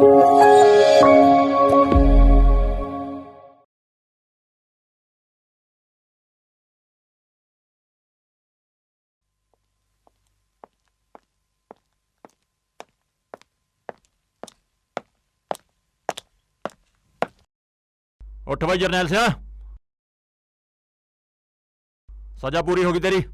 उठ भाई जरनैल सिंह, सजा पूरी होगी तेरी।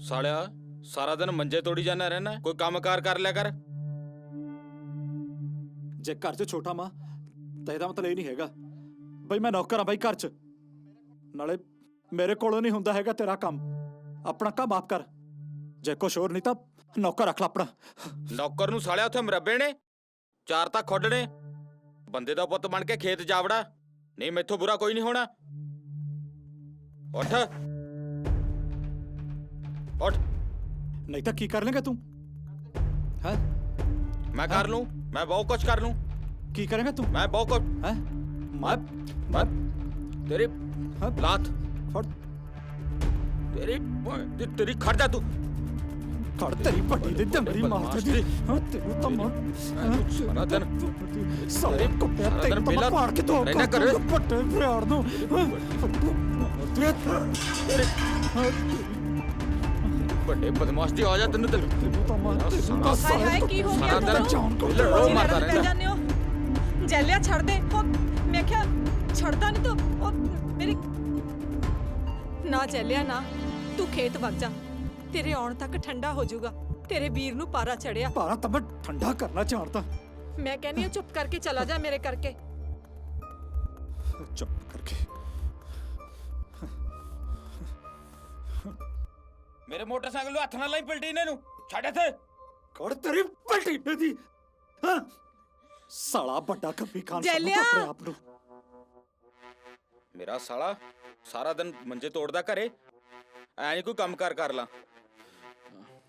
सालिया सारा दिन मंजे तोड़ी जाना रहना, कोई कामकार कर लिया कर। जे घर च छोटा मां तो ਇਹਦਾ मतलब ਇਹ ਨਹੀਂ ਹੈਗਾ ਬਈ ਮੈਂ ਨੌਕਰ ਆ ਬਈ ਘਰ ਚ। ਨਾਲੇ ਮੇਰੇ ਕੋਲੋਂ ਨਹੀਂ ਹੁੰਦਾ ਹੈਗਾ ਤੇਰਾ ਕੰਮ। ਆਪਣਾ ਕੰਮ ਆਪ ਕਰ, ਜੇ ਕੁਛ ਹੋਰ ਨਹੀਂ ਤਾਂ ਨੌਕਰ ਰੱਖ ਲੈ ਆਪਣਾ। ਨੌਕਰ ਨੂੰ ਸਾਲਿਆ ਉੱਥੇ ਮਰੱਬੇ ਨੇ, ਚਾਰ ਤਾਂ ਖੁੱਡ ਨੇ। ਬੰਦੇ ਦਾ ਪੁੱਤ ਬਣ ਕੇ ਖੇਤ ਜਾਵੜਾ, ਨਹੀਂ ਮੈਥੋਂ ਬੁਰਾ ਕੋਈ ਨਹੀਂ ਹੋਣਾ। ਉੱਠ ਉੱਠ। नहीं तो की कर लेगा तू? है मैं कर लूं, मैं बहुत कुछ कर लूं। की करेगा तू? मैं बहुत कुछ है मैं तेरी लात फड़ तेरी खड़ जा तू। खड़ तेरी पट्टी दे दमरी मार दे। हां तेरू तो मार सारा दिन सारे कुत्ते तेरे तो मार के तो ना कर पट्टे प्यार नो बड़े बदमाश जी आ जा। तेन हाय हाय की हो गया लड़ो मारता रहता जाने हो। जैलिया छड़ दे। मैं क्या छड़ता नहीं तो मेरी ना जैलिया ना, तू खेत वग जा, तेरे आउण तक ठंडा हो जाऊगा। तेरे वीर नू पारा चढ़िया। पारा तो मैं ठंडा करना चाहता। मैं कहनी हूं चुप करके चला जा मेरे करके। चुप करके मेरे मोटरसाइकिल ਨੂੰ ਹੱਥ ਨਾਲ ਲਾਈ ਪਲਟੀ ਇਹਨਾਂ ਨੂੰ ਛੱਡ ਇੱਥੇ। ਕੜ ਤੇਰੀ ਪਲਟੀ ਦੀ। ਸਾਲਾ ਵੱਡਾ ਖੱਪੀ ਖਾਨ ਜੈਲਿਆ। ਆਪਣੇ ਆਪ ਨੂੰ ਮੇਰਾ ਸਾਲਾ ਸਾਰਾ ਦਿਨ ਮੰਜੇ ਤੋੜਦਾ ਘਰੇ, ਐ ਨਹੀਂ ਕੋਈ ਕੰਮ ਕਰ ਲਾਂ।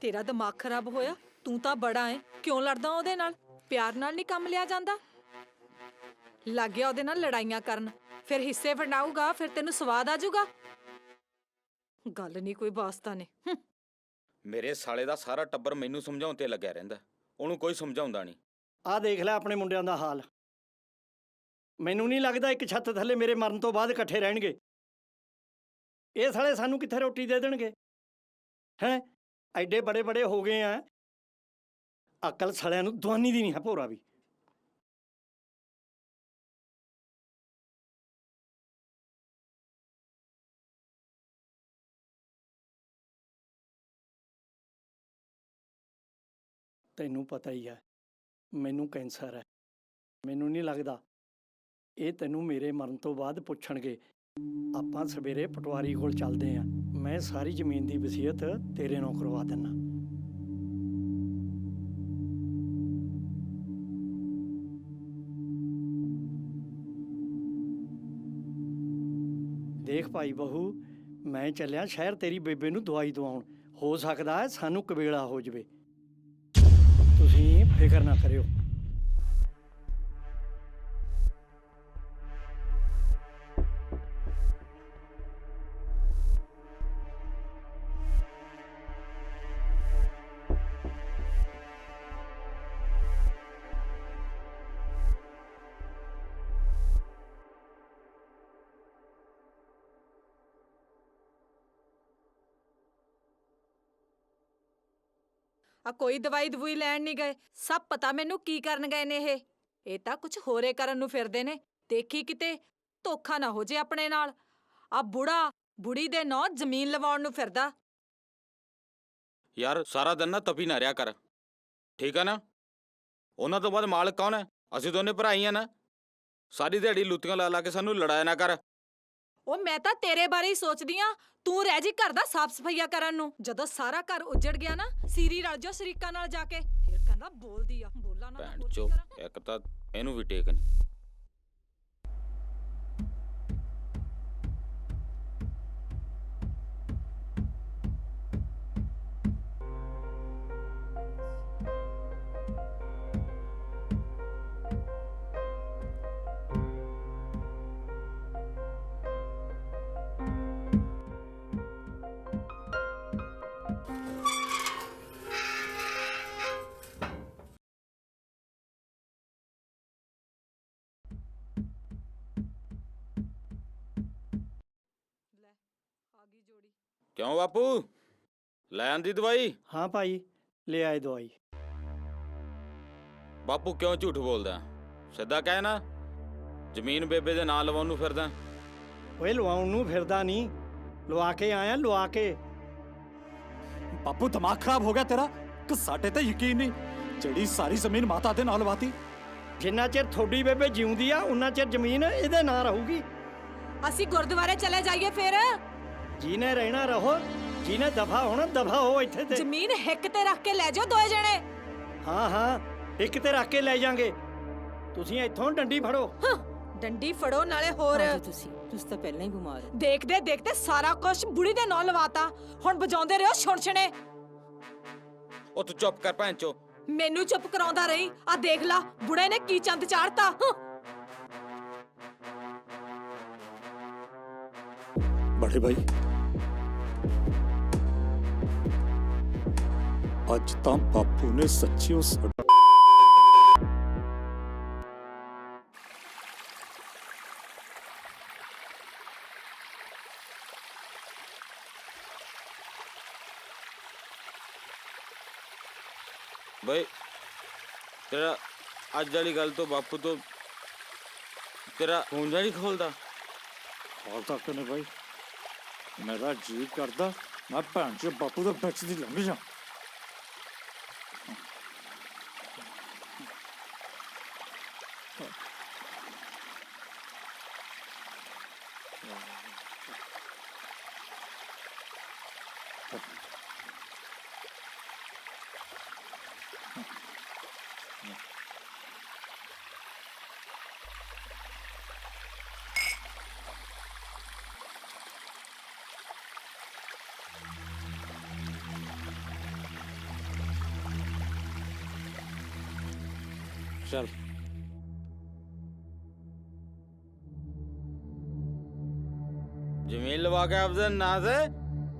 ਤੇਰਾ ਦਿਮਾਗ ਖਰਾਬ ਹੋਇਆ? ਤੂੰ ਤਾਂ ਬੜਾ ਏ, ਕਿਉਂ ਲੜਦਾ ਉਹਦੇ ਨਾਲ? ਪਿਆਰ ਨਾਲ ਨਹੀਂ ਕੰਮ ਲਿਆ ਜਾਂਦਾ। ਲੱਗ ਗਿਆ ਉਹਦੇ ਨਾਲ ਲੜਾਈਆਂ ਕਰਨ, ਫਿਰ ਹਿੱਸੇ ਵੰਡਾਊਗਾ, ਫਿਰ ਤੈਨੂੰ ਸਵਾਦ ਆ ਜਾਊਗਾ। ਗੱਲ ਨਹੀਂ ਕੋਈ ਵਾਸਤਾ ਨੇ। ਮੇਰੇ ਸਾਲੇ ਦਾ ਸਾਰਾ ਟੱਬਰ ਮੈਨੂੰ ਸਮਝਾਉਣ ਤੇ ਲੱਗਿਆ ਰਹਿੰਦਾ, ਉਹਨੂੰ ਕੋਈ ਸਮਝਾਉਂਦਾ ਨਹੀਂ। ਆਹ ਦੇਖ ਲੈ ਆਪਣੇ ਮੁੰਡਿਆਂ ਦਾ ਹਾਲ। ਮੈਨੂੰ ਨਹੀਂ ਲੱਗਦਾ ਇੱਕ ਛੱਤ ਥੱਲੇ ਮੇਰੇ ਮਰਨ ਤੋਂ ਬਾਅਦ ਇਕੱਠੇ ਰਹਿਣਗੇ। ਇਹ ਸਾਲੇ ਸਾਨੂੰ ਕਿੱਥੇ ਰੋਟੀ ਦੇ ਦੇਣਗੇ? ਹੈਂ, ਐਡੇ ਬੜੇ ਬੜੇ ਹੋ ਗਏ ਆ, ਅਕਲ ਸਾਲਿਆਂ ਨੂੰ ਦਵਾਨੀ ਦੀ ਨਹੀਂ ਹੈ ਭੋਰਾ ਵੀ। ਤੈਨੂੰ ਪਤਾ ਹੀ ਹੈ ਮੈਨੂੰ ਕੈਂਸਰ ਹੈ। ਮੈਨੂੰ ਨਹੀਂ ਲੱਗਦਾ ਇਹ ਤੈਨੂੰ ਮੇਰੇ ਮਰਨ ਤੋਂ ਬਾਅਦ ਪੁੱਛਣਗੇ। ਆਪਾਂ ਸਵੇਰੇ ਪਟਵਾਰੀ ਕੋਲ ਚੱਲਦੇ ਆਂ, ਮੈਂ ਸਾਰੀ ਜ਼ਮੀਨ ਦੀ ਵਸੀਅਤ ਤੇਰੇ ਨਾਲ ਕਰਵਾ ਦਿੰਨਾ। ਦੇਖ ਭਾਈ ਬਹੂ, ਮੈਂ ਚੱਲਿਆ ਸ਼ਹਿਰ ਤੇਰੀ ਬੇਬੇ ਨੂੰ ਦਵਾਈ ਦਵਾਉਣ। ਹੋ ਸਕਦਾ ਹੈ ਸਾਨੂੰ ਕਬੇਲਾ ਹੋ ਜਾਵੇ। ਤੁਸੀਂ ਫਿਕਰ ਨਾ ਕਰਿਓ। ਆ ਕੋਈ ਦਵਾਈ ਦਵੂਈ ਲੈਣ ਨਹੀਂ ਗਏ? ਸਭ ਪਤਾ ਮੈਨੂੰ ਕੀ ਕਰਨ ਗਏ ਨੇ ਇਹ ਤਾਂ ਕੁਝ ਹੋਰੇ ਕਰਨ ਨੂੰ ਫਿਰਦੇ ਨੇ। ਦੇਖੀ ਕਿਤੇ ਧੋਖਾ ਨਾ ਹੋ ਜੇ ਆਪਣੇ ਨਾਲ। ਆ ਬੁੜਾ ਬੁੜੀ ਦੇ ਨਾਂ ਜ਼ਮੀਨ ਲਵਾਉਣ ਨੂੰ ਫਿਰਦਾ। ਯਾਰ ਸਾਰਾ ਦਿਨ ਨਾ ਤਪੀ ਨਾ ਰਿਆ ਕਰ, ਠੀਕ ਆ ਨਾ? ਉਹਨਾਂ ਤੋਂ ਬਾਅਦ ਮਾਲਕ ਕੌਣ ਹੈ? ਅਸੀਂ ਦੋਨੇ ਭਰਾ ਹੀ ਆ ਨਾ। ਸਾਰੀ ਦਿਹਾੜੀ ਲੁੱਤੀਆਂ ਲਾ ਲਾ ਕੇ ਸਾਨੂੰ ਲੜਾਇਆ ਨਾ ਕਰ। ਉਹ ਮੈਂ ਤਾਂ ਤੇਰੇ ਬਾਰੇ ਹੀ ਸੋਚਦੀ ਆ। ਤੂੰ ਰਹਿ ਜੀ ਘਰ ਦਾ ਸਾਫ ਸਫਾਈਆ ਕਰਨ ਨੂੰ। ਜਦੋਂ ਸਾਰਾ ਘਰ ਉੱਜੜ ਗਿਆ ਨਾ, ਸੀਰੀ ਰਲ ਜਾ ਸ਼ਰੀਕਾਂ ਨਾਲ ਜਾ ਕੇ। ਫਿਰ ਕਹਿੰਦਾ ਬੋਲਦੀ ਆ, ਬੋਲਾਂ ਨਾ ਭੈਣ ਹੋਰ ਕੀ ਚੋ, ਕਰਾਂ? ਇੱਕ ਤਾਂ ਇਹਨੂੰ ਵੀ ਟੇਕ ਨਹੀਂ। ਲੈ ਆ ਗਈ ਜੋੜੀ। ਕਿਉਂ ਬਾਪੂ, ਲੈ ਆਂਦੀ ਦਵਾਈ? ਹਾਂ ਭਾਈ, ਲੈ ਆਏ ਦਵਾਈ। ਬਾਪੂ ਕਿਉਂ ਝੂਠ ਬੋਲਦਾ? ਸਿੱਧਾ ਕਹਿ ਨਾ, ਜ਼ਮੀਨ ਬੇਬੇ ਦੇ ਨਾਂ ਲਵਾਉਣ ਨੂੰ ਫਿਰਦਾ। ਓਏ ਲਵਾਉਣ ਨੂੰ ਫਿਰਦਾ ਨਹੀਂ, ਲਵਾ ਕੇ ਆਇਆ, ਲਵਾ ਕੇ। ਬਾਪੂ ਦਿਮਾਗ ਖਰਾਬ ਹੋ ਗਿਆ ਤੇਰਾ ਕਿ ਸਾਡੇ ਤੇ ਯਕੀਨ ਨਹੀਂ? ਜਿਹੜੀ ਸਾਰੀ ਜ਼ਮੀਨ ਮਾਤਾ ਦੇ ਨਾਲ ਲਵਾਤੀ। ਜਿੰਨਾ ਚਿਰ ਤੁਹਾਡੀ ਬੇਬੇ ਜਿਉਂਦੀ ਆ ਉਨਾ ਚਿਰ ਜ਼ਮੀਨ ਇਹਦੇ ਨਾਂ ਰਹੂਗੀ। ਅਸੀਂ ਗੁਰਦੁਆਰੇ ਚਲੇ ਜਾਈਏ ਫਿਰ। ਜਿਹਨੇ ਰਹਿਣਾ ਰਹੋ, ਜਿਹਨੇ ਦਫਾ ਹੋਣਾ ਦਫਾ ਹੋ ਇੱਥੇ ਤੇ। ਜ਼ਮੀਨ ਹਿੱਕ ਤੇ ਰੱਖ ਕੇ ਲੈ ਜਾਓ ਦੋਏ ਜਣੇ। ਹਾਂ ਹਾਂ, ਇੱਕ ਤੇ ਰੱਖ ਕੇ ਲੈ ਜਾਾਂਗੇ। ਤੁਸੀਂ ਇੱਥੋਂ ਡੰਡੀ ਫੜੋ। ਡੰਡੀ ਫੜੋ ਨਾਲੇ ਹੋਰ। ਤੁਸੀਂ ਤਾਂ ਪਹਿਲਾਂ ਹੀ ਬਿਮਾਰ ਹੋ। ਦੇਖਦੇ ਦੇਖਦੇ ਸਾਰਾ ਕੁਝ ਬੁੜੀ ਦੇ ਨਾਂ ਲਵਾਤਾ। ਹੁਣ ਵਜਾਉਂਦੇ ਰਹੋ ਛੁਣਛਣੇ। ਉਹ ਤੂੰ ਚੁੱਪ ਕਰ ਭੈਣ ਚੋ। ਮੈਨੂੰ ਚੁੱਪ ਕਰਾਉਂਦਾ ਰਹੀ। ਆ ਦੇਖ ਲਾ ਬੁੜੇ ਨੇ ਕੀ ਚੰਦ ਚਾੜਤਾ। ਬੜੇ ਭਾਈ, ਅੱਜ ਤਾਂ ਬਾਪੂ ਨੇ ਸੱਚੀ ਉਸ ਬਈ ਤੇਰਾ ਅੱਜ ਵਾਲੀ ਗੱਲ ਤੋਂ ਬਾਪੂ ਤੋਂ ਤੇਰਾ ਖੂਨ ਨਹੀਂ ਖੋਲਦਾ? ਹਾਲ ਤੱਕ ਨੇ ਭਾਈ। ਮੇਰਾ ਜੀ ਕਰਦਾ ਮੈਂ ਭੈਣ ਚ ਬਾਪੂ ਦੇ ਵਿੱਚ ਦੀ ਲੰਘ ਜਾ। ਚੱਲ ਜ਼ਮੀਨ ਲਵਾ ਕੇ ਆਪਦੇ ਨਾਂ ਤੇ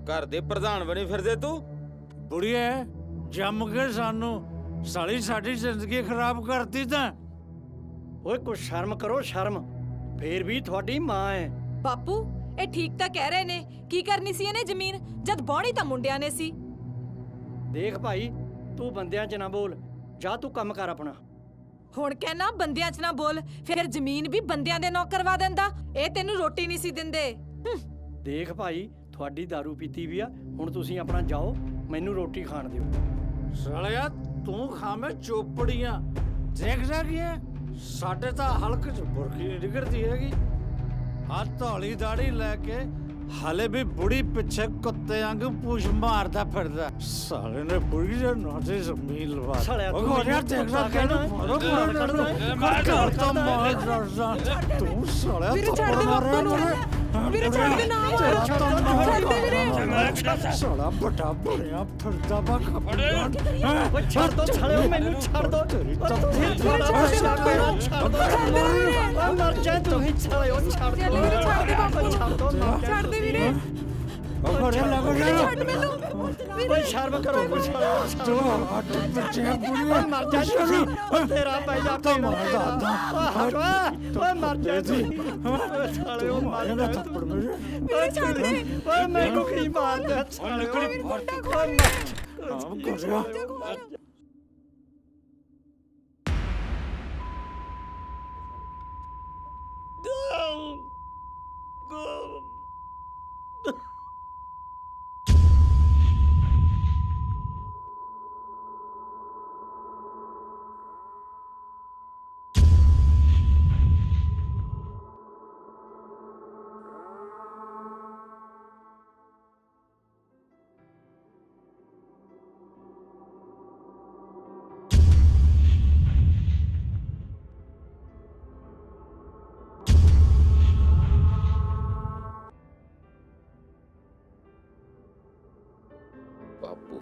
ਘਰ ਦੇ ਪ੍ਰਧਾਨ ਬਣੀ ਫਿਰਦੇ ਤੂੰ। ਬੁੜੀਏ ਜੰਮ ਕੇ ਸਾਨੂੰ ਸਾਲੀ ਸਾਡੀ ਜ਼ਿੰਦਗੀ ਖਰਾਬ ਕਰਤੀ ਤਾਂ। ਓਏ ਕੁਛ ਸ਼ਰਮ ਕਰੋ ਸ਼ਰਮ, ਫੇਰ ਵੀ ਤੁਹਾਡੀ ਮਾਂ ਹੈ। ਬਾਪੂ ਇਹ ਠੀਕ ਤਾਂ ਕਹਿ ਰਹੇ ਨੇ। ਕੀ ਕਰਨੀ ਸੀ ਇਹਨੇ ਜ਼ਮੀਨ, ਜਦ ਬਾਹਣੀ ਤਾਂ ਮੁੰਡਿਆਂ ਨੇ ਸੀ। ਦੇਖ ਭਾਈ, ਤੂੰ ਬੰਦਿਆਂ 'ਚ ਨਾ ਬੋਲ, ਜਾ ਤੂੰ ਕੰਮ ਕਰ ਆਪਣਾ। ਹੁਣ ਕਹਿਣਾ ਬੰਦਿਆਂ 'ਚ ਨਾ ਬੋਲ, ਫਿਰ ਜ਼ਮੀਨ ਵੀ ਬੰਦਿਆਂ ਦੇ ਨਾਂ ਕਰਵਾ ਦਿੰਦਾ। ਇਹ ਤੈਨੂੰ ਰੋਟੀ ਨਹੀਂ ਸੀ ਦਿੰਦੇ। ਦੇਖ ਭਾਈ, ਤੁਹਾਡੀ दारू ਪੀਤੀ ਵੀ ਆ, ਹੁਣ ਤੁਸੀਂ ਆਪਣਾ ਜਾਓ, ਮੈਨੂੰ ਰੋਟੀ ਖਾਣ ਦਿਓ। ਸਾਲਿਆ ਤੂੰ ਖਾਵੇਂ ਚੋਪੜੀਆਂ ਦੇਖ ਸਕੀਏ, ਸਾਡੇ ਤਾਂ ਹਲਕ ਚ ਬੁਰਕੀ ਨਹੀਂ ਨਿਕਲਦੀ ਹੈਗੀ। ਆ ਧੌਲੀ ਦਾੜੀ ਲੈ ਕੇ ਹਾਲੇ ਵੀ ਬੁੜੀ ਪਿੱਛੇ ਕੁੱਤੇ ਵਾਂਗ ਪੂਛ ਮਾਰਦਾ ਫਿਰਦਾ। ਸਾਲੇ ਨੇ ਬੁੜੀ ਦੇ ਨਾਂ ਤੇ ਜ਼ਮੀਨ ਲਵਾ ਦਿੱਤੀ। ਸਾਲਿਆ ਤੂੰ ਉਹ ਗੋਰਿਆ ਮੈਨੂੰ ਦੇਖਦਾ ਕੁੱਤਾ ਕਹਿਣਾ, ਫੜੋ ਗਾਲ ਕੱਢਦਾ ਘਰ ਤਾਂ ਮਾਰ ਦਰਦਾ ਤੂੰ ਸਾਲਿਆ ਵੀਰੇ ਛੱਡ ਦੇ ਬਾਪੂ ਨੂੰ। ਵੀਰੇ ਛੱਡ ਦੇ ਨਾ। ਛੱਡ ਦੇ ਵੀਰੇ। ਸਾਲਾ ਵੱਡਾ ਬਣਿਆ ਫਿਰਦਾ ਵਾ ਓਏ ਛੱਡ ਦੋ ਸਾਲਿਓ, ਮੈਨੂੰ ਛੱਡ ਦੋ। ਤੇਰੀ ਓਏ ਤਾਂ ਤੁਸੀਂ ਤੇਰੀ ਥੋੜਾ ਛੱਡ ਦੋ, ਛੱਡ ਦੋ। ਓਏ ਮਰ ਜਾ ਤੂੰ ਹੀ ਸਾਲਿਓ, ਛੱਡ ਦੋ। ਵੀਰੇ ਛੱਡ ਦੇ ਬਾਪੂ ਨੂੰ। ਛੱਡ ਦੋ, ਮਰ ਜਾ ਛੱਡ ਦੇ ਵੀਰੇ। ਉਹ ਗੋਰਿਆ ਲੱਗ ਵੀਰੇ ਗਿਆ ਛੱਡ ਮੈਨੂੰ। ਓਏ ਸ਼ਰਮ ਕਰੋ ਕੁਛ, ਸਾਲਿਓ। ਤੂੰ ਹੱਟ ਬੱਚੇ ਬੁੜੀ ਓਏ ਮਰ ਜਾ ਤੁਸੀਂ, ਤੇਰਾ ਪੈਜਾ ਤਾਂ ਮਾਰ ਦਾਦਾ। ਓਏ ਮਰ ਜਾ ਤੂੰ। ਓਏ ਸਾਲਿਓ ਮਰ ਇਹਦਾ ਜਾ ਥੱਪੜ ਤੂੰ। ਮੇਰੇ ਵੀਰੇ ਛੱਡ ਦੇ। ਓਏ ਮੈਨੂੰ ਕੀ ਮਾਰਦਾ ਸਾਲਿਓ। ਓਏ ਮਰ ਹਾਂ ਗੋਰਿਆ ਬਾਪੂ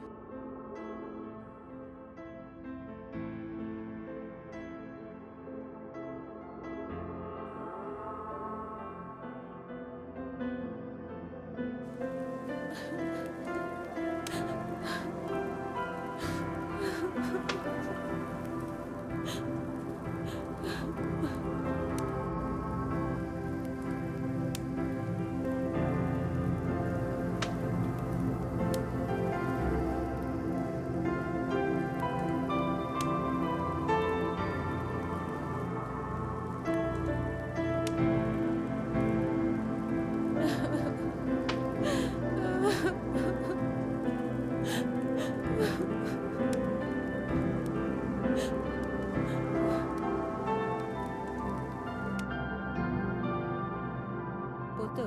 ਪੁੱਤ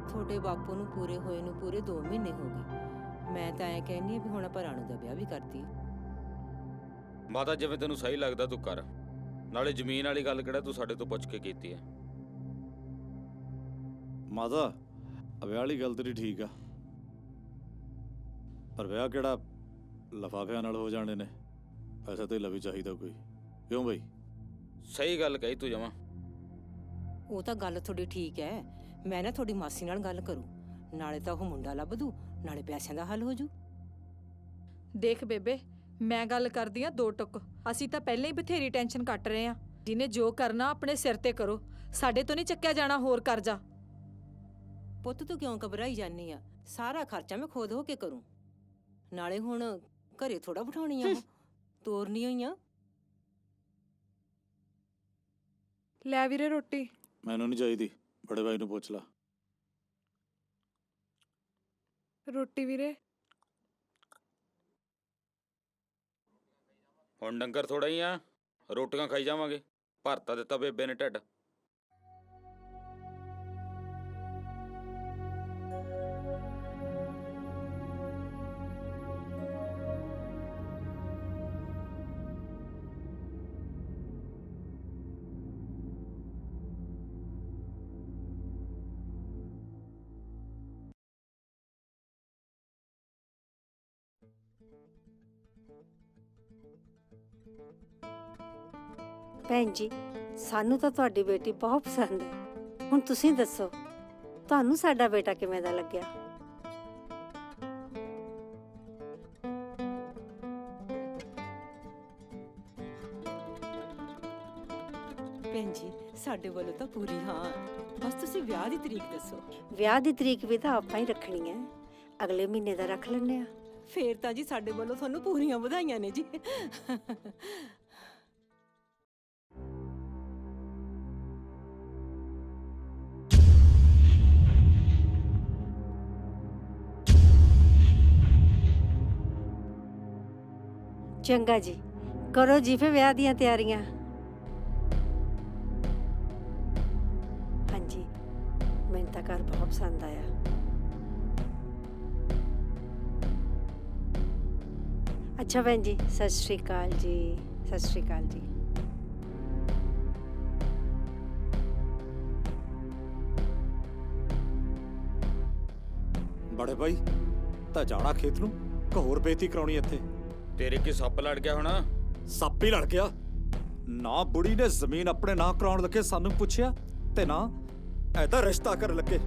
ਤੁਹਾਡੇ ਬਾਪੂ ਨੂੰ ਪੂਰੇ ਹੋਏ ਨੂੰ ਪੂਰੇ 2 ਮਹੀਨੇ ਹੋ ਗਏ। ਮੈਂ ਤਾਂ ਐ ਕਹਿੰਨੀ ਆ ਵੀ ਹੁਣ ਆਪਾਂ ਰਾਣੂ ਦਾ ਵਿਆਹ ਵੀ ਕਰਤੀ। ਮਾਤਾ ਜਿਵੇਂ ਤੈਨੂੰ ਸਹੀ ਲੱਗਦਾ ਤੂੰ ਕਰ। ਨਾਲੇ ਜ਼ਮੀਨ ਵਾਲੀ ਗੱਲ ਕਿਹੜਾ ਤੂੰ ਸਾਡੇ ਤੋਂ ਪੁੱਛ ਕੇ ਕੀਤੀ ਹੈ। ਮਾਤਾ ਵਿਆਹ ਵਾਲੀ ਗੱਲ ਤੇਰੀ ਠੀਕ ਆ, ਪਰ ਵਿਆਹ ਕਿਹੜਾ ਲਫਾਫਿਆਂ ਨਾਲ ਹੋ ਜਾਣੇ ਨੇ। ਪੈਸਾ ਤੇ ਵੀ ਚਾਹੀਦਾ ਕੋਈ, ਕਿਉਂ ਬਈ? ਸਹੀ ਗੱਲ ਕਹੀ ਤੂੰ ਜਮਾਂ। ਉਹ ਤਾਂ ਗੱਲ ਤੁਹਾਡੀ ਠੀਕ ਐ। ਮੈਂ ਨਾ ਤੁਹਾਡੀ ਮਾਸੀ ਨਾਲ ਗੱਲ ਕਰੂੰ, ਨਾਲੇ ਤਾਂ ਉਹ ਮੁੰਡਾ ਲੱਭ ਦੂ, ਨਾਲੇ ਪੈਸਿਆਂ ਦਾ ਹੱਲ ਹੋ ਜੂ। ਦੇਖ ਬੇਬੇ, ਮੈਂ ਗੱਲ ਕਰਦੀ ਆ 2 ਟੁਕ। ਅਸੀਂ ਤਾਂ ਪਹਿਲਾਂ ਹੀ ਬਥੇਰੀ ਟੈਨਸ਼ਨ ਕੱਟ ਰਹੇ ਆ। ਜਿਹਨੇ ਜੋ ਕਰਨਾ ਆਪਣੇ ਸਿਰ ਤੇ ਕਰੋ, ਸਾਡੇ ਤੋਂ ਨਹੀਂ ਚੱਕਿਆ ਜਾਣਾ ਹੋਰ ਕਰਜ਼ਾ। ਪੁੱਤ ਤੂੰ ਕਿਉਂ ਘਬਰਾਈ ਜਾਂਦੀ ਆ? ਸਾਰਾ ਖਰਚਾ ਮੈਂ ਖੁਦ ਹੋ ਕੇ ਕਰੂੰ। ਨਾਲੇ ਹੁਣ ਘਰੇ ਥੋੜਾ ਬਿਠਾਉਣੀ ਆ, ਉਹ ਤੋਰਨੀ ਹੋਈ ਆ। ਲੈ ਵੀਰੇ ਰੋਟੀ। ਮੈਨੂੰ ਨਹੀਂ ਚਾਹੀਦੀ, ਬੜੇ ਭਾਈ ਨੂੰ ਪੁੱਛ ਲਾ। ਰੋਟੀ ਵੀਰੇ। ਹੁਣ ਡੰਗਰ ਥੋੜਾ ਹੀ ਆ, ਰੋਟੀਆਂ ਖਾਈ ਜਾਵਾਂਗੇ। ਭਰਤਾ ਦਿੱਤਾ ਬੇਬੇ ਨੇ ਢਿੱਡ। ਭੈਣ ਜੀ, ਸਾਨੂੰ ਤਾਂ ਤੁਹਾਡੀ ਬੇਟੀ ਬਹੁਤ ਪਸੰਦ ਹੈ। ਹੁਣ ਤੁਸੀਂ ਦੱਸੋ, ਤੁਹਾਨੂੰ ਸਾਡਾ ਬੇਟਾ ਕਿਵੇਂ ਦਾ ਲੱਗਿਆ? ਭੈਣ ਜੀ, ਸਾਡੇ ਵੱਲੋਂ ਤਾਂ ਪੂਰੀ ਹਾਂ। ਬਸ ਤੁਸੀਂ ਵਿਆਹ ਦੀ ਤਰੀਕ ਦੱਸੋ। ਵਿਆਹ ਦੀ ਤਰੀਕ ਵੀ ਤਾਂ ਆਪਾਂ ਹੀ ਰੱਖਣੀ ਹੈ, ਅਗਲੇ ਮਹੀਨੇ ਦਾ ਰੱਖ ਲੈਂਦੇ ਆ। ਫੇਰ ਤਾਂ ਜੀ ਸਾਡੇ ਵੱਲੋਂ ਤੁਹਾਨੂੰ ਪੂਰੀਆਂ ਵਧਾਈਆਂ ਨੇ ਜੀ। ਚੰਗਾ ਜੀ, ਕਰੋ ਜੀ ਫੇ ਵਿਆਹ ਦੀਆਂ ਤਿਆਰੀਆਂ। ਹਾਂਜੀ, ਮੈਨੂੰ ਤਾਂ ਘਰ ਬਹੁਤ ਪਸੰਦ ਆਇਆ। ਅੱਛਾ ਭੈਣ ਜੀ, ਸਤਿ ਸ਼੍ਰੀ ਅਕਾਲ ਜੀ। ਸਤਿ ਸ਼੍ਰੀ ਅਕਾਲ ਜੀ। ਬੜੇ ਭਾਈ, ਤਾਂ ਜਾਣਾ ਖੇਤ ਨੂੰ ਕਿ ਹੋਰ ਬੇਇੱਜ਼ਤੀ ਕਰਾਉਣੀ ਇੱਥੇ? ਤੇਰੇ ਕੀ ਸੱਪ ਲੜ ਗਿਆ ਹੋਣਾ? ਸੱਪ ਹੀ ਲੜ ਗਿਆ ਨਾ। ਬੁੜੀ ਨੇ ਜ਼ਮੀਨ ਆਪਣੇ ਨਾਂ ਕਰਾਉਣ ਲੱਗੇ ਸਾਨੂੰ ਪੁੱਛਿਆ ਤੇ ਨਾ ਐਦਾ ਰਿਸ਼ਤਾ ਕਰਨ ਲੱਗੇ।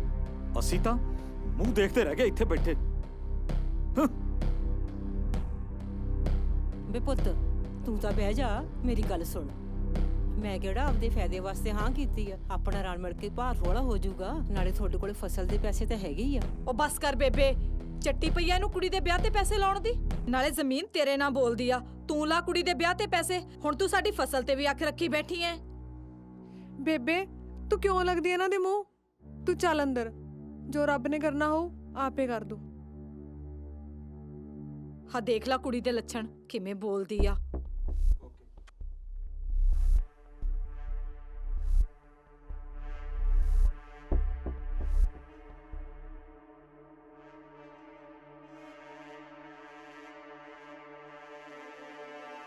ਅਸੀਂ ਤਾਂ ਮੂੰਹ ਦੇਖਦੇ ਰਹਿ ਗਏ ਇੱਥੇ ਬੈਠੇ। ਬੇ ਪੁੱਤ, ਤੂੰ ਤਾਂ ਬਹਿ ਜਾ, ਮੇਰੀ ਗੱਲ ਸੁਣ। ਮੈਂ ਕਿਹੜਾ ਆਪਦੇ ਫਾਇਦੇ ਵਾਸਤੇ ਹਾਂ ਕੀਤੀ ਆ? ਆਪਣਾ ਰਲ ਮਿਲ ਕੇ ਭਾਰ ਥੋੜਾ ਹੋ ਜਾਊਗਾ। ਨਾਲੇ ਤੁਹਾਡੇ ਕੋਲੇ ਫਸਲ ਦੇ ਪੈਸੇ ਤਾਂ ਹੈਗੇ ਹੀ ਆ। ਉਹ ਬਸ ਕਰ ਬੇਬੇ, ਚੱਟੀ ਪਈਆ ਨੂੰ ਕੁੜੀ ਦੇ ਵਿਆਹ ਤੇ ਪੈਸੇ ਲਾਉਣ ਦੀ। ਨਾਲੇ ਜ਼ਮੀਨ ਤੇਰੇ ਨਾਲ ਬੋਲਦੀ ਆ, ਤੂੰ ਲਾ ਕੁੜੀ ਦੇ ਵਿਆਹ ਤੇ ਪੈਸੇ। ਹੁਣ ਤੂੰ ਸਾਡੀ ਫਸਲ ਤੇ ਵੀ ਅੱਖ ਰੱਖੀ ਬੈਠੀ ਐ। ਬੇਬੇ, ਤੂੰ ਕਿਉਂ ਲੱਗਦੀ ਇਹਨਾਂ ਦੇ ਮੂੰਹ? ਤੂੰ ਚੱਲ ਅੰਦਰ, ਜੋ ਰੱਬ ਨੇ ਕਰਨਾ ਹੋਊ ਆਪੇ ਕਰ ਦੂ। ਹਾਂ ਦੇਖ ਲੈ ਕੁੜੀ ਦੇ ਲੱਛਣ ਕਿਵੇਂ ਬੋਲਦੀ ਆ।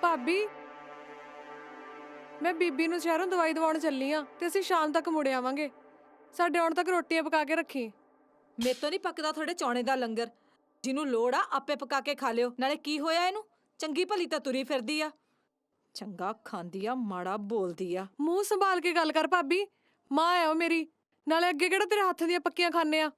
ਭਾਬੀ, ਮੈਂ ਬੀਬੀ ਨੂੰ ਸ਼ਹਿਰੋਂ ਦਵਾਈ ਦਵਾਉਣ ਚੱਲੀ ਆ ਤੇ ਅਸੀਂ ਸ਼ਾਮ ਤੱਕ ਮੁੜ ਆਵਾਂਗੇ। ਸਾਡੇ ਆਉਣ ਤੱਕ ਰੋਟੀਆਂ ਪਕਾ ਕੇ ਰੱਖੀ। ਮੇਤੋਂ ਨਹੀਂ ਪੱਕਦਾ ਤੁਹਾਡੇ ਚੌਣੇ ਦਾ ਲੰਗਰ। ਜਿਹਨੂੰ ਲੋੜ ਆ ਆਪੇ ਪਕਾ ਕੇ ਖਾ ਲਿਓ। ਨਾਲੇ ਕੀ ਹੋਇਆ ਇਹਨੂੰ? ਚੰਗੀ ਭਲੀ ਤਾਂ ਤੁਰੀ ਫਿਰਦੀ ਆ। ਚੰਗਾ ਖਾਂਦੀ ਆ, ਮਾੜਾ ਬੋਲਦੀ ਆ। ਮੂੰਹ ਸੰਭਾਲ ਕੇ ਗੱਲ ਕਰ ਭਾਬੀ, ਮਾਂ ਆ ਉਹ ਮੇਰੀ। ਨਾਲੇ ਅੱਗੇ ਕਿਹੜਾ ਤੇਰੇ ਹੱਥ ਦੀਆਂ ਪੱਕੀਆਂ ਖਾਂਦੇ ਆ।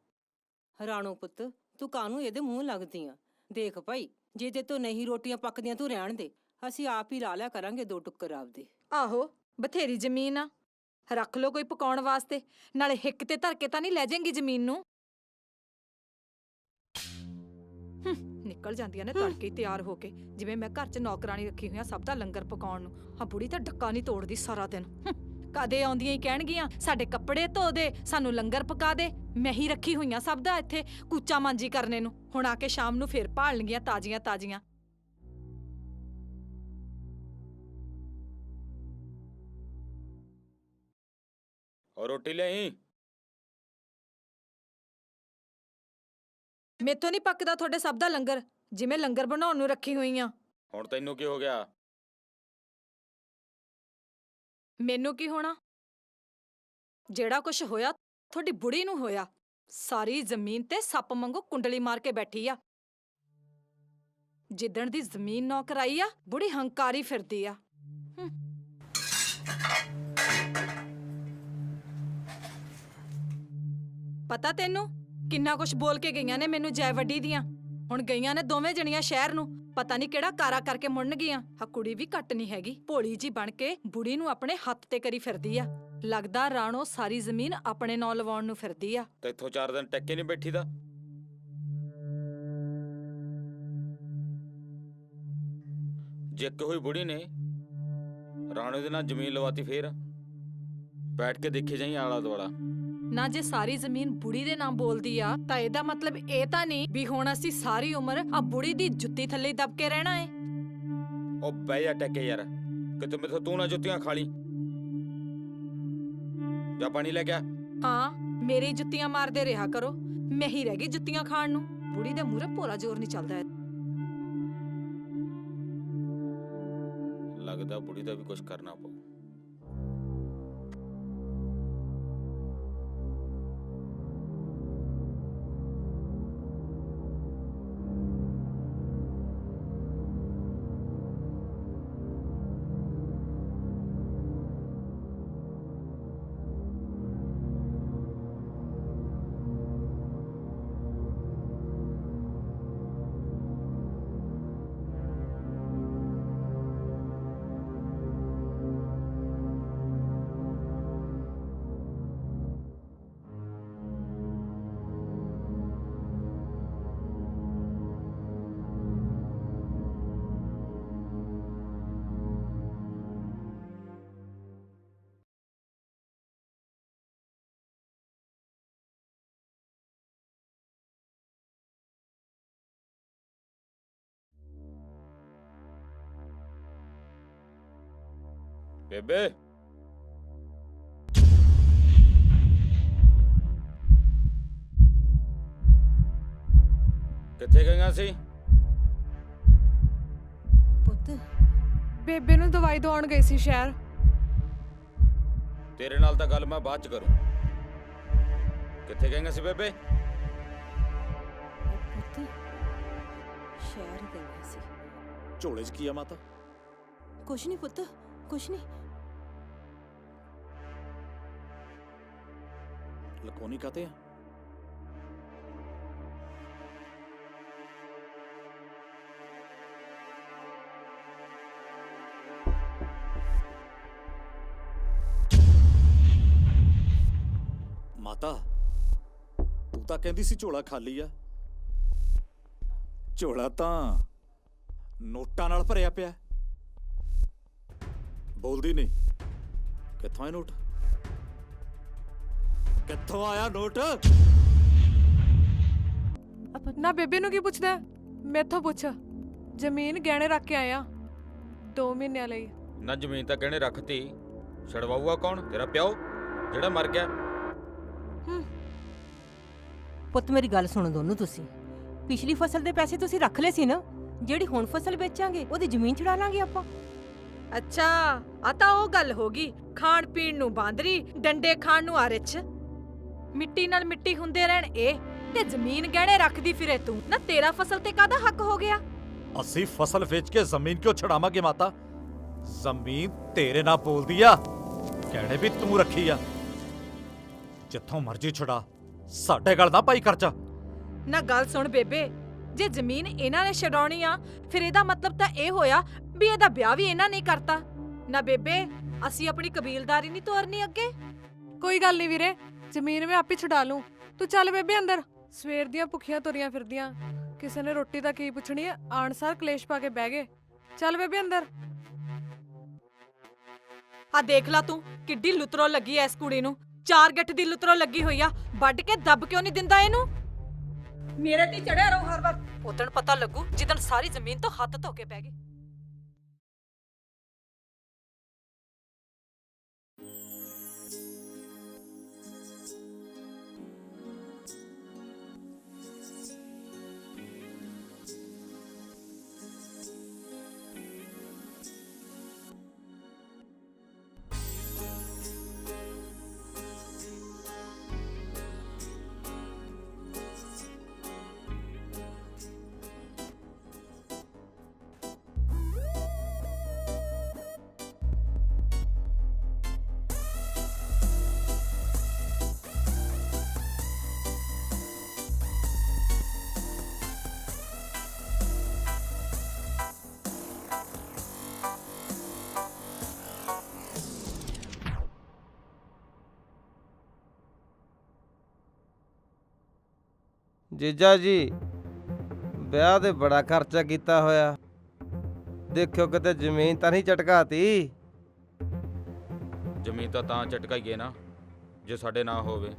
ਰਾਣੋ ਪੁੱਤ, ਤੂੰ ਕਾਹਨੂੰ ਇਹਦੇ ਮੂੰਹ ਲੱਗਦੀ ਆ? ਦੇਖ ਭਾਈ, ਜੇ ਤੇ ਤੂੰ ਨਹੀਂ ਰੋਟੀਆਂ ਪੱਕਦੀਆਂ ਤੂੰ ਰਹਿਣ ਦੇ, ਅਸੀਂ ਆਪ ਹੀ ਲਾ ਲਿਆ ਕਰਾਂਗੇ 2 ਟੁੱਕਰ ਆਪਦੇ। ਆਹੋ, ਬਥੇਰੀ ਜ਼ਮੀਨ ਆ, ਰੱਖ ਲੋ ਕੋਈ ਪਕਾਉਣ ਵਾਸਤੇ। ਨਾਲੇ ਹਿੱਕ ਤੇ ਧਰ ਕੇ ਤਾਂ ਨਹੀਂ ਲੈ ਜਾਏਂਗੀ ਜ਼ਮੀਨ ਨੂੰ। ਨਿਕਲ ਜਾਂਦੀਆਂ ਨੇ ਤੜਕੇ ਹੀ ਤਿਆਰ ਹੋ ਕੇ, ਜਿਵੇਂ ਮੈਂ ਘਰ 'ਚ ਨੌਕਰਾਨੀ ਰੱਖੀ ਹੋਈਆਂ ਸਭ ਦਾ ਲੰਗਰ ਪਕਾਉਣ ਨੂੰ। ਹਾਂ ਬੁੜੀ ਤਾਂ ਡੱਕਾ ਨਹੀਂ ਤੋੜਦੀ ਸਾਰਾ ਦਿਨ। ਕਦੇ ਆਉਂਦੀਆਂ ਹੀ ਕਹਿਣਗੀਆਂ ਸਾਡੇ ਕੱਪੜੇ ਧੋ ਦੇ, ਸਾਨੂੰ ਲੰਗਰ ਪਕਾ ਦੇ। ਮੈਂ ਹੀ ਰੱਖੀ ਹੋਈਆਂ ਸਭ ਦਾ ਇੱਥੇ ਕੂਚਾ ਮਾਂਜੀ ਕਰਨੇ ਨੂੰ। ਹੁਣ ਆ ਕੇ ਸ਼ਾਮ ਨੂੰ ਫੇਰ ਭਾਲਣਗੀਆਂ ਤਾਜ਼ੀਆਂ ਤਾਜ਼ੀਆਂ। ਔਰ ਰੋਟੀ ਲਿਆਈ। ਮੇਥੋਂ ਨਹੀਂ ਪੱਕਦਾ ਤੁਹਾਡੇ ਸਭ ਦਾ ਲੰਗਰ, ਜਿਵੇਂ ਲੰਗਰ ਬਣਾਉਣ ਨੂੰ ਰੱਖੀ ਹੋਈਆਂ। ਹੁਣ ਤੈਨੂੰ ਕੀ ਹੋ ਗਿਆ? ਮੈਨੂੰ ਕੀ ਹੋਣਾ? ਜਿਹੜਾ ਕੁਝ ਹੋਇਆ ਤੁਹਾਡੀ ਬੁੜੀ ਨੂੰ ਹੋਇਆ। ਸਾਰੀ ਜ਼ਮੀਨ ਤੇ ਸੱਪ ਵਾਂਗੂ ਕੁੰਡਲੀ ਮਾਰ ਕੇ ਬੈਠੀ ਆ। ਜਿੱਦਣ ਦੀ ਜ਼ਮੀਨ ਨੌਕਰ ਆਈ ਆ, ਬੁੜੀ ਹੰਕਾਰੀ ਫਿਰਦੀ ਆ। ਪਤਾ ਤੈਨੂੰ ਕਿੰਨਾ ਕੁਝ ਬੋਲ ਕੇ ਗਈਆਂ ਨੇ ਮੈਨੂੰ ਜੈ ਵੱਡੀ ਦੀਆਂ। ਹੁਣ ਗਈਆਂ ਨੇ ਦੋਵੇਂ ਜਣੀਆਂ ਸ਼ਹਿਰ ਨੂੰ, ਪਤਾ ਨਹੀਂ ਕਿਹੜਾ ਕਾਰਾ ਕਰਕੇ ਮੁੜਨਗੀਆਂ। ਹਾਂ ਕੁੜੀ ਵੀ ਘੱਟ ਨਹੀਂ ਹੈਗੀ, ਭੋਲੀ ਜੀ ਬਣ ਕੇ ਬੁੜੀ ਨੂੰ ਆਪਣੇ ਹੱਥ ਤੇ ਕਰੀ ਫਿਰਦੀ ਆ। ਲੱਗਦਾ ਰਾਣੋ ਸਾਰੀ ਜ਼ਮੀਨ ਆਪਣੇ ਨਾਂ ਲਵਾਉਣ ਨੂੰ ਫਿਰਦੀ ਆ। ਤੇ ਇੱਥੋਂ 4 ਦਿਨ ਟੱਕੇ ਨਹੀਂ ਬੈਠੀ ਦਾ। ਜੇ ਕੋਈ ਬੁੜੀ ਨੇ ਰਾਣੋ ਦੇ ਨਾਲ ਜ਼ਮੀਨ ਲਵਾਤੀ ਫੇਰ ਬੈਠ ਕੇ ਦੇਖੇ ਜਾਈ ਆਲਾ ਦੁਆਲਾ। ਨਾ ਜੇ ਸਾਰੀ ਜ਼ਮੀਨ ਬੁੜੀ ਦੇ ਨਾਮ ਬੋਲਦੀ ਆ ਤਾਂ ਇਹਦਾ ਮਤਲਬ ਇਹ ਤਾਂ ਨਹੀਂ ਵੀ ਹੁਣ ਅਸੀਂ ਸਾਰੀ ਉਮਰ ਆ ਬੁੜੀ ਦੀ ਜੁੱਤੀ ਥੱਲੇ ਦਬ ਕੇ ਰਹਿਣਾ ਏ। ਉਹ ਬਹਿ ਜਾ ਟੱਕੇ ਯਾਰ, ਕਿਤੇ ਮੈਥੋਂ ਤੂੰ ਨਾ ਜੁੱਤੀਆਂ ਖਾ ਲਈ। ਜਾ ਪਾਣੀ ਲੈ ਕੇ ਆ। ਹਾਂ, ਮੇਰੀ ਜੁੱਤੀਆਂ ਮਾਰਦੇ ਰਿਹਾ ਕਰੋ, ਮੈਂ ਹੀ ਰਹਿ ਗਈ ਜੁੱਤੀਆਂ ਖਾਣ ਨੂੰ। ਬੁੜੀ ਦੇ ਮੂਹਰੇ ਭੋਰਾ ਜ਼ੋਰ ਨਹੀਂ ਚੱਲਦਾ। ਲੱਗਦਾ ਬੁੜੀ ਦਾ ਵੀ ਕੁਝ ਕਰਨਾ ਪਊ। ਬੇਬੇ ਕਿੱਥੇ ਗਈਆਂ ਸੀ? ਪੁੱਤ ਬੇਬੇ ਨੂੰ ਦਵਾਈ ਦਵਾਉਣ ਗਈ ਸੀ ਸ਼ਹਿਰ। ਤੇਰੇ ਨਾਲ ਤਾਂ ਗੱਲ ਮੈਂ ਬਾਅਦ ਚ ਕਰੂੰ। ਕਿੱਥੇ ਗਈਆਂ ਸੀ ਬੇਬੇ? ਪੁੱਤ ਸ਼ਹਿਰ ਗਈ ਸੀ। ਝੋਲੇ 'ਚ ਕੀ ਆ ਮਾਤਾ? ਕੁਛ ਨਹੀਂ ਪੁੱਤ, ਕੁਛ ਨਹੀਂ। ਲਕੋਨੀ ਕਾਤੇ ਆ? ਮਾਤਾ ਤੂੰ ਤਾਂ ਕਹਿੰਦੀ ਸੀ ਝੋਲਾ ਖਾਲੀ ਆ। ਝੋਲਾ ਤਾਂ ਨੋਟਾਂ ਨਾਲ ਭਰਿਆ ਪਿਆ। ਬੋਲਦੀ ਨਹੀਂ। ਕਿੱਥੋਂ ਆਇਆ ਨੋਟ? ਕਿੱਥੋਂ ਆਇਆ ਨੋਟ? ਨਾ ਬੇਬੇ ਨੂੰ ਕੀ ਪੁੱਛਦਾ? ਮੈਥੋਂ ਪੁੱਛ। ਜ਼ਮੀਨ ਗਹਿਣੇ ਰੱਖ ਕੇ ਆਇਆ 2 ਮਹੀਨਿਆਂ ਲਈ। ਨਾ ਜ਼ਮੀਨ ਤਾਂ ਗਹਿਣੇ ਰੱਖਤੀ, ਛਡਵਾਊਗਾ ਕੌਣ? ਤੇਰਾ ਪਿਓ ਜਿਹੜਾ ਮਰ ਗਿਆ। ਪੁੱਤ ਮੇਰੀ ਗੱਲ ਸੁਣੋ ਦੋਨੋਂ ਤੁਸੀਂ। ਪਿਛਲੀ ਫਸਲ ਦੇ ਪੈਸੇ ਤੁਸੀਂ ਰੱਖ ਲਏ ਸੀ ਨਾ, ਜਿਹੜੀ ਹੁਣ ਫਸਲ ਵੇਚਾਂਗੇ ਉਹਦੀ ਜ਼ਮੀਨ ਛੁਡਾ ਲਾਂਗੇ ਆਪਾਂ। ਅੱਛਾ ਆ ਤਾਂ ਉਹ ਗੱਲ ਹੋ ਗਈ। ਖਾਣ ਪੀਣ ਨੂੰ ਬਾਂਦਰੀ, ਡੰਡੇ ਖਾਣ ਨੂੰ ਆਰਿਛ। ਮਿੱਟੀ ਨਾਲ ਮਿੱਟੀ ਹੁੰਦੇ ਰਹਿਣ ਇਹ, ਤੇ ਜ਼ਮੀਨ ਗਹਿਣੇ ਰੱਖਦੀ ਫਿਰੇ ਤੂੰ। ਨਾ ਤੇਰਾ ਫਸਲ ਤੇ ਕਾਹਦਾ ਹੱਕ ਹੋ ਗਿਆ? ਅਸੀਂ ਫਸਲ ਵੇਚ ਕੇ ਜ਼ਮੀਨ ਕਿਉਂ ਛਡਾਵਾਂਗੇ ਮਾਤਾ? ਜ਼ਮੀਨ ਤੇਰੇ ਨਾਲ ਬੋਲਦੀ ਆ। ਕਹਿਣੇ ਵੀ ਤੂੰ ਰੱਖੀ ਆ। ਜਿੱਥੋਂ ਮਰਜ਼ੀ ਛੁਡਾ, ਸਾਡੇ ਗੱਲ ਨਾ ਪਾਈ ਖਰਚਾ। ਨਾ ਗੱਲ ਸੁਣ ਬੇਬੇ, ਜੇ ਜ਼ਮੀਨ ਇਹਨਾਂ ਨੇ ਛਡਾਉਣੀ ਆ ਫਿਰ ਇਹਦਾ ਮਤਲਬ ਤਾਂ ਇਹ ਹੋਇਆ ਵੀ ਇਹਦਾ ਵਿਆਹ ਵੀ ਇਹਨਾਂ ਨੇ ਕਰਤਾ। ਨਾ ਬੇਬੇ ਅਸੀਂ ਆਪਣੀ ਕਬੀਲਦਾਰੀ ਨਹੀਂ ਤੋਰਨੀ ਅੱਗੇ। ਕੋਈ ਗੱਲ ਨਹੀਂ ਵੀਰੇ, ਜ਼ਮੀਨ ਮੈਂ ਆਪੇ ਛੁਡਾ ਲੂੰ। ਤੂੰ ਚੱਲ ਬੇਬੇ ਅੰਦਰ। ਸਵੇਰ ਦੀਆਂ ਭੁੱਖੀਆਂ ਤੁਰੀਆਂ ਫਿਰਦੀਆਂ, ਕਿਸੇ ਨੇ ਰੋਟੀ ਦਾ ਕੀ ਪੁੱਛਣੀ ਆ, ਆਣਸਾਰ ਕਲੇਸ਼ ਪਾ ਕੇ ਬਹਿ ਗਏ। ਚੱਲ ਬੇਬੇ ਅੰਦਰ। ਆ ਦੇਖ ਲਾ ਤੂੰ ਕਿੱਡੀ ਲੁਤਰੋ ਲੱਗੀ ਐ ਇਸ ਕੁੜੀ ਨੂੰ। 4 ਗੱਠ ਦੀ ਲੁਤਰੋ ਲੱਗੀ ਹੋਈ ਆ। ਵੱਢ ਕੇ ਦੱਬ ਕਿਉਂ ਨਹੀਂ ਦਿੰਦਾ ਇਹਨੂੰ? ਮੇਰੇ ਤੇ ਚੜਿਆ ਰਹੋ ਹਰ ਵਕਤ। ਉਦੋਂ ਪਤਾ ਲੱਗੂ ਜਿੱਦਣ ਸਾਰੀ ਜ਼ਮੀਨ ਤੋਂ ਹੱਥ ਧੋ ਕੇ ਬਹਿ ਗਏ। ਜੀਜਾ ਜੀ ਵਿਆਹ ਤੇ ਬੜਾ ਖਰਚਾ ਕੀਤਾ ਹੋਇਆ। ਦੇਖਿਓ ਕਿਤੇ ਜ਼ਮੀਨ ਤਾਂ ਨਹੀਂ ਝਟਕਾਤੀ। ਜ਼ਮੀਨ ਤਾਂ ਝਟਕਾਈਏ ਨਾ ਜੇ ਸਾਡੇ ਨਾਂ ਹੋਵੇ।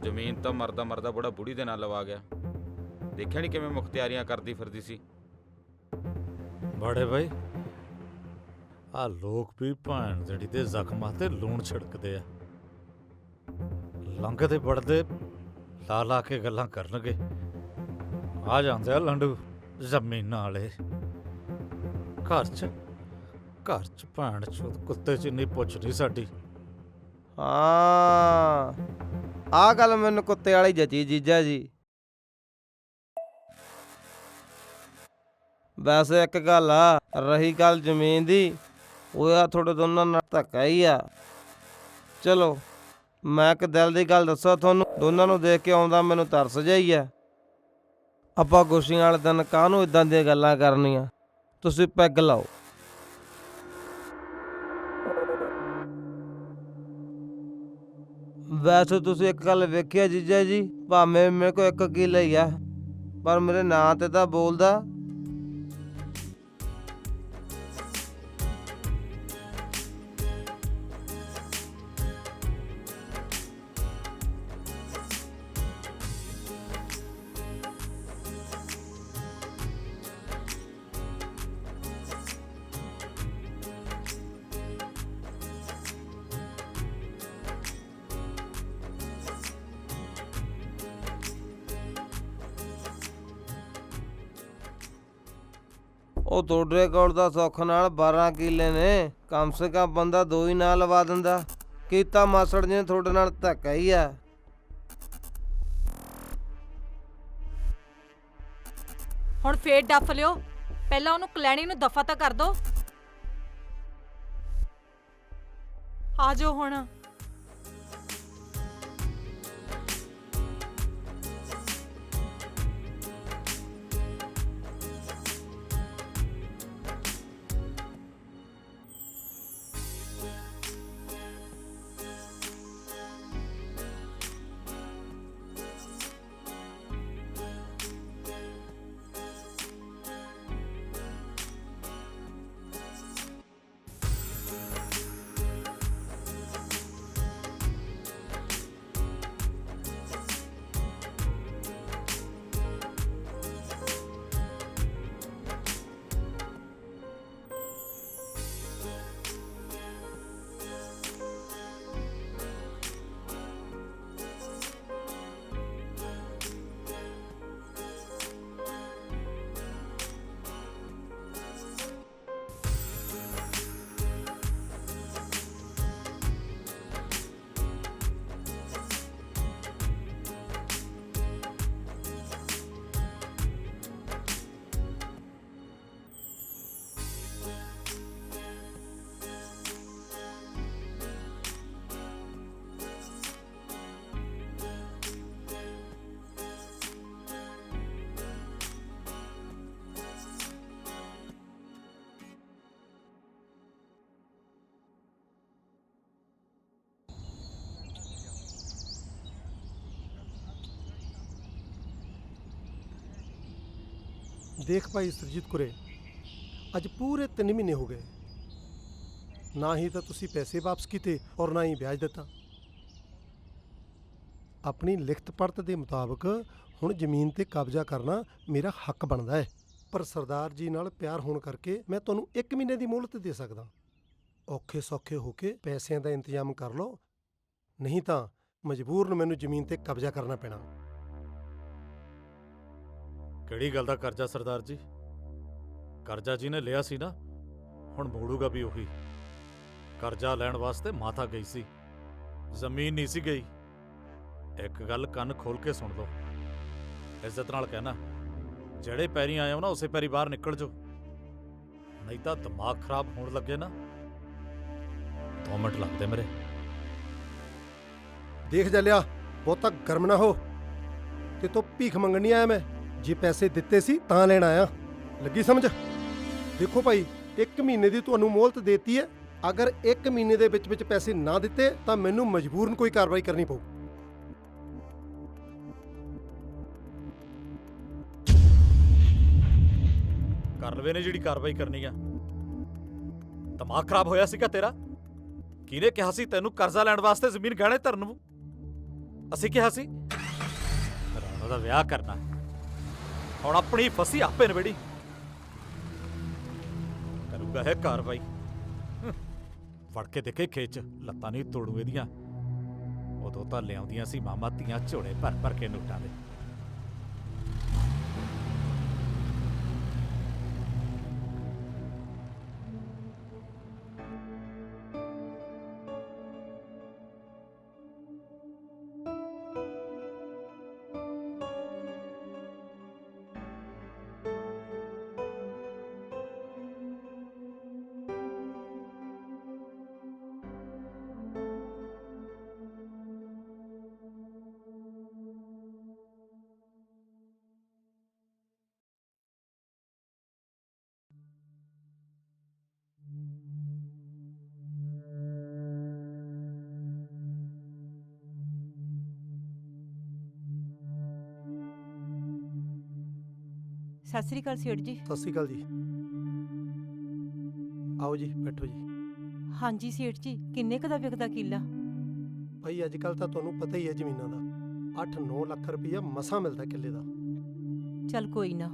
ਜ਼ਮੀਨ ਤਾਂ ਮਰਦਾ ਮਰਦਾ ਬੁੜਾ ਬੁੜੀ ਦੇ ਨਾਲ ਲਵਾ ਗਿਆ। ਦੇਖਿਆ ਨਹੀਂ ਕਿਵੇਂ ਮੁਖਤਿਆਰੀਆਂ ਕਰਦੀ ਫਿਰਦੀ ਸੀ। ਬੜੇ ਬਾਈ ਆ ਲੋਕ ਵੀ ਭੈਣ ਜਿਹੜੀ ਦੇ ਜ਼ਖਮਾਂ ਤੇ ਲੂਣ ਛਿੜਕਦੇ ਆ। ਲੰਘਦੇ ਵੜਦੇ ਲਾ ਲਾ ਕੇ ਗੱਲਾਂ ਕਰਨਗੇ। ਆ ਜਾਂਦੇ ਆ ਲੰਡੂ ਜ਼ਮੀਨਾਂ ਵਾਲੇ। ਘਰ 'ਚ ਭੈਣ ਚੋਦ ਕੁੱਤੇ 'ਚ ਨਹੀਂ ਪੁੱਛਦੀ ਸਾਡੀ। ਹਾਂ ਆਹ ਗੱਲ ਮੈਨੂੰ ਕੁੱਤੇ ਵਾਲੀ ਜਚੀ ਜੀਜਾ ਜੀ। ਵੈਸੇ ਇੱਕ ਗੱਲ ਆ, ਰਹੀ ਗੱਲ ਜ਼ਮੀਨ ਦੀ, ਉਹ ਆ ਤੁਹਾਡੇ ਦੋਨਾਂ ਨਾਲ ਧੱਕਾ ਹੀ ਆ। ਚਲੋ ਮੈਂ ਇੱਕ ਦਿਲ ਦੀ ਗੱਲ ਦੱਸਾਂ ਤੁਹਾਨੂੰ, ਦੋਨਾਂ ਨੂੰ ਦੇਖ ਕੇ ਆਉਂਦਾ ਮੈਨੂੰ ਤਰਸ ਜਿਹਾ ਹੀ ਆ। ਆਪਾਂ ਖੁਸ਼ੀਆਂ ਵਾਲੇ ਦਿਨ ਕਾਹਨੂੰ ਇਦਾਂ ਦੀਆਂ ਗੱਲਾਂ ਕਰਨੀਆਂ। ਤੁਸੀਂ ਪੈਗ ਲਾਓ। ਵੈਸੇ ਤੁਸੀਂ ਇੱਕ ਗੱਲ ਵੇਖਿਆ ਜੀਜਾ ਜੀ, ਭਾਵੇਂ ਮੇਰੇ ਕੋਲ 1 ਕਿੱਲਾ ਹੀ ਆ ਪਰ ਮੇਰੇ ਨਾਂ ਤੇ ਤਾਂ ਬੋਲਦਾ। ਉਹ ਤੁਹਾਡੇ ਕੋਲ ਤਾਂ ਸੁੱਖ ਨਾਲ 12 ਕਿੱਲੇ ਨੇ, ਕਮ ਸੇ ਕਮ ਬੰਦਾ 2 ਹੀ ਨਾਲ ਲਵਾ ਦਿੰਦਾ। ਕੀਤਾ ਮਾਸੜ ਜੀ ਨੇ ਤੁਹਾਡੇ ਨਾਲ ਧੱਕਾ ਹੀ ਆ। ਹੁਣ ਫੇਰ ਡੱਫ ਲਿਓ, ਪਹਿਲਾਂ ਉਹਨੂੰ ਕਲੈਣੀ ਨੂੰ ਦਫਾ ਤਾਂ ਕਰ ਦੋ। ਆ ਜਾਓ ਹੁਣ। ਦੇਖ ਭਾਈ ਸਰਜੀਤ ਕੁਰੇ, ਅੱਜ ਪੂਰੇ 3 ਮਹੀਨੇ ਹੋ ਗਏ, ਨਾ ਹੀ ਤਾਂ ਤੁਸੀਂ ਪੈਸੇ ਵਾਪਸ ਕੀਤੇ ਔਰ ਨਾ ਹੀ ਵਿਆਜ ਦਿੱਤਾ। ਆਪਣੀ ਲਿਖਤ ਪੜਤ ਦੇ ਮੁਤਾਬਕ ਹੁਣ ਜ਼ਮੀਨ ਤੇ ਕਬਜ਼ਾ ਕਰਨਾ ਮੇਰਾ ਹੱਕ ਬਣਦਾ ਹੈ, ਪਰ ਸਰਦਾਰ ਜੀ ਨਾਲ ਪਿਆਰ ਹੋਣ ਕਰਕੇ ਮੈਂ ਤੁਹਾਨੂੰ 1 ਮਹੀਨੇ ਦੀ ਮੋਹਲਤ ਦੇ ਸਕਦਾ। ਔਖੇ ਸੌਖੇ ਹੋ ਕੇ ਪੈਸਿਆਂ ਦਾ ਇੰਤਜ਼ਾਮ ਕਰ ਲਓ, ਨਹੀਂ ਤਾਂ ਮਜਬੂਰਨ ਮੈਨੂੰ ਜ਼ਮੀਨ ਤੇ ਕਬਜ਼ਾ ਕਰਨਾ ਪੈਣਾ। ਕਿਹੜੀ ਗੱਲ ਦਾ ਕਰਜ਼ਾ ਸਰਦਾਰ ਜੀ? ਕਰਜ਼ਾ ਜੀ ਨੇ ਲਿਆ ਸੀ ਨਾ, ਹੁਣ ਮੋੜੂਗਾ ਵੀ ਉਹੀ। ਕਰਜ਼ਾ ਲੈਣ ਵਾਸਤੇ ਮਾਤਾ ਗਈ ਸੀ, ਜ਼ਮੀਨ ਨਹੀਂ ਸੀ ਗਈ। ਇੱਕ ਗੱਲ ਕੰਨ ਖੋਲ ਕੇ ਸੁਣ ਲਓ, ਇੱਜ਼ਤ ਨਾਲ ਕਹਿਣਾ, ਜਿਹੜੇ ਪੈਰੀ ਆਏ ਹੋ ਨਾ ਉਸੇ ਪੈਰੀ ਬਾਹਰ ਨਿਕਲ ਜਾਓ, ਨਹੀਂ ਤਾਂ ਦਿਮਾਗ ਖਰਾਬ ਹੋਣ ਲੱਗੇ ਨਾ 2 ਮਿੰਟ ਲੱਗਦੇ ਮੇਰੇ। ਦੇਖ ਜਲਿਆ, ਬਹੁਤਾ ਗਰਮ ਨਾ ਹੋ, ਤੇ ਤੂੰ ਭੀਖ ਮੰਗਣ ਨਹੀਂ ਆਇਆ ਮੈਂ, ਜੇ ਪੈਸੇ ਦਿੱਤੇ ਸੀ ਤਾਂ ਲੈਣ ਆਇਆ, ਲੱਗੀ ਸਮਝ? ਦੇਖੋ ਭਾਈ, 1 ਮਹੀਨੇ ਦੀ ਤੁਹਾਨੂੰ ਮੋਹਲਤ ਦੇਤੀ ਹੈ, ਅਗਰ 1 ਮਹੀਨੇ ਦੇ ਵਿੱਚ ਪੈਸੇ ਨਾ ਦਿੱਤੇ ਤਾਂ ਮੈਨੂੰ ਮਜਬੂਰਨ ਕੋਈ ਕਾਰਵਾਈ ਕਰਨੀ ਪਊ। ਕਰ ਲਵੇ ਨੇ ਜਿਹੜੀ ਕਾਰਵਾਈ ਕਰਨੀ ਆ। ਦਿਮਾਗ ਖਰਾਬ ਹੋਇਆ ਸੀਗਾ ਤੇਰਾ? ਕਿਹਨੇ ਕਿਹਾ ਸੀ ਤੈਨੂੰ ਕਰਜ਼ਾ ਲੈਣ ਵਾਸਤੇ ਜ਼ਮੀਨ ਗਹਿਣੇ ਧਰਨ ਨੂੰ? ਅਸੀਂ ਕਿਹਾ ਸੀ ਰਾਣਾ ਦਾ ਵਿਆਹ ਕਰਨਾ, ਹੁਣ ਆਪਣੀ ਫਸੀ ਆਪੇ ਨਵੇੜੀ ਕਰੂਗਾ ਇਹ ਕਾਰਵਾਈ। ਫੜ ਕੇ ਦੇਖੇ ਖੇਚ ਚ, ਲੱਤਾਂ ਨਹੀਂ ਤੋੜੂ ਇਹਦੀਆਂ। ਉਦੋਂ ਤਾਂ ਲਿਆਉਂਦੀਆਂ ਸੀ ਮਾਮਾ ਧੀਆਂ ਝੋਲੇ ਭਰ ਭਰ ਕੇ ਨੋਟਾਂ ਦੇ। ਸਤਿ ਸ੍ਰੀ ਅਕਾਲ ਸੇਠ ਜੀ। ਸਤਿ ਸ਼੍ਰੀ ਅਕਾਲ ਜੀ, ਆਓ ਜੀ ਬੈਠੋ ਜੀ। ਹਾਂਜੀ ਸੇਠ ਜੀ, ਕਿੰਨੇ ਕੁ ਦਾ ਵਿਕਦਾ ਕਿੱਲਾ? ਭਾਈ ਅੱਜ ਕੱਲ ਤਾਂ ਤੁਹਾਨੂੰ ਪਤਾ ਹੀ ਹੈ ਜ਼ਮੀਨਾਂ ਦਾ, 8-9 ਲੱਖ ਰੁਪਈਆ ਮਸਾਂ ਮਿਲਦਾ ਕਿੱਲੇ ਦਾ। ਚੱਲ ਕੋਈ ਨਾ,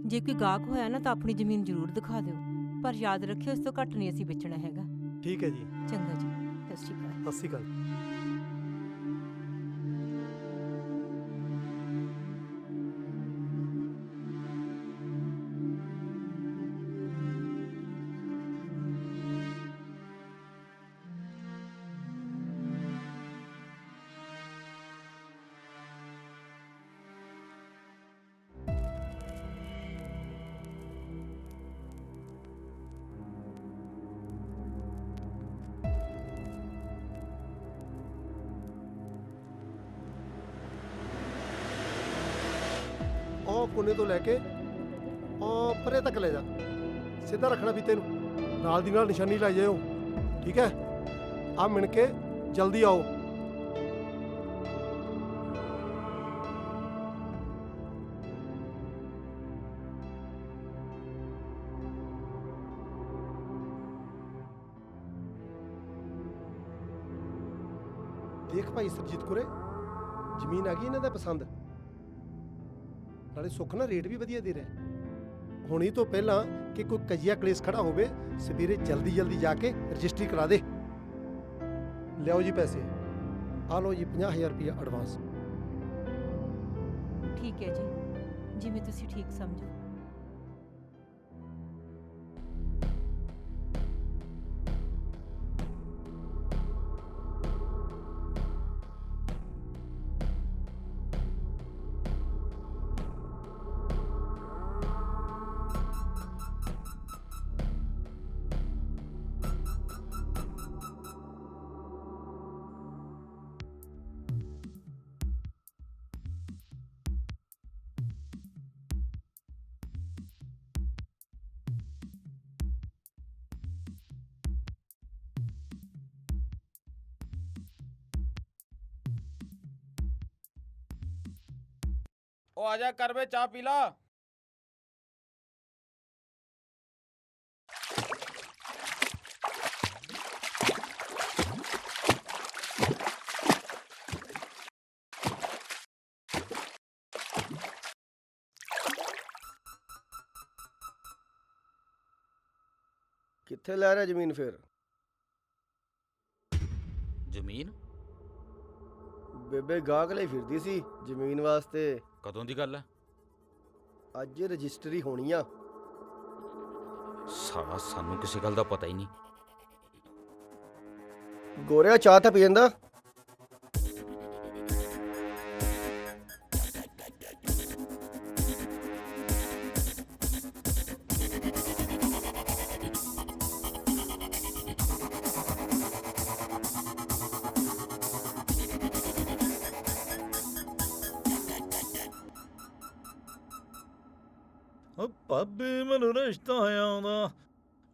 ਜੇ ਕੋਈ ਗਾਹਕ ਹੋਇਆ ਨਾ ਤਾਂ ਆਪਣੀ ਜ਼ਮੀਨ ਜ਼ਰੂਰ ਦਿਖਾ ਦਿਓ, ਪਰ ਯਾਦ ਰੱਖਿਓ ਇਸ ਤੋਂ ਘੱਟ ਨਹੀਂ ਅਸੀਂ ਵੇਚਣਾ ਹੈਗਾ। ਠੀਕ ਹੈ ਜੀ। ਚੰਗਾ ਜੀ, ਸਤਿ ਸ਼੍ਰੀ ਅਕਾਲ। ਸਤਿ ਸ਼੍ਰੀ ਅਕਾਲ। ਉਹ ਕੋਨੇ ਤੋਂ ਲੈ ਕੇ ਉਹ ਪਰੇ ਤੱਕ ਲੈ ਜਾ। ਸਿੱਧਾ ਰੱਖਣਾ ਫੀਤੇ ਨੂੰ, ਨਾਲ ਦੀ ਨਾਲ ਨਿਸ਼ਾਨੀ ਲਾਈ ਜਾਇਓ, ਠੀਕ ਹੈ? ਆ ਮਿਣ ਕੇ ਜਲਦੀ ਆਓ। ਦੇਖ ਭਾਈ ਸਰਜੀਤ ਕੁਰੇ, ਜ਼ਮੀਨ ਆ ਗਈ ਇਹਨਾਂ ਦਾ ਪਸੰਦ, ਨਾਲੇ ਸੁੱਖ ਨਾਲ ਰੇਟ ਵੀ ਵਧੀਆ ਦੇ ਰਿਹਾ। ਹੁਣ ਇਹ ਤੋਂ ਪਹਿਲਾਂ ਕਿ ਕੋਈ ਕਜੀਆ ਕਲੇਸ਼ ਖੜਾ ਹੋਵੇ, ਸਵੇਰੇ ਜਲਦੀ ਜਲਦੀ ਜਾ ਕੇ ਰਜਿਸਟਰੀ ਕਰਾ ਦੇ। ਲਿਆਓ ਜੀ ਪੈਸੇ, ਆ ਲਓ ਜੀ 50,000 ਰੁਪਇਆ ਐਡਵਾਂਸ। ਠੀਕ ਹੈ ਜੀ, ਜਿਵੇਂ ਤੁਸੀਂ ਠੀਕ ਸਮਝੋ। ਉਹ ਆ ਜਾ ਕਰ ਵੇ, ਚਾਹ ਪੀ ਲਾ। ਕਿੱਥੇ ਲੈ ਰਿਹਾ ਜ਼ਮੀਨ ਫਿਰ? ਜ਼ਮੀਨ? ਬੇਬੇ ਗਾਹਕ ਲਈ ਫਿਰਦੀ ਸੀ ਜ਼ਮੀਨ ਵਾਸਤੇ। ਕਦੋਂ ਦੀ ਗੱਲ ਹੈ? ਅੱਜ ਰਜਿਸਟਰੀ ਹੋਣੀ ਆ। ਸਾਲਾ ਸਾਨੂੰ ਕਿਸੇ ਗੱਲ ਦਾ ਪਤਾ ਹੀ ਨਹੀਂ। ਗੋਰਿਆ ਚਾਹ ਤਾਂ ਪੀ ਜਾਂਦਾ। ਓ ਭਾਬੀ ਮੈਨੂੰ ਰਿਸ਼ਤਾ ਆਉਂਦਾ,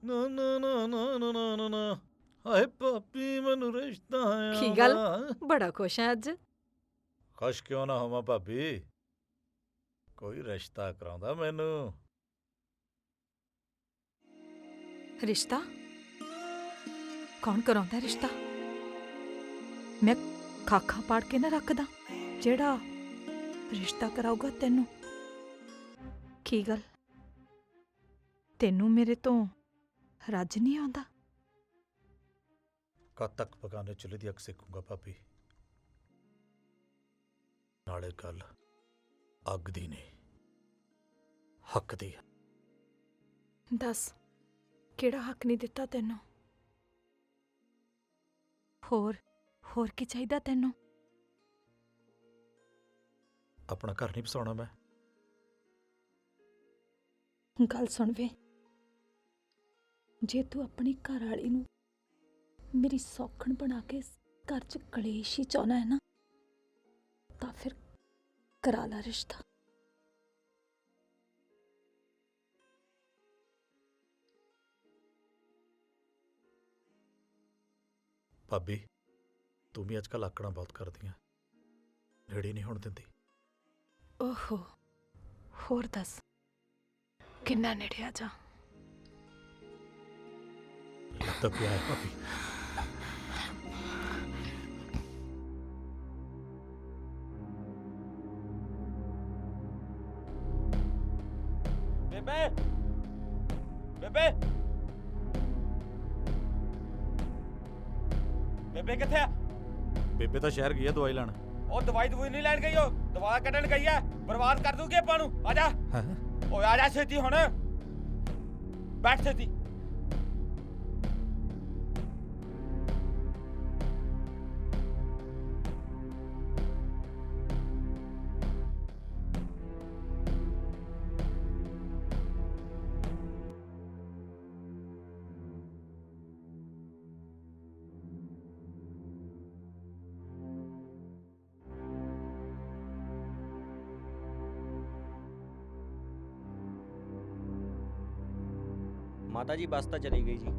ਨਾ ਨਾ ਨਾ ਨਾ ਨਾ ਨਾ ਨਾ ਨਾ, ਹਾਏ ਭਾਬੀ ਮੈਨੂੰ ਰਿਸ਼ਤਾ ਆਉਂਦਾ। ਕੀ ਗੱਲ? ਬੜਾ ਖੁਸ਼ ਹੈ ਅੱਜ। ਖੁਸ਼ ਕਿਉਂ ਨਾ ਹੋਵਾਂ ਭਾਬੀ, ਕੋਈ ਰਿਸ਼ਤਾ ਕਰਾਉਂਦਾ ਮੈਨੂੰ। ਰਿਸ਼ਤਾ? ਕੌਣ ਕਰਾਉਂਦਾ ਰਿਸ਼ਤਾ? ਮੈਂ ਖਾਖਾ ਪਾੜ ਕੇ ਨਾ ਰੱਖਦਾ ਜਿਹੜਾ ਰਿਸ਼ਤਾ ਕਰਾਊਗਾ ਤੈਨੂੰ। ਕੀ ਗੱਲ, ਤੈਨੂੰ ਮੇਰੇ ਤੋਂ ਰੱਜ ਨਹੀਂ ਆਉਂਦਾ? ਕਦ ਤੱਕ ਪਕਾਨੇ ਚੁੱਲ੍ਹੇ ਦੀ ਅੱਗ ਸੇਕੂੰਗਾ ਭਾਬੀ? ਨਾਲੇ ਗੱਲ ਅੱਗ ਦੀ ਨਹੀਂ, ਹੱਕ ਦੀ ਹੈ। ਦੱਸ, ਕਿਹੜਾ ਹੱਕ ਨਹੀਂ ਦਿੱਤਾ ਤੈਨੂੰ? ਹੋਰ ਕੀ ਚਾਹੀਦਾ ਤੈਨੂੰ? ਆਪਣਾ ਘਰ ਨਹੀਂ ਵਸਾਉਣਾ ਮੈਂ? ਗੱਲ ਸੁਣ ਵੇ, ਜੇ ਤੂੰ ਆਪਣੀ ਘਰ ਵਾਲੀ ਨੂੰ ਮੇਰੀ ਸੌਖਣ ਬਣਾ ਕੇ ਘਰ 'ਚ ਕਲੇਸ਼ ਹੀ ਚਾਹੁੰਦਾ ਹੈ ਨਾ, ਤਾਂ ਫਿਰ ਕਰਾ ਲਾ ਰਿਸ਼ਤਾ। ਭਾਬੀ ਤੂੰ ਵੀ ਅੱਜਕੱਲ ਆਕੜਾਂ ਬਹੁਤ ਕਰਦੀ ਆਂ, ਨੇੜੇ ਨਹੀਂ ਹੋਣ ਦਿੰਦੀ। ਓਹੋ, ਹੋਰ ਦੱਸ, ਕਿੰਨਾ ਨੇੜੇ ਆ ਜਾ। ਲੱਗਦਾ ਪਿਆ ਹੈ ਭਾਬੀ। ਬੇਬੇ, ਬੇਬੇ, ਬੇਬੇ ਕਿੱਥੇ ਆ? ਬੇਬੇ ਤਾਂ ਸ਼ਹਿਰ ਗਈ ਆ ਦਵਾਈ ਲੈਣ। ਉਹ ਦਵਾਈ ਨਹੀਂ ਲੈਣ ਗਈ, ਉਹ ਦਵਾ ਕੱਢਣ ਗਈ ਆ। ਬਰਬਾਦ ਕਰ ਦੂਗੀ ਆਪਾਂ ਨੂੰ। ਆ ਜਾ ਓਏ, ਆ ਜਾ ਛੇਤੀ ਹੁਣ, ਬੈਠ ਛੇਤੀ। ਮਾਤਾ ਜੀ ਬੱਸ ਤਾਂ ਚਲੀ ਗਈ ਜੀ।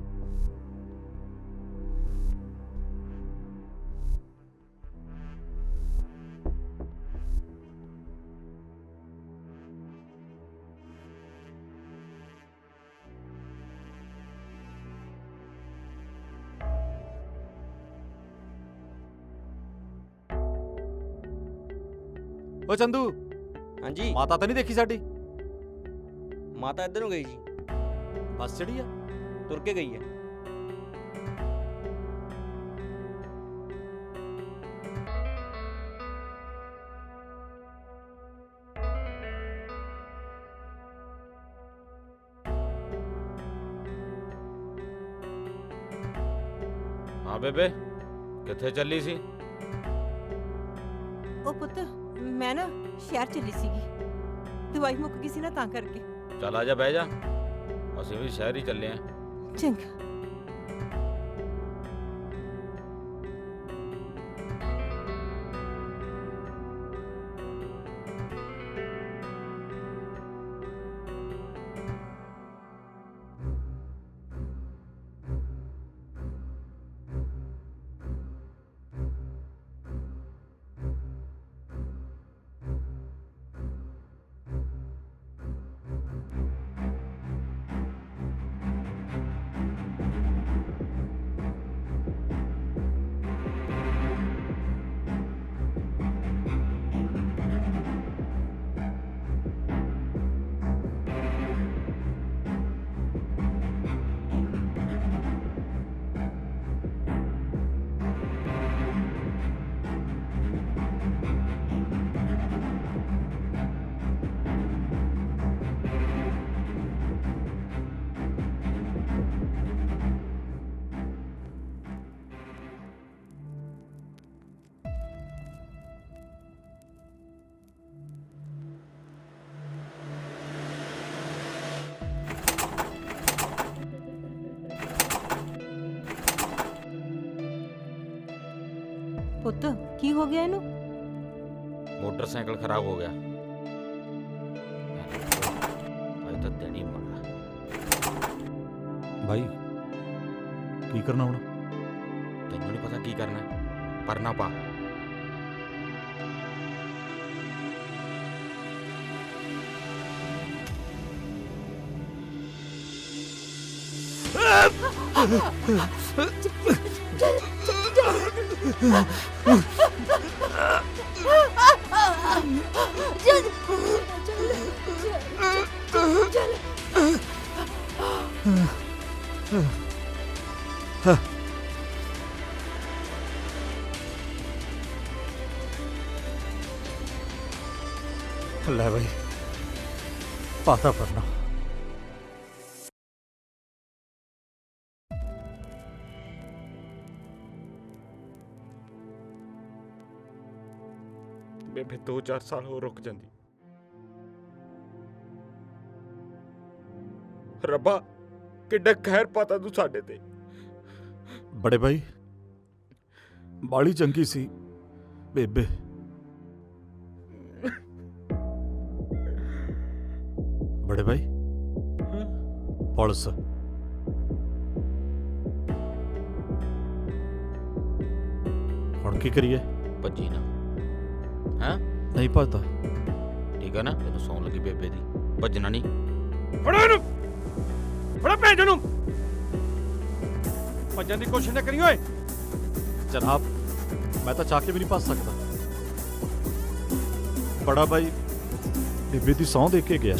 ਓ ਚੰਦੂ, ਹਾਂਜੀ ਮਾਤਾ ਤਾਂ ਨਹੀਂ ਦੇਖੀ ਸਾਡੀ? ਮਾਤਾ ਇੱਧਰ ਨੂੰ ਗਈ ਜੀ, ਬੱਸ ਚੜੀ ਆ? ਤੁਰ ਕੇ ਗਈ ਹੈ। ਹਾਂ ਬੇਬੇ, ਕਿੱਥੇ ਚੱਲੀ ਸੀ? ਉਹ ਪੁੱਤ ਮੈਂ ਨਾ ਸ਼ਹਿਰ ਚੱਲੀ ਸੀਗੀ, ਦਵਾਈ ਮੁੱਕ ਗਈ ਸੀ ਨਾ ਤਾਂ ਕਰਕੇ। ਚੱਲ ਆ ਜਾ, ਬਹਿ ਜਾ, ਅਸੀਂ ਵੀ ਸ਼ਹਿਰ ਹੀ ਚੱਲੇ ਆਂ। ਚੰਗਾ। ਪੁੱਤ ਕੀ ਹੋ ਗਿਆ ਇਹਨੂੰ? ਮੋਟਰਸਾਈਕਲ ਖਰਾਬ ਹੋ ਗਿਆ। ਅੱਜ ਤਾਂ ਦਿਨ ਹੀ ਮਾੜਾ। ਭਾਈ ਕੀ ਕਰਨਾ ਹੁਣ? ਤੈਨੂੰ ਨਹੀਂ ਪਤਾ ਕੀ ਕਰਨਾ, ਪਰ ਨਾ ਪਾ। ਲੈ ਭਾਈ, ਪਾਤਾ ਪਰਨਾ। ਬੇਬੇ 2-4 ਸਾਲ ਹੋਰ ਰੁਕ ਜਾਂਦੀ। ਰੱਬਾ ਕਿੱਡਾ ਕਹਿਰ ਪਾਤਾ ਤੂੰ ਸਾਡੇ ਤੇ। ਬੜੇ ਭਾਈ ਬਾਲੀ ਚੰਗੀ ਸੀ ਬੇਬੇ। ਬੜੇ ਭਾਈ ਪੁਲਿਸ ਹੁਣ ਕੀ ਕਰੀਏ? ਭੱਜੀ ਨਾ, ਹੈਂ? ਨਹੀਂ ਭੱਜਦਾ। ਠੀਕ ਆ ਨਾ, ਤੈਨੂੰ ਸੌਣ ਲੱਗੀ ਬੇਬੇ ਦੀ, ਭੱਜਣਾ ਨਹੀਂ। ਫੜੋ ਇਹਨੂੰ, ਫੜੋ ਭੇਜ ਨੂੰ। ਭੱਜਣ ਦੀ ਕੋਸ਼ਿਸ਼ ਨਾ ਕਰੀ ਓਏ। ਜਨਾਬ ਮੈਂ ਤਾਂ ਚਾਹ ਕੇ ਵੀ ਨਹੀਂ ਭੱਜ ਸਕਦਾ। ਬੜਾ ਭਾਈ ਬੇਬੇ ਦੀ ਸਹੁੰ ਦੇ ਕੇ ਗਿਆ।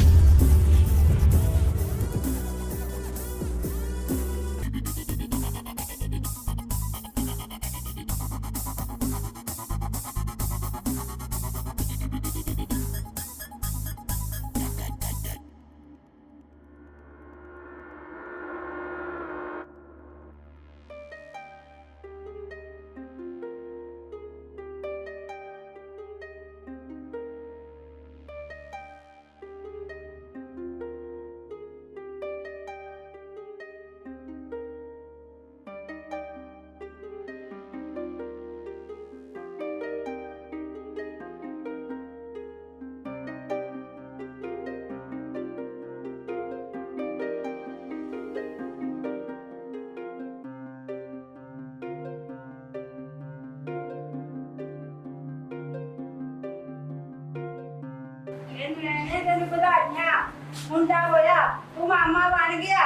ਤੈਨੂੰ ਵਧਾਈਆਂ ਮੁੰਡਾ ਹੋਇਆ ਤੂੰ ਮਾਮਾ ਬਣ ਗਿਆ।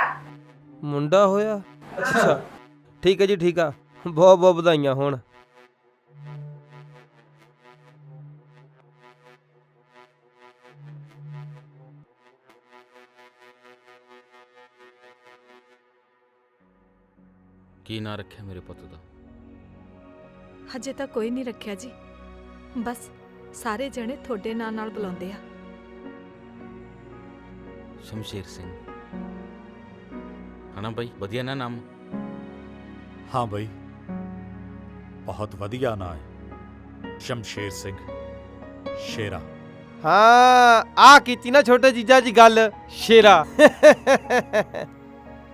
ਮੁੰਡਾ ਹੋਇਆ? ਅੱਛਾ ਠੀਕ ਹੈ ਜੀ, ਠੀਕ ਆ। ਬਹੁਤ ਬਹੁਤ ਵਧਾਈਆਂ ਹੋਣ। ਕੀ ਨਾਂ ਰੱਖਿਆ ਮੇਰੇ ਪੁੱਤ ਦਾ? ਹਜੇ ਤਾਂ ਕੋਈ ਨਹੀਂ ਰੱਖਿਆ ਜੀ, ਬਸ ਸਾਰੇ ਜਣੇ ਤੁਹਾਡੇ ਨਾਂ ਨਾਲ ਬੁਲਾਉਂਦੇ ਆ। ਸ਼ਮਸ਼ੇਰ ਸਿੰਘ। ਹਨਾ ਬਾਈ, ਵਧੀਆ ਨਾ ਨਾਮ? ਹਾਂ ਬਈ, ਬਹੁਤ ਵਧੀਆ ਨਾਂ ਹੈ ਸ਼ਮਸ਼ੇਰ ਸਿੰਘ ਸ਼ੇਰਾ। ਹਾਂ ਆ ਕੀਤੀ ਨਾ ਛੋਟੇ ਜੀਜਾ ਜੀ ਗੱਲ, ਸ਼ੇਰਾ।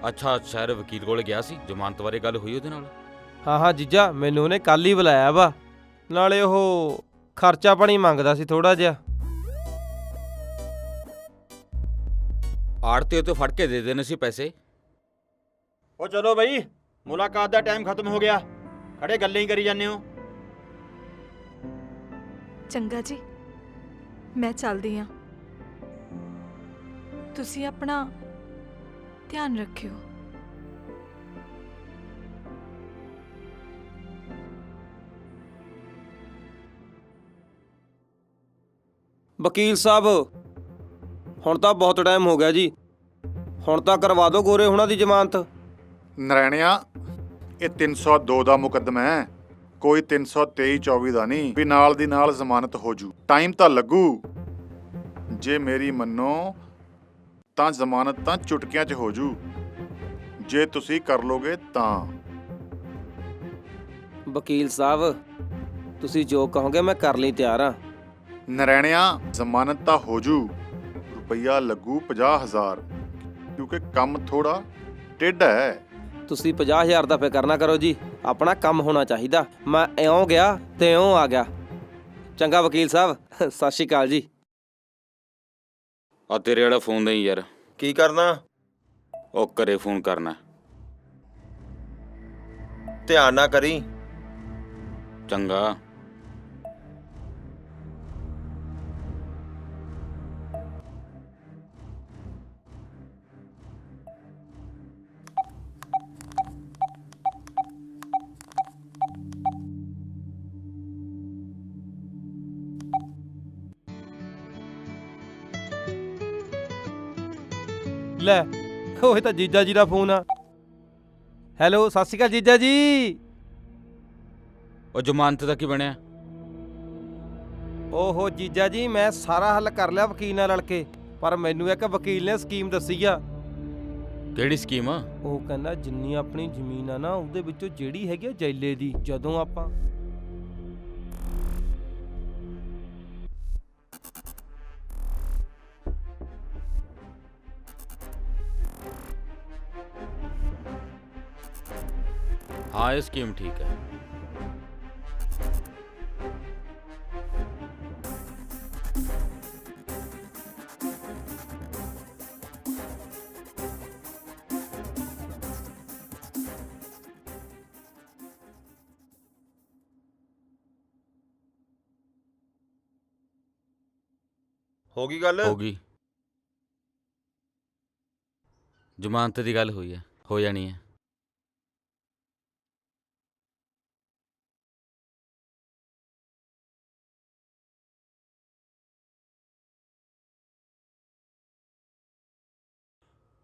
ਅੱਛਾ, ਸ਼ਹਿਰ ਵਕੀਲ ਕੋਲ ਗਿਆ ਸੀ, ਜ਼ਮਾਨਤ ਬਾਰੇ ਗੱਲ ਹੋਈ ਉਹਦੇ ਨਾਲ? ਹਾਂ ਹਾਂ ਜੀਜਾ, ਮੈਨੂੰ ਉਹਨੇ ਕੱਲ ਹੀ ਬੁਲਾਇਆ ਵਾ। ਨਾਲੇ ਉਹ ਖਰਚਾ ਪਾਣੀ ਮੰਗਦਾ ਸੀ ਥੋੜਾ ਜਿਹਾ। ਆੜਤੇ ਤੋਂ ਫੜ ਕੇ ਦੇ ਦੇਣੇ ਸੀ ਪੈਸੇ। ਉਹ ਚਲੋ ਬਈ, ਮੁਲਾਕਾਤ ਦਾ ਟਾਈਮ ਖਤਮ ਹੋ ਗਿਆ, ਖੜੇ ਗੱਲਾਂ ਹੀ ਕਰੀ ਜਾਂਦੇ ਹੋ। ਚੰਗਾ ਜੀ, ਮੈਂ ਚੱਲਦੀ ਆ। ਤੁਸੀਂ ਆਪਣਾ ਧਿਆਨ ਰੱਖਿਓ। ਵਕੀਲ ਸਾਹਿਬ, ਹੁਣ ਤਾਂ ਬਹੁਤ ਟਾਈਮ ਹੋ ਗਿਆ ਜੀ, ਹੁਣ ਤਾਂ ਕਰਵਾ ਦਿਓ ਗੋਰੇ ਹੁਣਾਂ ਦੀ ਜ਼ਮਾਨਤ। ਨਰੈਣਿਆ, ਇਹ 302 ਦਾ ਮੁਕੱਦਮਾ ਹੈ, ਕੋਈ 323-24 ਦਾ ਨਹੀਂ ਵੀ ਨਾਲ ਦੀ ਨਾਲ ਜ਼ਮਾਨਤ ਹੋ ਜੂ। ਟਾਈਮ ਤਾਂ ਲੱਗੂ। ਜੇ ਮੇਰੀ ਮੰਨੋ ਤਾਂ ਜ਼ਮਾਨਤ ਤਾਂ ਚੁਟਕੀਆਂ 'ਚ ਹੋ ਜੂ, ਜੇ ਤੁਸੀਂ ਕਰ ਲੋਗੇ ਤਾਂ। ਵਕੀਲ ਸਾਹਿਬ, ਤੁਸੀਂ ਜੋ ਕਹੋਗੇ ਮੈਂ ਕਰ ਲਈ ਤਿਆਰ ਹਾਂ। ਨਰੈਣਿਆ, ਜ਼ਮਾਨਤ ਤਾਂ ਹੋ ਜੂ, ਰੁਪਈਆ ਲੱਗੂ 50,000, ਕਿਉਂਕਿ ਕੰਮ ਥੋੜਾ ਟੇਢਾ ਹੈ। ਤੁਸੀਂ 50,000 ਦਾ ਫਿਕਰ ਨਾ ਕਰੋ ਜੀ, ਆਪਣਾ ਕੰਮ ਹੋਣਾ ਚਾਹੀਦਾ। ਮੈਂ ਇਉਂ ਗਿਆ ਤੇ ਇਉਂ ਆ ਗਿਆ। ਚੰਗਾ ਵਕੀਲ ਸਾਹਿਬ, ਸਤਿ ਸ਼੍ਰੀ ਅਕਾਲ ਜੀ। ਆ ਤੇਰੇ ਵਾਲਾ ਫੋਨ ਨਹੀਂ ਯਾਰ। ਕੀ ਕਰਨਾ? ਉਹ ਘਰੇ ਫੋਨ ਕਰਨਾ। ਧਿਆਨ ਨਾ ਕਰੀ। ਚੰਗਾ। ਲੈ, ਉਹ ਤਾਂ ਜੀਜਾ ਜੀ ਦਾ ਫੋਨ ਆ। ਹੈਲੋ, ਸਤਿ ਸ਼੍ਰੀ ਅਕਾਲ ਜੀਜਾ ਜੀ। ਉਹ ਜ਼ਮਾਨਤ ਦਾ ਕੀ ਬਣਿਆ? ਓਹੋ ਜੀਜਾ ਜੀ, ਮੈਂ ਸਾਰਾ ਹੱਲ ਕਰ ਲਿਆ ਵਕੀਲ ਨਾਲ ਰਲ ਕੇ, ਪਰ ਮੈਨੂੰ ਇੱਕ ਵਕੀਲ ਨੇ ਸਕੀਮ ਦੱਸੀ ਆ। ਕਿਹੜੀ ਸਕੀਮ ਆ? ਉਹ ਕਹਿੰਦਾ ਜਿੰਨੀ ਆਪਣੀ ਜ਼ਮੀਨ ਆ ਨਾ, ਉਹਦੇ ਵਿੱਚੋਂ ਜਿਹੜੀ ਹੈਗੀ ਆ ਜੈਲੇ ਦੀ, ਜਦੋਂ ਆਪਾਂ हाँ, ये स्कीम ठीक है। होगी गल? होगी। जमानत की गल हुई है, हो जानी है।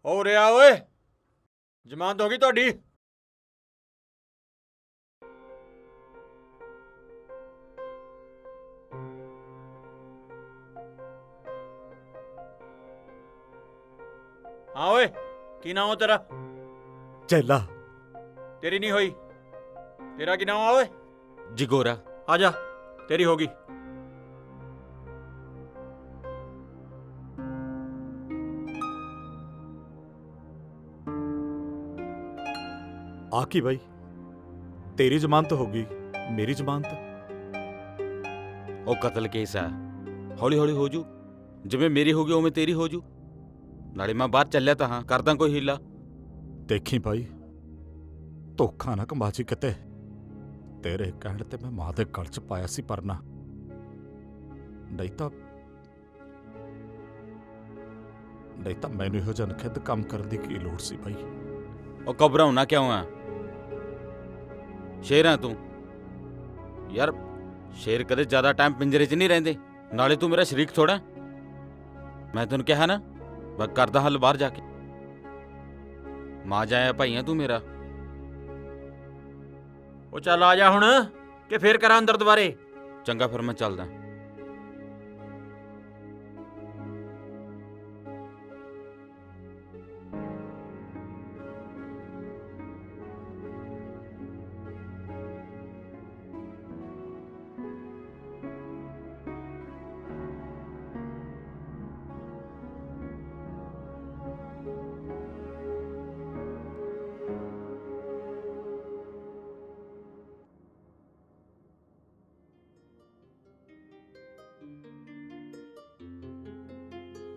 हो रहा ओए, जमानत होगी ਤੁਹਾਡੀ। हाँ ओए, की नाम हो तेरा? चेला। तेरी नहीं हुई, तेरा की नाम है ओए? जिगोरा। आजा, तेरी होगी। आकी भाई, तेरी जमानत होगी, मेरी जमानत? ਉਹ ਕਤਲ ਕੇਸ ਹੈ, ਹੌਲੀ ਹੌਲੀ ਹੋ ਜੂ। ਜਿਵੇਂ ਮੇਰੀ ਹੋ ਗਈ ਉਵੇਂ ਤੇਰੀ ਹੋ ਜੂ। ਨਾਲੇ ਮੈਂ ਬਾਹਰ ਚੱਲਿਆ ਤਾਂ ਹਾਂ, ਕਰਦਾ ਕੋਈ ਹੀਲਾ। ਦੇਖੀ ਭਾਈ, ਧੋਖਾ ਨਾ ਕਮਾਜੀ ਕਿਤੇ। ਤੇਰੇ ਕਹਿਣ ਤੇ ਮੈਂ ਮਾਂ ਦੇ ਗਲ 'ਚ ਪਾਇਆ ਸੀ ਪਰਨਾ, ਨਹੀਂ ਤਾਂ ਨਹੀਂ ਤਾਂ ਮੈਨੂੰ ਇਹੋ ਜਿਹਾ ਖਿੱਦ ਕੰਮ ਕਰਨ ਦੀ ਕੀ ਲੋੜ ਸੀ ਬਾਈ। ਉਹ ਘਬਰਾਉਣਾ ਕਿਉਂ ਆ? ਸ਼ੇਰ ਆ ਤੂੰ ਯਾਰ। ਸ਼ੇਰ ਕਦੇ ਜ਼ਿਆਦਾ ਟਾਈਮ ਪਿੰਜਰੇ 'ਚ ਨਹੀਂ ਰਹਿੰਦੇ। ਨਾਲੇ ਤੂੰ ਮੇਰਾ ਸ਼ਰੀਕ ਥੋੜਾ। ਮੈਂ ਤੈਨੂੰ ਕਿਹਾ ਨਾ ਬਸ ਕਰਦਾ ਹੱਲ ਬਾਹਰ ਜਾ ਕੇ। ਮਾਂ ਜਾਇਆ ਭਾਈਆਂ ਤੂੰ ਮੇਰਾ। ਉਹ ਚੱਲ ਆ ਜਾ ਹੁਣ ਕਿ ਫੇਰ ਕਰਾਂ ਅੰਦਰ ਦੁਬਾਰੇ। ਚੰਗਾ ਫਿਰ ਮੈਂ ਚੱਲਦਾ।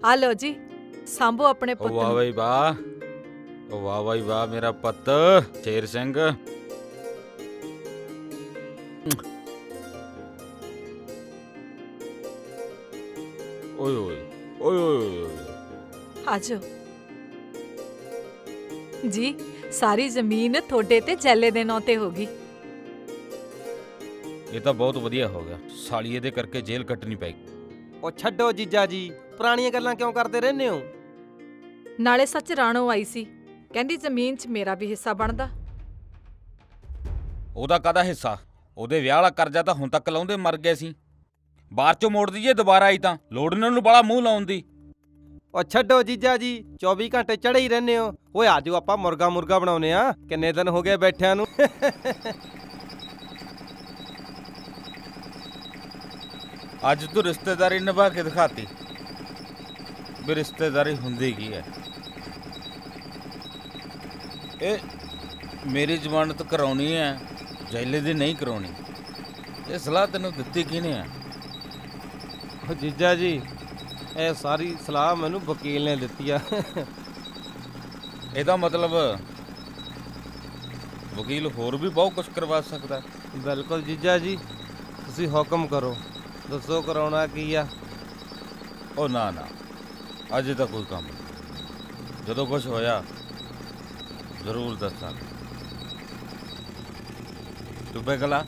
ਆ ਲਓ ਜੀ, ਸਾਂਭੋ ਆਪਣੇ ਉਹ ਪੁੱਤ ਵਾਹ ਨੂੰ। ਬਈ ਵਾਹ, ਉਹ ਵਾਹ ਬਈ ਵਾਹ ਮੇਰਾ ਪੁੱਤ ਸ਼ੇਰ ਸਿੰਘ। ਓਏ ਓਏ ਓਏ ਓਏ ਆ ਜਾਓ ਜੀ। ਸਾਰੀ ਜ਼ਮੀਨ ਤੁਹਾਡੇ ਤੇ ਜੈਲੇ ਦੇ ਨਾਂ ਤੇ ਹੋ ਗਈ। ਇਹ ਤਾਂ ਬਹੁਤ ਵਧੀਆ ਹੋ ਗਿਆ। ਸਾਲੀਏ ਦੇ ਕਰਕੇ ਜੇਲ੍ਹ ਕੱਟਣੀ ਪੈ ਗਈ। ਉਹ ਛੱਡੋ ਜੀਜਾ ਜੀ, ਪੁਰਾਣੀਆਂ ਗੱਲਾਂ ਕਿਉਂ ਕਰਦੇ ਰਹਿੰਦੇ ਹੋ? ਨਾਲੇ ਸੱਚ ਰਾਣੋ ਆਈ ਸੀ, ਕਹਿੰਦੀ ਜ਼ਮੀਨ 'ਚ ਮੇਰਾ ਵੀ ਹਿੱਸਾ ਬਣਦਾ। ਉਹਦਾ ਕਾਹਦਾ ਹਿੱਸਾ? ਉਹਦੇ ਵਿਆਹ ਵਾਲਾ ਕਰਜ਼ਾ ਤਾਂ ਹੁਣ ਤੱਕ ਲਾਉਂਦੇ ਮਰ ਗਏ ਸੀ। ਬਾਹਰ ਚੋਂ ਮੋੜ ਦਈਏ ਦੁਬਾਰਾ ਆਈ ਤਾਂ ਲੋੜ ਇਹਨਾਂ ਨੂੰ ਬੜਾ ਮੂੰਹ ਲਾਉਣ ਦੀ। ਉਹ ਛੱਡੋ ਜੀਜਾ ਜੀ, 24 ਘੰਟੇ ਚੜੇ ਹੀ ਰਹਿੰਦੇ ਹੋ। ਓਏ ਆਜੋ ਆਪਾਂ ਮੁਰਗਾ ਬਣਾਉਨੇ ਆ। ਕਿੰਨੇ ਦਿਨ ਹੋ ਗਏ ਬੈਠਿਆਂ ਨੂੰ। ਅੱਜ ਤੂੰ ਰਿਸ਼ਤੇਦਾਰੀ ਨਿਭਾ ਕੇ ਦਿਖਾਤੀ ਵੀ ਰਿਸ਼ਤੇਦਾਰੀ ਹੁੰਦੀ ਕੀ ਹੈ। ਇਹ ਮੇਰੀ ਜ਼ਮਾਨਤ ਕਰਾਉਣੀ ਹੈ, ਜੈਲੇ ਦੀ ਨਹੀਂ ਕਰਾਉਣੀ। ਇਹ ਸਲਾਹ ਤੈਨੂੰ ਦਿੱਤੀ ਕਿਹਨੇ ਆ? ਉਹ ਜੀਜਾ ਜੀ, ਇਹ ਸਾਰੀ ਸਲਾਹ ਮੈਨੂੰ ਵਕੀਲ ਨੇ ਦਿੱਤੀ ਆ। ਇਹਦਾ ਮਤਲਬ ਵਕੀਲ ਹੋਰ ਵੀ ਬਹੁਤ ਕੁਝ ਕਰਵਾ ਸਕਦਾ। ਬਿਲਕੁਲ ਜੀਜਾ ਜੀ, ਤੁਸੀਂ ਹੁਕਮ ਕਰੋ, ਦੱਸੋ ਕਰਾਉਣਾ ਕੀ ਆ? ਉਹ ਨਾ ਨਾ, ਅਜੇ ਤਾਂ ਕੋਈ ਕੰਮ ਨਹੀਂ। ਜਦੋਂ ਕੁਝ ਹੋਇਆ ਜ਼ਰੂਰ ਦੱਸਾਂਗੇ। ਤੂੰ ਬੇਗਲਾ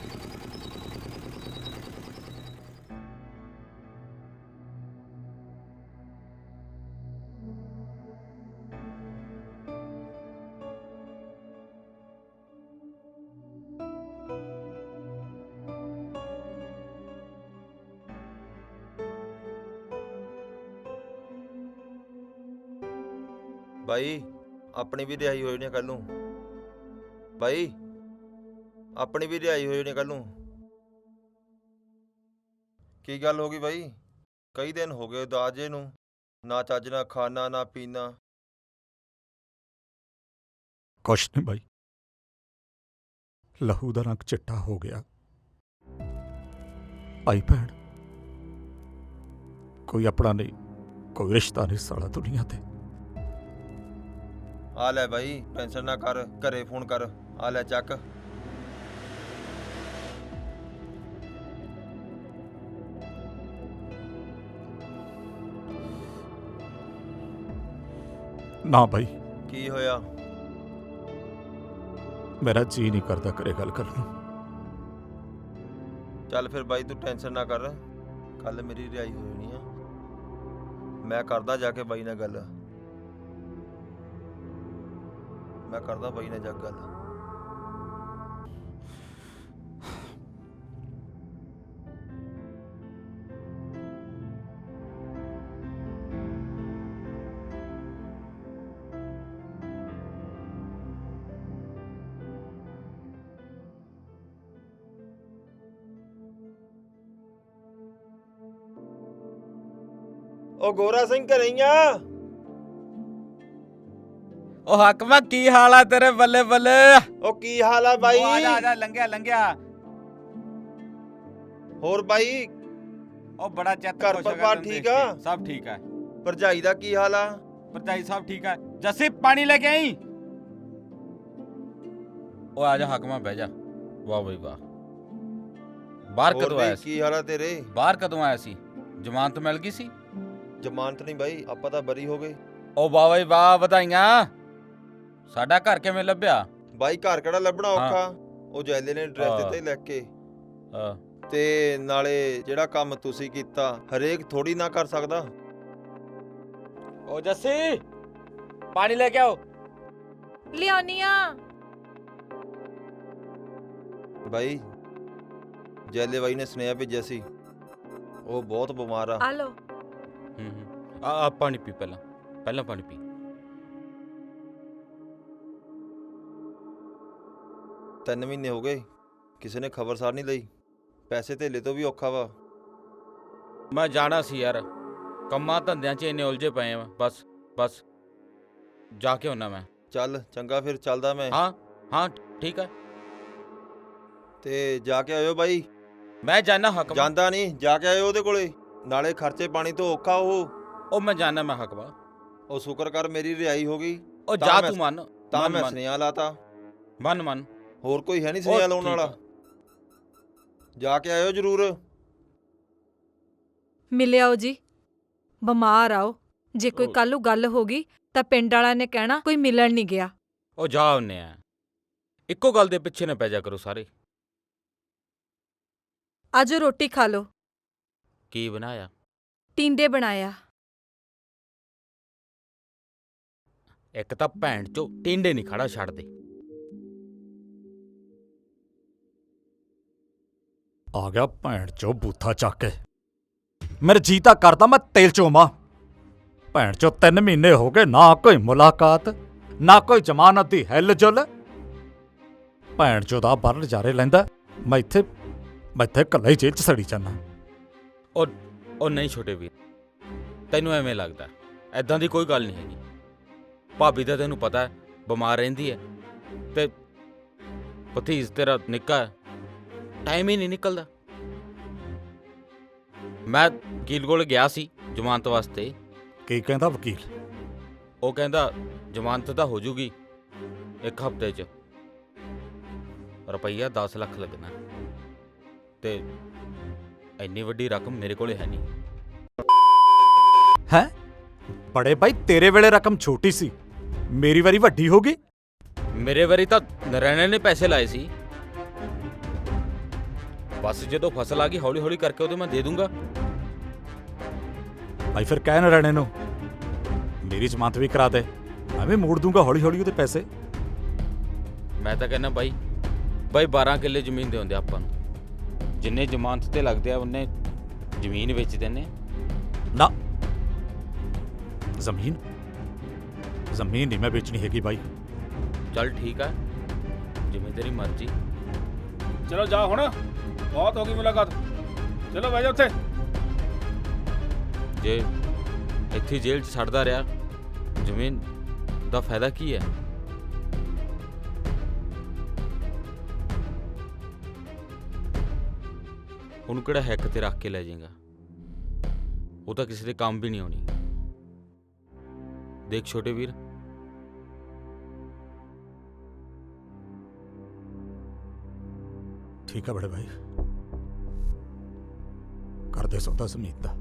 ਬਾਈ, ਆਪਣੀ ਵੀ ਰਿਹਾਈ ਹੋ ਜਾਣੀ ਕੱਲ ਨੂੰ। ਬਾਈ, ਆਪਣੀ ਵੀ ਰਿਹਾਈ ਹੋ ਜਾਣੀ ਕੱਲ ਨੂੰ। ਕੀ ਗੱਲ ਹੋ ਗਈ ਬਾਈ? ਕਈ ਦਿਨ ਹੋ ਗਏ ਦਾਜੇ ਨੂੰ, ਨਾ ਚੱਜ ਨਾ ਖਾਣਾ ਨਾ ਪੀਣਾ। ਕੁਛ ਨਹੀਂ ਬਾਈ, ਲਹੂ ਦਾ ਰੰਗ ਚਿੱਟਾ ਹੋ ਗਿਆ। ਭਾਈ ਭੈਣ ਕੋਈ ਆਪਣਾ ਨਹੀਂ, ਕੋਈ ਰਿਸ਼ਤਾ ਨਹੀਂ ਸਾਲਾ ਦੁਨੀਆ ਤੇ। ਆ ਲੈ ਬਾਈ, ਟੈਨਸ਼ਨ ਨਾ ਕਰ, ਘਰੇ ਫੋਨ ਕਰ। ਆ ਲੈ ਚੱਕ। ਨਾ ਬਾਈ, ਕੀ ਹੋਇਆ? ਮੇਰਾ ਜੀ ਨਹੀਂ ਕਰਦਾ ਘਰੇ ਗੱਲ ਕਰਨ ਨੂੰ। ਚੱਲ ਫਿਰ ਬਾਈ, ਤੂੰ ਟੈਨਸ਼ਨ ਨਾ ਕਰ, ਕੱਲ ਮੇਰੀ ਰਿਹਾਈ ਹੋ ਜਾਣੀ ਆ। ਮੈਂ ਕਰਦਾ ਜਾ ਕੇ ਬਾਈ ਨਾਲ ਗੱਲ। ਮੈਂ ਕਰਦਾ ਬਾਈ ਨਾਲ ਜਾ ਕੇ ਗੱਲ। ਉਹ ਗੋਰਾ ਸਿੰਘ ਘਰੇ ਹੀ ਆ? ਉਹ ਹਕਮਾ ਕੀ ਹਾਲ ਆ ਤੇਰੇ? ਬੱਲੇ ਬੱਲੇ। ਉਹ ਕੀ ਹਾਲ ਆ ਬਾਈ? ਆ ਜਾ ਲੰਘਿਆ ਲੰਘਿਆ। ਹੋਰ ਬਾਈ, ਉਹ ਬੜਾ ਚਿੱਤ ਘਰ ਖੁਸ਼ ਹੋ ਗਿਆ ਪਰਿਵਾਰ ਤੈਨੂੰ ਠੀਕ ਦੇਖ ਆ? ਕੇ। ਸਭ ਠੀਕ ਆ। ਭਰਜਾਈ ਦਾ ਕੀ ਹਾਲ ਆ? ਭਰਜਾਈ ਸਭ ਠੀਕ ਆ। ਜੱਸੀ ਪਾਣੀ ਲੈ ਕੇ ਆਈ। ਉਹ ਆ ਜਾ ਹਕਮਾ, ਬਹਿ ਜਾ। ਵਾਹ ਬਈ ਵਾਹ। ਬਾਹਰ ਹੋਰ ਕਦੋਂ ਬਈ, ਆਇਆ ਸੀ? ਕੀ ਹਾਲ ਆ ਤੇਰੇ? ਬਾਹਰ ਕਦੋਂ ਆਇਆ ਸੀ? ਜ਼ਮਾਨਤ ਮਿਲ ਗਈ ਸੀ? ਜ਼ਮਾਨਤ ਨਹੀਂ ਬਾਈ, ਆਪਾਂ ਤਾਂ ਬਰੀ ਹੋ ਗਏ। ਉਹ ਵਾਹ ਬਈ ਵਾਹ, ਵਧਾਈਆਂ। ਸਾਡਾ ਘਰ ਕਿਵੇਂ ਲੱਭਿਆ? ਬਾਈ ਘਰ ਕਿਹੜਾ ਲੱਭਣਾ ਹਾਂ। ਔਖਾ, ਉਹ ਜੈਲੇ ਨੇ ਐਡਰੈਸ ਹਾਂ। ਦਿੱਤਾ ਹੀ ਲਿਖ ਕੇ। ਹਾਂ। ਤੇ ਨਾਲੇ ਜਿਹੜਾ ਕੰਮ ਤੁਸੀਂ ਕੀਤਾ ਹਰੇਕ ਥੋੜੀ ਨਾ ਕਰ ਸਕਦਾ। ਉਹ ਜੱਸੀ, ਪਾਣੀ ਲੈ ਕੇ ਆਓ। ਲਿਆਉਣੀ ਆ। ਬਾਈ ਜੈਲੇ ਬਾਈ ਨੇ ਸੁਨੇਹਾ ਭੇਜਿਆ ਸੀ, ਉਹ ਬਹੁਤ ਬਿਮਾਰ ਆ। ਆ ਲਓ। ਆ ਪਾਣੀ ਪੀ, ਪਹਿਲਾਂ ਪਾਣੀ ਪੀ। 3 ਮਹੀਨੇ ਹੋ ਗਏ, ਕਿਸੇ ਨੇ ਖਬਰਸਾਰ ਨਹੀਂ ਲਈ। ਪੈਸੇ ਧੇਲੇ ਤੋਂ ਵੀ ਔਖਾ ਵਾ। ਮੈਂ ਜਾਣਾ ਸੀ ਯਾਰ, ਕੰਮਾਂ ਧੰਦਿਆਂ 'ਚ ਇੰਨੇ ਉਲਝੇ ਪਏ ਆ। ਬਸ ਜਾ ਕੇ ਆਉਣਾ ਮੈਂ। ਚੱਲ ਚੰਗਾ, ਫਿਰ ਚੱਲਦਾ ਮੈਂ। ਹਾਂ ਠੀਕ ਹੈ। ਤੇ ਜਾ ਕੇ ਆਇਓ ਬਾਈ। ਮੈਂ ਜਾਣਾ ਹਕਮਾ। ਜਾਂਦਾ ਨਹੀਂ, ਜਾ ਕੇ ਆਇਓ ਉਹਦੇ ਕੋਲੇ, ਨਾਲੇ ਖਰਚੇ ਪਾਣੀ ਤੋਂ ਔਖਾ ਉਹ ਮੈਂ ਜਾਣਾ, ਮੈਂ ਹਕਮਾ। ਉਹ ਸ਼ੁਕਰ ਕਰ ਮੇਰੀ ਰਿਹਾਈ ਹੋ ਗਈ। ਉਹ ਤਾਂ ਜਾ ਮੈਂ- ਤੂੰ ਮੰਨ। ਤਾਂ ਮੈਂ ਸੁਨੇਹਾ ਲਾਤਾ। ਮੰਨ। ਹੋਰ ਕੋਈ ਹੈ ਨਹੀਂ ਸੁਨੇਹਾ ਲਾਉਣ ਵਾਲਾ। ਜਾ ਕੇ ਆਇਓ ਜ਼ਰੂਰ। ਮਿਲਿਆਓ ਜੀ, ਬਿਮਾਰ ਆਓ। ਜੇ ਕੋਈ ਕੱਲ ਨੂੰ ਗੱਲ ਹੋ ਗਈ ਤਾਂ ਪਿੰਡ ਵਾਲਿਆਂ ਨੇ ਕਹਿਣਾ ਕੋਈ ਮਿਲਣ ਨਹੀਂ ਗਿਆ। ਉਹ ਜਾ ਆਉਂਦੇ ਆ, ਇੱਕੋ ਗੱਲ ਦੇ ਪਿੱਛੇ ਨਾ ਪੈ ਜਾ ਕਰੋ ਸਾਰੇ। ਆਜੋ ਰੋਟੀ ਖਾ ਲਓ। ਕੀ ਬਣਾਇਆ? ਟੀਂਡੇ ਬਣਾਇਆ। ਇੱਕ ਤਾਂ ਭੈਣ ਚੋ ਟਿੰਡੇ ਨਹੀਂ ਖੜਾ ਛੱਡਦੇ। ਆ ਗਿਆ ਭੈਣ ਚੋ ਬੂਥਾ ਚੱਕ ਕੇ। ਮੇਰੇ ਜੀ ਤਾਂ ਕਰਦਾ ਮੈਂ ਤੇਲ ਚੋਵਾਂ। ਭੈਣ ਚੋ 3 ਮਹੀਨੇ ਹੋ ਗਏ, ਨਾ ਕੋਈ ਮੁਲਾਕਾਤ, ਨਾ ਕੋਈ ਜ਼ਮਾਨਤ ਦੀ ਹਿੱਲ ਜੁਲ। ਭੈਣ ਚੋ ਦਾ ਬਾਹਰ ਨਜ਼ਾਰੇ ਲੈਂਦਾ, ਮੈਂ ਇੱਥੇ ਇਕੱਲਾ ਹੀ ਜੇਲ੍ਹ 'ਚ ਸੜੀ ਜਾਂਦਾ। ਉਹ ਨਹੀਂ ਛੋਟੇ ਵੀਰ, ਤੈਨੂੰ ਐਵੇਂ ਲੱਗਦਾ, ਐਦਾਂ ਦੀ ਕੋਈ ਗੱਲ ਨਹੀਂ ਹੈਗੀ। ਭਾਬੀ ਦਾ ਤੈਨੂੰ ਪਤਾ ਬਿਮਾਰ ਰਹਿੰਦੀ ਹੈ, ਤੇ ਭਤੀਜ ਤੇਰਾ ਨਿੱਕਾ, ਟਾਈਮ ਹੀ ਨਹੀਂ ਨਿਕਲਦਾ। ਮੈਂ ਵਕੀਲ ਕੋਲ ਗਿਆ ਸੀ ਜ਼ਮਾਨਤ ਵਾਸਤੇ। ਕੀ ਕਹਿੰਦਾ ਵਕੀਲ? ਉਹ ਕਹਿੰਦਾ ਜ਼ਮਾਨਤ ਤਾਂ ਹੋ ਜੂਗੀ 1 ਹਫ਼ਤੇ 'ਚ, ਰੁਪਈਆ 10 ਲੱਖ ਲੱਗਣਾ, ਤੇ ਇੰਨੀ ਵੱਡੀ ਰਕਮ ਮੇਰੇ ਕੋਲੇ ਹੈ ਨਹੀਂ। ਹੈ ਬੜੇ ਭਾਈ, ਤੇਰੇ ਵੇਲੇ ਰਕਮ ਛੋਟੀ ਸੀ, ਮੇਰੀ ਵਾਰੀ ਵੱਡੀ ਹੋ ਗਈ। ਮੇਰੇ ਵਾਰੀ ਤਾਂ ਨਰੈਣੇ ਨੇ ਪੈਸੇ ਲਾਏ ਸੀ। ਬਸ ਜਦੋਂ ਫਸਲ ਆ ਗਈ ਹੌਲੀ ਹੌਲੀ ਕਰਕੇ ਉਹਦੇ ਮੈਂ ਦੇ ਦੂੰਗਾ। ਭਾਈ ਫਿਰ ਕਹਿ ਨਾ ਰਹਿਣੇ ਨੂੰ ਮੇਰੀ ਜ਼ਮਾਨਤ ਵੀ ਕਰਾ ਦੇ, ਮੈਂ ਵੀ ਮੋੜ ਦੂੰਗਾ ਹੌਲੀ ਹੌਲੀ ਉਹਦੇ ਪੈਸੇ। ਮੈਂ ਤਾਂ ਕਹਿੰਦਾ ਬਾਈ 12 ਕਿੱਲੇ ਜ਼ਮੀਨ ਦੇ ਹੁੰਦੇ ਆਪਾਂ ਨੂੰ, ਜਿੰਨੇ ਜ਼ਮਾਨਤ ਤੇ ਲੱਗਦੇ ਆ ਉਹਨੇ ਜ਼ਮੀਨ ਵੇਚ ਦਿੰਨੇ। ਨਾ, ਜ਼ਮੀਨ ਨਹੀਂ ਮੈਂ ਵੇਚਣੀ ਹੈਗੀ ਬਾਈ। ਚੱਲ ਠੀਕ ਆ, ਜਿਵੇਂ ਤੇਰੀ ਮਰਜ਼ੀ। ਚਲੋ ਜਾ ਹੁਣ, ਬਹੁਤ ਹੋ ਗਈ ਮੁਲਾਕਾਤ। ਚਲੋ ਬਹਿ ਜਾ ਉੱਥੇ। ਜੇ ਇੱਥੇ ਜੇਲ੍ਹ 'ਚ ਛੱਡਦਾ ਰਿਹਾ, ਜ਼ਮੀਨ ਦਾ ਫਾਇਦਾ ਕੀ ਹੈ? ਉਹਨੂੰ ਕਿਹੜਾ ਹੈਕ ਤੇ ਰੱਖ ਕੇ ਲੈ ਜਾਏਗਾ? ਉਹ ਤਾਂ ਕਿਸੇ ਦੇ ਕੰਮ ਵੀ ਨਹੀਂ ਆਉਣੀ। ਦੇਖ ਛੋਟੇ ਵੀਰ, ਠੀਕ ਆ ਬੜੇ ਭਾਈ, ਕਰਦੇ ਸੌਦਾ ਜ਼ਮੀਨ ਦਾ।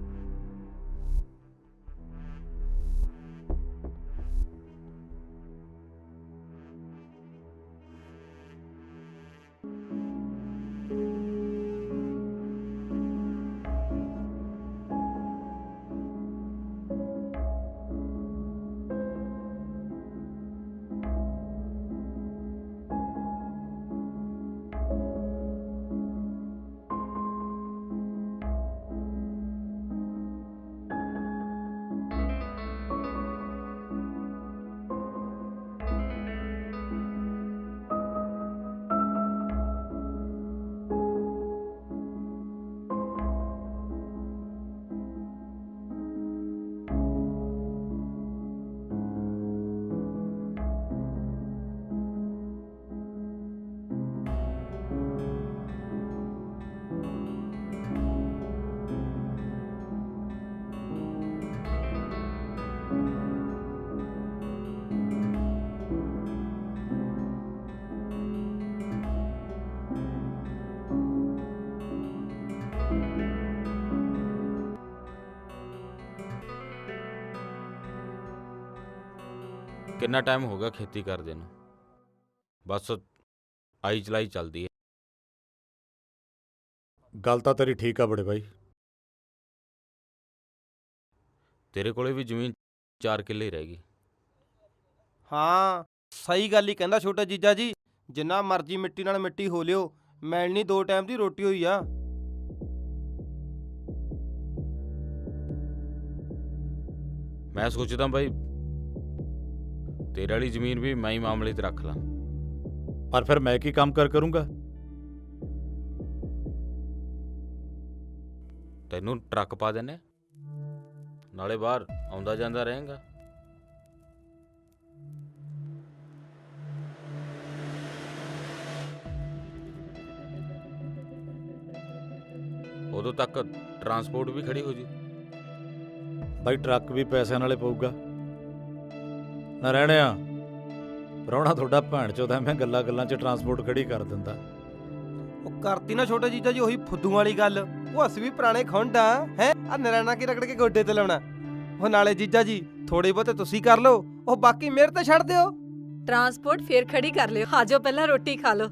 ਕਿੰਨਾ ਟਾਈਮ ਹੋ ਗਿਆ ਖੇਤੀ ਕਰਦੇ ਨੂੰ, ਬਸ ਆਈ ਚਲਾਈ ਚੱਲਦੀ ਹੈ। ਗੱਲ ਤਾਂ ਤੇਰੀ ਠੀਕ ਆ ਬੜੇ ਬਾਈ। ਤੇਰੇ ਕੋਲੇ ਵੀ ਜ਼ਮੀਨ 4 ਕਿੱਲੇ ਹੀ ਰਹਿ ਗਈ। ਹਾਂ ਸਹੀ ਗੱਲ ਹੀ ਕਹਿੰਦਾ ਛੋਟਾ ਜੀਜਾ ਜੀ, ਜਿੰਨਾ ਮਰਜ਼ੀ ਮਿੱਟੀ ਨਾਲ ਮਿੱਟੀ ਹੋ ਲਿਓ, ਮਿਲਣੀ 2 ਟਾਈਮ ਦੀ ਰੋਟੀ ਹੋਈ ਆ। ਮੈਂ ਸੋਚਦਾ ਬਾਈ ਤੇਰੇ ਵਾਲੀ ਜ਼ਮੀਨ ਵੀ ਮੈਂ ਹੀ ਮਾਮਲੇ 'ਤੇ ਰੱਖ ਲਾਂ। ਪਰ ਫਿਰ ਮੈਂ ਕੀ ਕੰਮ ਕਰੂੰਗਾ? ਤੈਨੂੰ ਟਰੱਕ ਪਾ ਦਿੰਨੇ, ਨਾਲੇ ਬਾਹਰ ਆਉਂਦਾ ਜਾਂਦਾ ਰਹੇਗਾ। ਉਦੋਂ ਤੱਕ ਟਰਾਂਸਪੋਰਟ ਵੀ ਖੜੀ ਹੋ ਜੀ। ਬਾਈ ਟਰੱਕ ਵੀ ਪੈਸਿਆਂ ਨਾਲੇ ਪਊਗਾ ਨਾ। ਰਹਿਣਿਆ ਪ੍ਰਾਹੁਣਾ ਤੁਹਾਡਾ ਭੈਣ ਚੋਦਾ ਮੈਂ ਗੱਲਾਂ 'ਚ ਟਰਾਂਸਪੋਰਟ ਖੜੀ ਕਰ ਦਿੰਦਾ। ਉਹ ਕਰਤੀ ਨਾ ਛੋਟਾ ਜੀਜਾ ਜੀ ਉਹੀ ਫੁੱਦੂ ਵਾਲੀ ਗੱਲ। ਉਹ ਅਸੀਂ ਵੀ ਪੁਰਾਣੇ ਖੁੰਡ ਆ ਹੈ, ਆ ਨਰਾਣਾ ਕੀ ਰਗੜ ਕੇ ਗੋਡੇ ਤੇ ਲਾਉਣਾ। ਉਹ ਨਾਲੇ ਜੀਜਾ ਜੀ ਥੋੜੇ ਬਹੁਤੇ ਤੁਸੀਂ ਕਰ ਲਓ, ਉਹ ਬਾਕੀ ਮੇਰੇ ਤੇ ਛੱਡ ਦਿਓ। ਟਰਾਂਸਪੋਰਟ ਫੇਰ ਖੜੀ ਕਰ ਲਿਓ, ਆਜੋ ਪਹਿਲਾਂ ਰੋਟੀ ਖਾ ਲਓ।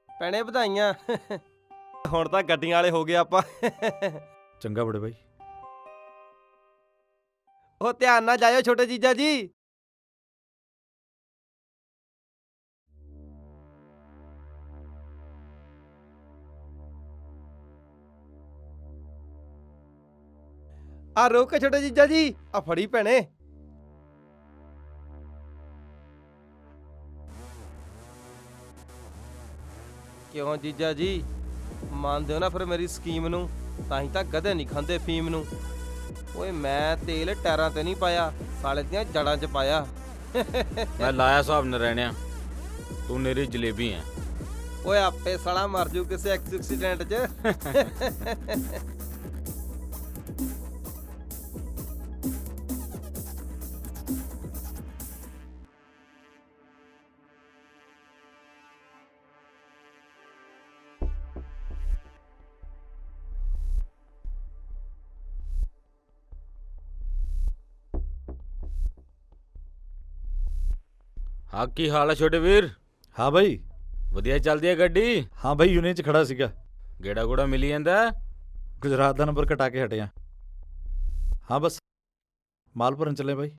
ਭੈਣੇ ਵਧਾਈਆਂ। ਹੁਣ ਤਾਂ ਗੱਡੀਆਂ ਵਾਲੇ ਹੋ ਗਏ ਆਪਾਂ। ਚੰਗਾ ਬੜੇ ਬਾਈ। ਉਹ ਧਿਆਨ ਨਾਲ ਜਾਇਓ ਛੋਟੇ ਜੀਜਾ ਜੀ। ਆ ਰੋਕ ਛੋਟੇ ਜੀਜਾ ਜੀ, ਆ ਫੜੀ ਭੈਣੇ। ਕਿਉਂ ਜੀਜਾ ਜੀ ਮੰਨਦੇ ਹੋ ਨਾ ਫਿਰ ਮੇਰੀ ਸਕੀਮ ਨੂੰ? ਤਾਂ ਹੀ ਤਾਂ ਗਧੇ ਨਹੀਂ ਖਾਂਦੇ ਫੀਮ ਨੂੰ। ਓਏ ਮੈਂ ਤੇਲ ਟਾਇਰਾਂ ਤੇ ਨਹੀਂ ਪਾਇਆ, ਸਾਲੇ ਦੀਆਂ ਜੜਾਂ 'ਚ ਪਾਇਆ। ਮੈਂ ਲਾਇਆ ਹਿਸਾਬ ਨਰਾਇਣਿਆ, ਤੂੰ ਮੇਰੀ ਜਲੇਬੀ ਹੈ। ਓਏ ਆਪੇ ਸਾਲਾ ਮਰ ਜੂ ਕਿਸੇ ਐਕਸੀਡੈਂਟ 'ਚ। ਹਾਂ ਕੀ ਹਾਲ ਹੈ ਛੋਟੇ ਵੀਰ? ਹਾਂ ਬਾਈ ਵਧੀਆ ਚੱਲਦੀ ਹੈ ਗੱਡੀ? ਹਾਂ ਬਾਈ ਯੂਨੀਅਨ 'ਚ ਖੜਾ ਸੀਗਾ। ਗੇੜਾ ਗੂੜਾ ਮਿਲੀ ਜਾਂਦਾ? ਗੁਜਰਾਤ ਦਾ ਨੰਬਰ ਕਟਾ ਕੇ ਹਟਿਆ। ਹਾਂ ਬਸ ਮਾਲ ਭਰਨ ਚੱਲੇ ਬਾਈ।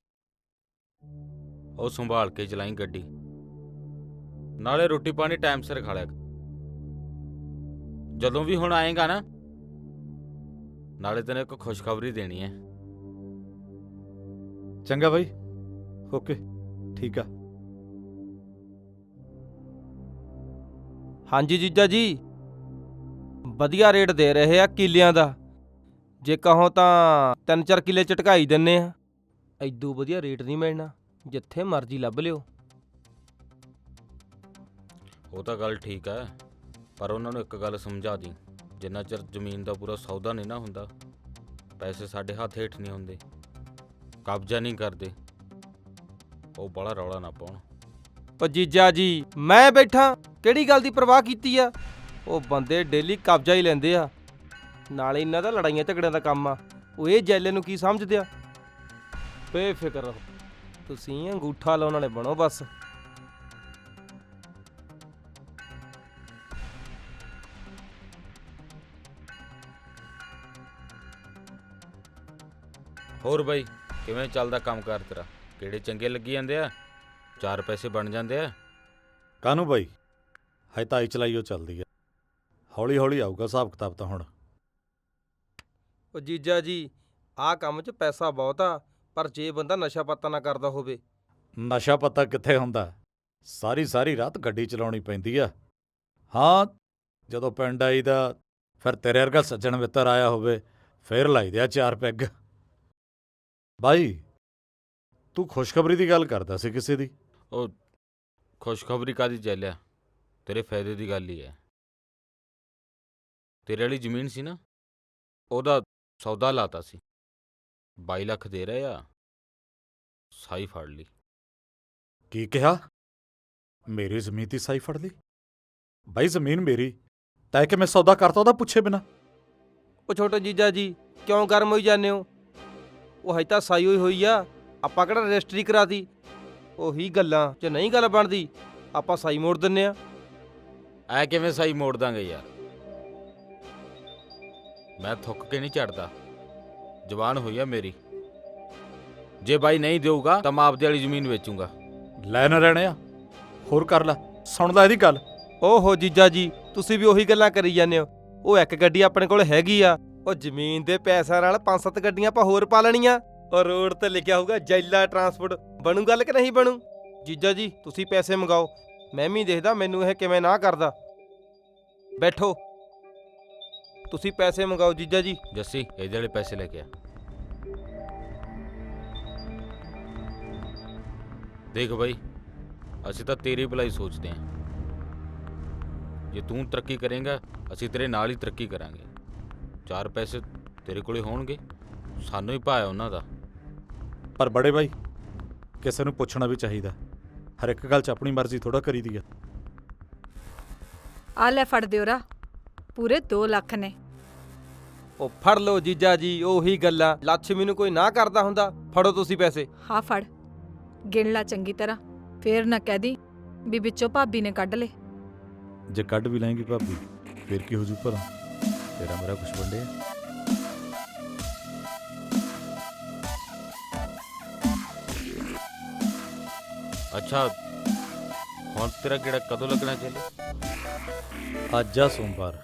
ਉਹ ਸੰਭਾਲ ਕੇ ਚਲਾਈ ਗੱਡੀ, ਨਾਲੇ ਰੋਟੀ ਪਾਣੀ ਟਾਈਮ ਸਿਰ ਖਾ ਲਿਆ। ਜਦੋਂ ਵੀ ਹੁਣ ਆਏਗਾ ਨਾ, ਨਾਲੇ ਤੈਨੂੰ ਇੱਕ ਖੁਸ਼ਖਬਰੀ ਦੇਣੀ ਹੈ। ਚੰਗਾ ਬਾਈ, ਓਕੇ ਠੀਕ ਆ। ਹਾਂਜੀ ਜੀਜਾ ਜੀ ਵਧੀਆ ਰੇਟ ਦੇ ਰਹੇ ਆ ਕਿੱਲਿਆਂ ਦਾ। ਜੇ ਕਹੋ ਤਾਂ 3-4 ਕਿੱਲੇ ਝਟਕਾਈ ਦਿੰਨੇ ਆ। ਐਦੂ ਵਧੀਆ ਰੇਟ ਨਹੀਂ ਮਿਲਣਾ, ਜਿੱਥੇ ਮਰਜ਼ੀ ਲੱਭ ਲਿਓ। ਉਹ ਤਾਂ ਗੱਲ ਠੀਕ ਹੈ, ਪਰ ਉਹਨਾਂ ਨੂੰ ਇੱਕ ਗੱਲ ਸਮਝਾ ਦੀ, ਜਿੰਨਾ ਚਿਰ ਜ਼ਮੀਨ ਦਾ ਪੂਰਾ ਸੌਦਾ ਨਹੀਂ ਨਾ ਹੁੰਦਾ, ਪੈਸੇ ਸਾਡੇ ਹੱਥ ਹੇਠ ਨਹੀਂ ਹੁੰਦੇ, ਕਬਜ਼ਾ ਨਹੀਂ ਕਰਦੇ, ਉਹ ਬੜਾ ਰੌਲਾ ਨਾ ਪਾਉਣ। ਉਹ ਜੀਜਾ ਜੀ ਮੈਂ ਬੈਠਾ, ਕਿਹੜੀ ਗੱਲ ਦੀ ਪਰਵਾਹ ਕੀਤੀ ਆ? ਉਹ ਬੰਦੇ ਡੇਲੀ ਕਬਜ਼ਾ ਹੀ ਲੈਂਦੇ ਆ, ਨਾਲੇ ਇਹਨਾਂ ਦਾ ਲੜਾਈਆਂ ਝਗੜਿਆਂ ਦਾ ਕੰਮ ਆ। ਉਹ ਇਹ ਜੈਲੇ ਨੂੰ ਕੀ ਸਮਝਦੇ ਆ? ਬੇਫਿਕਰ ਰਹੋ, ਤੁਸੀਂ ਅੰਗੂਠਾ ਲਾਉਣ ਵਾਲੇ ਬਣੋ ਬਸ। ਹੋਰ ਬਾਈ ਕਿਵੇਂ ਚੱਲਦਾ ਕੰਮ ਕਾਰ ਤੇਰਾ? ਕਿਹੜੇ ਚੰਗੇ ਲੱਗੀ ਜਾਂਦੇ ਆ? 4 ਪੈਸੇ ਬਣ ਜਾਂਦੇ ਆ? ਕਾਹਨੂੰ ਬਾਈ, ਹਜੇ ਤਾਂ ਆਈ ਚਲਾਈ ਉਹ ਚੱਲਦੀ ਆ, ਹੌਲੀ ਹੌਲੀ ਆਊਗਾ ਹਿਸਾਬ ਕਿਤਾਬ ਤਾਂ ਹੁਣ। ਉਹ ਜੀਜਾ ਜੀ ਆਹ ਕੰਮ 'ਚ ਪੈਸਾ ਬਹੁਤ ਆ, ਪਰ ਜੇ ਬੰਦਾ ਨਸ਼ਾ ਪੱਤਾ ਨਾ ਕਰਦਾ ਹੋਵੇ। ਨਸ਼ਾ ਪਤਾ ਕਿੱਥੇ ਹੁੰਦਾ, ਸਾਰੀ ਸਾਰੀ ਰਾਤ ਗੱਡੀ ਚਲਾਉਣੀ ਪੈਂਦੀ ਆ। ਹਾਂ, ਜਦੋਂ ਪਿੰਡ ਆਈਦਾ ਫਿਰ ਤੇਰੇ ਵਰਗਾ ਸੱਜਣ ਮਿੱਤਰ ਆਇਆ ਹੋਵੇ, ਫਿਰ ਲਾਈਦੇ ਆ 4 ਪੈਗ। ਬਾਈ, ਤੂੰ ਖੁਸ਼ਖਬਰੀ ਦੀ ਗੱਲ ਕਰਦਾ ਸੀ ਕਿਸੇ ਦੀ। ਉਹ ਖੁਸ਼ਖਬਰੀ ਕਾਹਦੀ ਚੱਲਿਆ, ਤੇਰੇ ਫਾਇਦੇ ਦੀ ਗੱਲ ਹੀ ਹੈ। ਤੇਰੇ ਵਾਲੀ ਜ਼ਮੀਨ ਸੀ ਨਾ, ਉਹਦਾ ਸੌਦਾ ਲਾਤਾ ਸੀ। 22 ਲੱਖ ਦੇ ਰਹੇ ਆ, ਸਾਈ ਫੜ ਲਈ। ਕੀ ਕਿਹਾ? ਮੇਰੀ ਜ਼ਮੀਨ ਦੀ ਸਾਈ ਫੜ ਲਈ? ਬਾਈ, ਜ਼ਮੀਨ ਮੇਰੀ, ਤੈਂ ਕਿਵੇਂ ਸੌਦਾ ਕਰਤਾ ਉਹਦਾ ਪੁੱਛੇ ਬਿਨਾ? ਉਹ ਛੋਟੇ ਜੀਜਾ ਜੀ ਕਿਉਂ ਗਰਮ ਹੋਈ ਜਾਂਦੇ ਹੋ? ਉਹ ਹਜੇ ਤਾਂ ਸਾਈ ਹੋਈ ਆ, ਆਪਾਂ ਕਿਹੜਾ ਰਜਿਸਟਰੀ ਕਰਾਤੀ। ਉਹੀ ਗੱਲਾਂ ਜੇ ਨਹੀਂ ਗੱਲ ਬਣਦੀ ਆਪਾਂ ਸਾਈ ਮੋੜ ਦਿੰਨੇ ਆ। ਐ ਕਿਵੇਂ ਸਾਈ ਮੋੜ ਦਾਂਗੇ ਯਾਰ? ਮੈਂ ਥੁੱਕ ਕੇ ਨਹੀਂ ਝੜਦਾ, ਜ਼ਬਾਨ ਹੋਈ ਆ ਮੇਰੀ। ਜੇ ਬਾਈ ਨਹੀਂ ਦੇਊਗਾ ਤਾਂ ਮੈਂ ਆਪਦੇ ਵਾਲੀ ਜ਼ਮੀਨ ਵੇਚੂੰਗਾ। ਲੈ ਨਾ ਰਹਿਣੇ ਆ, ਹੋਰ ਕਰ ਲੈ, ਸੁਣ ਲੈ ਇਹਦੀ ਗੱਲ। ਓਹੋ ਜੀਜਾ ਜੀ, ਤੁਸੀਂ ਵੀ ਉਹੀ ਗੱਲਾਂ ਕਰੀ ਜਾਂਦੇ ਹੋ। ਉਹ ਇੱਕ ਗੱਡੀ ਆਪਣੇ ਕੋਲ ਹੈਗੀ ਆ, ਉਹ ਜ਼ਮੀਨ ਦੇ ਪੈਸਿਆਂ ਨਾਲ 5-7 ਗੱਡੀਆਂ ਆਪਾਂ ਹੋਰ ਪਾ ਲੈਣੀਆਂ। ਔਰ ਰੋਡ ਤੇ ਲਿਖਿਆ ਹੋਊਗਾ ਜੈਲਾ ਟਰਾਂਸਪੋਰਟ। ਬਣੂ ਗੱਲ ਕਿ ਨਹੀਂ ਬਣੂ? ਜੀਜਾ ਜੀ ਤੁਸੀਂ ਪੈਸੇ ਮੰਗਾਓ, ਮੈਂ ਵੀ ਦੇਖਦਾ ਮੈਨੂੰ ਇਹ ਕਿਵੇਂ ਨਾ ਕਰਦਾ। ਬੈਠੋ, ਤੁਸੀਂ ਪੈਸੇ ਮੰਗਾਓ ਜੀਜਾ ਜੀ। ਜੱਸੀ, ਇਹਦੇ ਵਾਲੇ ਪੈਸੇ ਲੈ ਕੇ ਆ। ਦੇਖ ਬਾਈ, ਅਸੀਂ ਤਾਂ ਤੇਰੀ ਭਲਾਈ ਸੋਚਦੇ ਹਾਂ। ਜੇ ਤੂੰ ਤਰੱਕੀ ਕਰੇਂਗਾ, ਅਸੀਂ ਤੇਰੇ ਨਾਲ ਹੀ ਤਰੱਕੀ ਕਰਾਂਗੇ। 4 ਪੈਸੇ ਤੇਰੇ ਕੋਲੇ ਹੋਣਗੇ, ਸਾਨੂੰ ਹੀ ਭਾਇਆ ਉਹਨਾਂ ਦਾ। ਪਰ ਬੜੇ ਬਾਈ, ਕਿਸੇ ਨੂੰ ਪੁੱਛਣਾ ਵੀ ਚਾਹੀਦਾ। ਹਰ ਇੱਕ ਗੱਲ 'ਚ ਆਪਣੀ ਮਰਜ਼ੀ ਥੋੜਾ ਕਰੀਦੀ ਆ। ਆ ਲੈ ਫੜ ਦਿਓਰਾ, ਪੂਰੇ 2 ਲੱਖ ਨੇ। ਉਹ ਫੜ ਲਓ ਜੀਜਾ ਜੀ, ਉਹੀ ਗੱਲਾਂ। ਲక్ష్ਮੀ ਨੂੰ ਕੋਈ ਨਾ ਕਰਦਾ ਹੁੰਦਾ। ਫੜੋ ਤੁਸੀਂ ਪੈਸੇ। ਹਾਂ ਫੜ, ਗਿਣ ਲਾ ਚੰਗੀ ਤਰ੍ਹਾਂ, ਫੇਰ ਨਾ ਕਹਿਦੀ ਵੀ ਵਿੱਚੋਂ ਭਾਬੀ ਨੇ ਕੱਢ ਲੇ। ਜੇ ਕੱਢ ਵੀ ਲੈਂਗੀ ਭਾਬੀ, ਫਿਰ ਕੀ ਹੋ ਜੂ ਭਲਾ? ਤੇਰਾ ਮੇਰਾ ਕੁਛ ਵੰਡੇ। ਅੱਛਾ, ਹੁਣ ਤੇਰਾ ਕਿਹੜਾ ਕਦੋਂ ਲੱਗਣਾ ਚੱਲੇ? ਅੱਜ ਆ ਸੋਮਵਾਰ,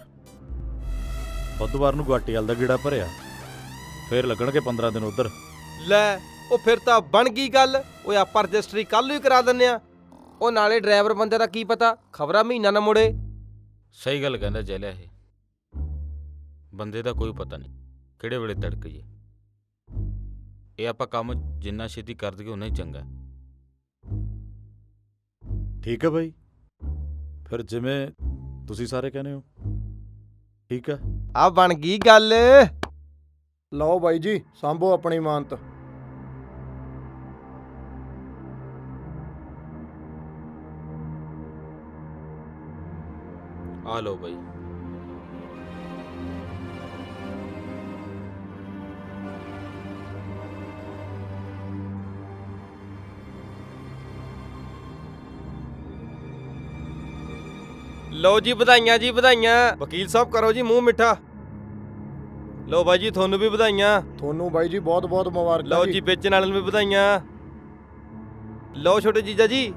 ਬੁੱਧਵਾਰ ਨੂੰ ਗੁਆਟੀਵਾਲ ਦਾ ਗੇੜਾ ਭਰਿਆ, ਫਿਰ ਲੱਗਣਗੇ 15 ਦਿਨ ਉਧਰ। ਲੈ, ਉਹ ਫਿਰ ਤਾਂ ਬਣ ਗਈ ਗੱਲ। ਓਏ ਆਪਾਂ ਰਜਿਸਟਰੀ ਕੱਲ ਨੂੰ ਹੀ ਕਰਾ ਦਿੰਨੇ ਆ। ਉਹ ਨਾਲੇ ਡਰਾਈਵਰ ਬੰਦੇ ਦਾ ਕੀ ਪਤਾ, ਖਬਰਾਂ ਮਹੀਨਾ ਨਾ ਮੁੜੇ। ਸਹੀ ਗੱਲ ਕਹਿੰਦਾ ਚੱਲਿਆ। ਇਹ ਬੰਦੇ ਦਾ ਕੋਈ ਪਤਾ ਨਹੀਂ ਕਿਹੜੇ ਵੇਲੇ ਤੜਕ ਜੇ। ਇਹ ਆਪਾਂ ਕੰਮ ਜਿੰਨਾ ਛੇਤੀ ਕਰ ਦਈਏ ਉਨਾ ਹੀ ਚੰਗਾ। ਠੀਕ ਹੈ ਬਾਈ, ਫਿਰ ਜਿਵੇਂ ਤੁਸੀਂ ਸਾਰੇ ਕਹਿੰਦੇ ਹੋ ਠੀਕ ਆ। ਆ ਬਣ ਗਈ ਗੱਲ। ਲਓ ਬਾਈ ਜੀ, ਸਾਂਭੋ ਆਪਣੀ ਇਮਾਨਤ। ਆ ਲਓ ਬਾਈ। ਲਓ ਜੀ, ਵਧਾਈਆਂ ਜੀ ਵਧਾਈਆਂ। ਵਕੀਲ ਸਾਹਿਬ ਕਰੋ ਜੀ ਮੂੰਹ ਮਿੱਠਾ। ਲਓ ਬਾਈ ਜੀ, ਤੁਹਾਨੂੰ ਵੀ ਵਧਾਈਆਂ। ਤੁਹਾਨੂੰ ਬਾਈ ਜੀ ਬਹੁਤ ਬਹੁਤ ਮੁਬਾਰਕਾਂ। ਲਓ ਜੀ, ਵੇਚਣ ਵਾਲਿਆਂ ਨੂੰ ਵੀ ਵਧਾਈਆਂ। ਲਓ ਛੋਟੇ ਜੀਜਾ ਜੀ।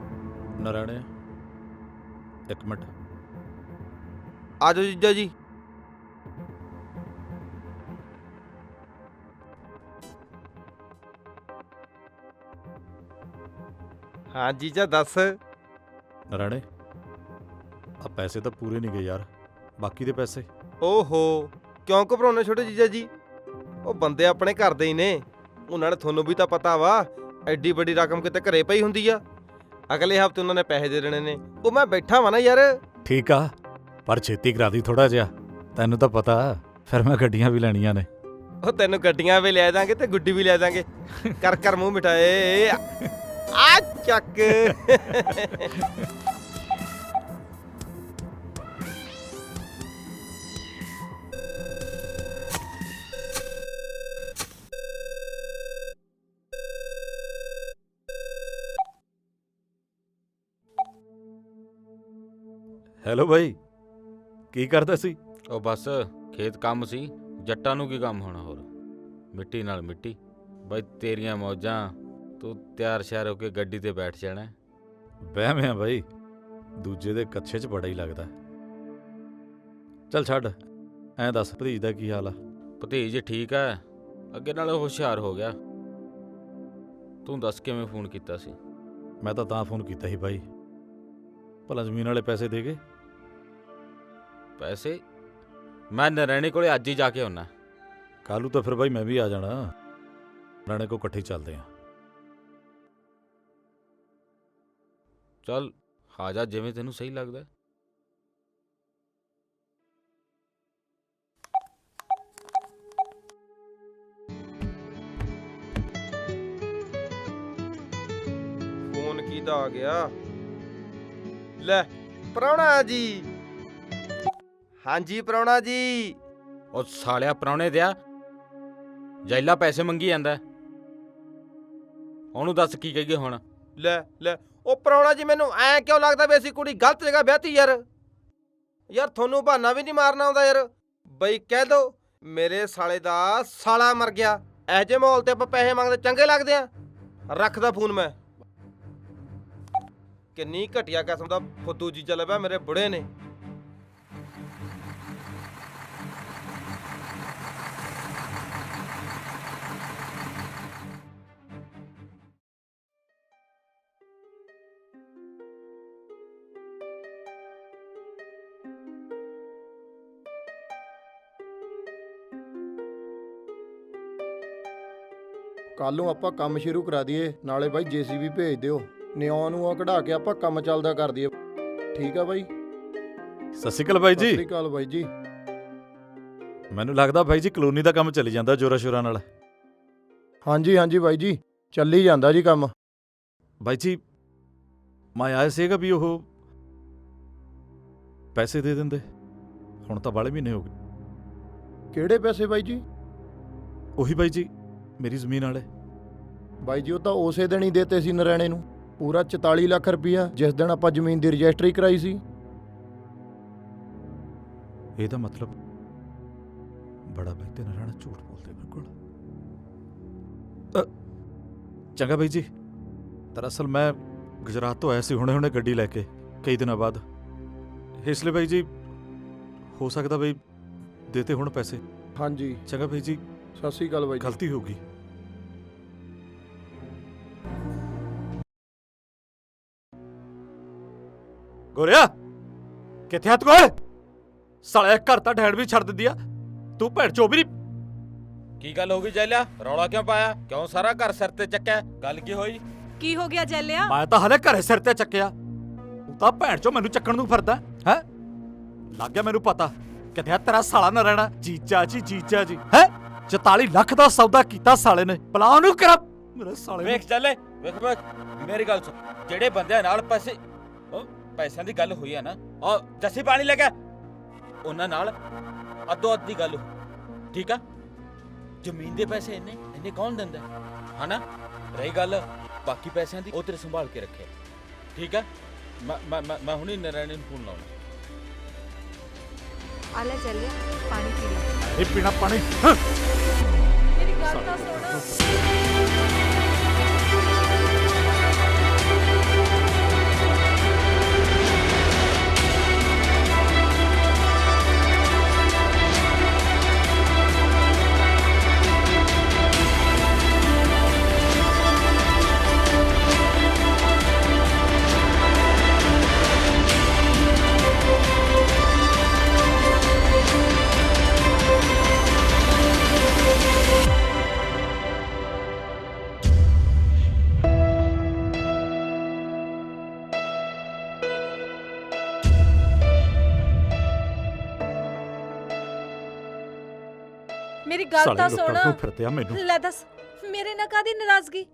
ਨਾਰਾਇਣ, ਇੱਕ ਮਿੰਟ। ਆ ਜਾਓ ਜੀਜਾ ਜੀ। ਹਾਂ ਜੀਜਾ ਦੱਸ। ਨਾਰਾਇਣ, ਆ ਪੈਸੇ ਤਾਂ ਪੂਰੇ ਨਹੀਂ ਗਏ ਯਾਰ, ਬਾਕੀ ਦੇ ਪੈਸੇ। ਓਹੋ, ਕਿਉਂ ਘਬਰਾਉਣੇ ਛੋਟੇ ਜੀਜਾ ਜੀ? ਉਹ ਬੰਦੇ ਆਪਣੇ ਘਰ ਦੇ ਹੀ ਨੇ, ਉਹਨਾਂ ਨੇ ਤੁਹਾਨੂੰ ਵੀ ਤਾਂ ਪਤਾ ਵਾ ਐਡੀ ਵੱਡੀ ਰਕਮ ਕਿਤੇ ਘਰੇ ਪਈ ਹੁੰਦੀ ਆ। ਅਗਲੇ ਹਫ਼ਤੇ ਉਹਨਾਂ ਨੇ ਪੈਸੇ ਦੇ ਦੇਣੇ ਨੇ। ਉਹ ਮੈਂ ਬੈਠਾ ਵਾਂ ਨਾ ਯਾਰ। ਠੀਕ ਆ, ਪਰ ਛੇਤੀ ਕਰਾ ਦੀ ਥੋੜਾ ਜਿਹਾ, ਤੈਨੂੰ ਤਾਂ ਪਤਾ ਫਿਰ ਮੈਂ ਗੱਡੀਆਂ ਵੀ ਲੈਣੀਆਂ ਨੇ। ਉਹ ਤੈਨੂੰ ਗੱਡੀਆਂ ਵੀ ਲੈ ਦਾਂਗੇ ਤੇ ਗੁੱਡੀ ਵੀ ਲੈ ਦਾਂਗੇ। ਕਰ ਕਰ ਮੂੰਹ ਮਿਠਾਏ। ਆ ਚੱਕ। ਹੈਲੋ ਬਾਈ, ਕੀ ਕਰਦਾ ਸੀ? ਉਹ ਬਸ ਖੇਤ ਕੰਮ ਸੀ। ਜੱਟਾਂ ਨੂੰ ਕੀ ਕੰਮ ਹੋਣਾ ਹੋਰ, ਮਿੱਟੀ ਨਾਲ ਮਿੱਟੀ। ਬਾਈ ਤੇਰੀਆਂ ਮੌਜਾਂ, ਤੂੰ ਤਿਆਰ ਸ਼ਿਆਰ ਹੋ ਕੇ ਗੱਡੀ ਤੇ ਬੈਠ ਜਾਣਾ। ਵਹਿਮ ਆ ਬਾਈ, ਦੂਜੇ ਦੇ ਕੱਛੇ 'ਚ ਬੜਾ ਹੀ ਲੱਗਦਾ। ਚੱਲ ਛੱਡ, ਐਂ ਦੱਸ ਭਤੀਜ ਦਾ ਕੀ ਹਾਲ ਆ? ਭਤੀਜ ਠੀਕ ਆ, ਅੱਗੇ ਨਾਲੋਂ ਹੁਸ਼ਿਆਰ ਹੋ ਗਿਆ। ਤੂੰ ਦੱਸ ਕਿਵੇਂ ਫੋਨ ਕੀਤਾ ਸੀ? ਮੈਂ ਤਾਂ ਫੋਨ ਕੀਤਾ ਸੀ ਬਾਈ, ਭਲਾ ਜ਼ਮੀਨ ਵਾਲੇ ਪੈਸੇ ਦੇ ਗਏ? ਪੈਸੇ? ਮੈਂ ਨਰੈਣੇ ਕੋਲੇ ਅੱਜ ਹੀ ਜਾ ਕੇ ਆਉਣਾ। ਕੱਲ੍ਹ ਨੂੰ ਤਾਂ ਫਿਰ ਬਾਈ ਮੈਂ ਵੀ ਆ ਜਾਣਾ, ਨਰੈਣੇ ਕੋ ਇਕੱਠੇ ਚੱਲਦੇ ਆ। ਚੱਲ ਆ ਜਾ, ਜਿਵੇਂ ਤੈਨੂੰ ਸਹੀ ਲੱਗਦਾ। ਫੋਨ ਕਿਹਦਾ ਆ ਗਿਆ? ਲੈ ਪ੍ਰਾਹੁਣਾ ਜੀ। ਹਾਂਜੀ ਪ੍ਰਾਹੁਣਾ ਜੀ। ਉਹ ਸਾਲਿਆ ਪ੍ਰਾਹੁਣੇ ਦਿਆ ਜੈਲਾ ਪੈਸੇ ਮੰਗੀ ਜਾਂਦਾ, ਉਹਨੂੰ ਦੱਸ ਕੀ ਕਹੀਏ ਹੁਣ? ਲੈ ਉਹ ਪ੍ਰਾਹੁਣਾ ਜੀ, ਮੈਨੂੰ ਐ ਕਿਉਂ ਲੱਗਦਾ ਵੀ ਅਸੀਂ ਕੁੜੀ ਗਲਤ ਜਗ੍ਹਾ ਵਿਆਹਤੀ ਯਾਰ ਤੁਹਾਨੂੰ ਬਹਾਨਾ ਵੀ ਨਹੀਂ ਮਾਰਨਾ ਆਉਂਦਾ ਯਾਰ। ਬਈ ਕਹਿ ਦੋ ਮੇਰੇ ਸਾਲੇ ਦਾ ਸਾਲਾ ਮਰ ਗਿਆ। ਇਹੋ ਜਿਹੇ ਮਾਹੌਲ ਤੇ ਆਪਾਂ ਪੈਸੇ ਮੰਗਦੇ ਚੰਗੇ ਲੱਗਦੇ ਆ? ਰੱਖਦਾ ਫੋਨ ਮੈਂ। ਕਿੰਨੀ ਘਟੀਆ ਕਿਸਮ ਦਾ ਫੁੱਦੂ ਜੀਜਾ ਲੱਭਿਆ ਮੇਰੇ ਬੁੜੇ ਨੇ। ਕੱਲ ਨੂੰ ਆਪਾਂ ਕੰਮ ਸ਼ੁਰੂ ਕਰਾ ਦਈਏ, ਨਾਲੇ ਬਾਈ ਜੀਸੀਬੀ ਭੇਜ ਦਿਓ, ਨਿਉਂ ਨੂੰ ਉਹ ਕਢਾ ਕੇ ਆਪਾਂ ਕੰਮ ਚੱਲਦਾ ਕਰ ਦਈਏ। ਠੀਕ ਆ ਬਾਈ? ਸਤਿ ਸ਼੍ਰੀ ਅਕਾਲ ਬਾਈ ਜੀ। ਸਤਿ ਸ਼੍ਰੀ ਅਕਾਲ ਬਾਈ ਜੀ। ਮੈਨੂੰ ਲੱਗਦਾ ਬਾਈ ਜੀ ਕਲੋਨੀ ਦਾ ਕੰਮ ਚੱਲੀ ਜਾਂਦਾ ਜ਼ੋਰਾਂ ਸ਼ੋਰਾਂ ਨਾਲ। ਹਾਂਜੀ ਬਾਈ ਜੀ, ਚੱਲੀ ਜਾਂਦਾ ਜੀ ਕੰਮ। ਬਾਈ ਜੀ ਮੈਂ ਆਇਆ ਸੀਗਾ ਵੀ ਉਹ ਪੈਸੇ ਦੇ ਦਿੰਦੇ, ਹੁਣ ਤਾਂ ਬਾਲੇ ਮਹੀਨੇ ਹੋ ਗਏ। ਕਿਹੜੇ ਪੈਸੇ ਬਾਈ ਜੀ? ਉਹੀ ਬਾਈ ਜੀ ਮੇਰੀ ਜ਼ਮੀਨ ਵਾਲੇ। ਬਾਈ ਜੀ ਉਹ ਤਾਂ ਉਸੇ ਦਿਨ ਹੀ ਦੇਤੇ ਸੀ ਨਰੈਣੇ ਨੂੰ, ਪੂਰਾ 44 ਲੱਖ ਰੁਪਈਆ, ਜਿਸ ਦਿਨ ਆਪਾਂ ਜ਼ਮੀਨ ਦੀ ਰਜਿਸਟਰੀ ਕਰਾਈ ਸੀ। ਇਹਦਾ ਮਤਲਬ ਬੜਾ ਬਾਈ ਤੇ ਨਰਾਣਾ ਝੂਠ ਬੋਲਦੇ ਬਿਲਕੁਲ। ਚੰਗਾ ਬਾਈ ਜੀ, ਦਰਅਸਲ ਮੈਂ ਗੁਜਰਾਤ ਤੋਂ ਆਇਆ ਸੀ ਹੁਣੇ ਗੱਡੀ ਲੈ ਕੇ ਕਈ ਦਿਨਾਂ ਬਾਅਦ, ਇਸ ਲਈ ਬਾਈ ਜੀ ਹੋ ਸਕਦਾ ਬਾਈ ਦੇਤੇ ਹੁਣ ਪੈਸੇ। ਹਾਂਜੀ ਚੰਗਾ ਬਾਈ ਜੀ, ਸਤਿ ਸ਼੍ਰੀ ਅਕਾਲ ਬਾਈ। ਗਲਤੀ ਹੋ ਗਈ। ਗੋਰਿਆ ਕਿੱਥੇ ਹੱਥ ਕੋਲ ਸਾਲਿਆ, ਘਰ ਤਾਂ ਢੈਣ ਵੀ ਛੱਡ ਦਿੰਦੀ ਆ, ਤੂੰ ਭੈਣ ਚੋ ਵੀ ਨਹੀਂ। ਕੀ ਗੱਲ ਹੋ ਗਈ ਜੈਲਿਆ? ਰੌਲਾ ਕਿਉਂ ਪਾਇਆ? ਕਿਉਂ ਸਾਰਾ ਘਰ ਸਿਰ ਤੇ ਚੱਕਿਆ? ਗੱਲ ਕੀ ਹੋਈ? ਕੀ ਹੋ ਗਿਆ ਜੈਲਿਆ? ਮੈਂ ਤਾਂ ਹਲੇ ਘਰੇ ਸਿਰ ਤੇ ਚੱਕਿਆ, ਤੂੰ ਤਾਂ ਭੈਣ ਚੋ ਮੈਨੂੰ ਚੱਕਣ ਨੂੰ ਫਿਰਦਾ ਹੈ। ਲੱਗ ਗਿਆ ਮੈਨੂੰ ਪਤਾ ਕਿੱਥੇ ਆ ਤੇਰਾ ਸਾਲਾ ਨਾ ਰਹਿਣਾ। ਜੀਜਾ ਜੀ ਹੈ 44 ਲੱਖ ਦਾ ਸੌਦਾ ਕੀਤਾ ਸਾਲੇ ਨੇ, ਭਲਾ ਉਹਨੂੰ ਕਰਾ ਮੇਰੇ ਸਾਲੇ ਨੂੰ। ਵੇਖ ਚੱਲੇ, ਵੇਖ ਮੇਰੀ ਗੱਲ ਸੁਣ, ਜਿਹੜੇ ਬੰਦਿਆਂ ਨਾਲ ਪੈਸਿਆਂ ਦੀ ਗੱਲ ਹੋਈ ਹੈ ਨਾ, ਉਹ ਜੱਸੀ ਪਾਣੀ ਲੈ ਗਿਆ, ਉਹਨਾਂ ਨਾਲ ਅੱਧੋ ਅੱਧ ਦੀ ਗੱਲ ਹੋ। ਠੀਕ ਆ? ਜ਼ਮੀਨ ਦੇ ਪੈਸੇ ਇੰਨੇ ਕੌਣ ਦਿੰਦਾ ਹਨਾ? ਰਹੀ ਗੱਲ ਬਾਕੀ ਪੈਸਿਆਂ ਦੀ, ਉਹ ਤੇਰੇ ਸੰਭਾਲ ਕੇ ਰੱਖਿਆ। ਠੀਕ ਆ? ਮੈਂ ਹੁਣੇ ਨਰਾਇਣ ਨੂੰ ਫੋਨ ਲਾਉਣਾ। ਆ ਲੈ ਚੱਲਿਆ, ਪਾਣੀ ਪੀ ਲੈ। ਇਹ ਪੀਣਾ ਪਾਣੀ। ਮੇਰੀ ਗੱਲ ਤਾਂ ਸੁਣ। ਮੇਰੀ ਗੱਲ ਤਾਂ ਸੁਣ। ਫਿਰਦਿਆ ਮੈਨੂੰ ਲੈ ਦੱਸ, ਮੇਰੇ ਨਾਲ ਕਾਦੀ ਨਾਰਾਜ਼ਗੀ?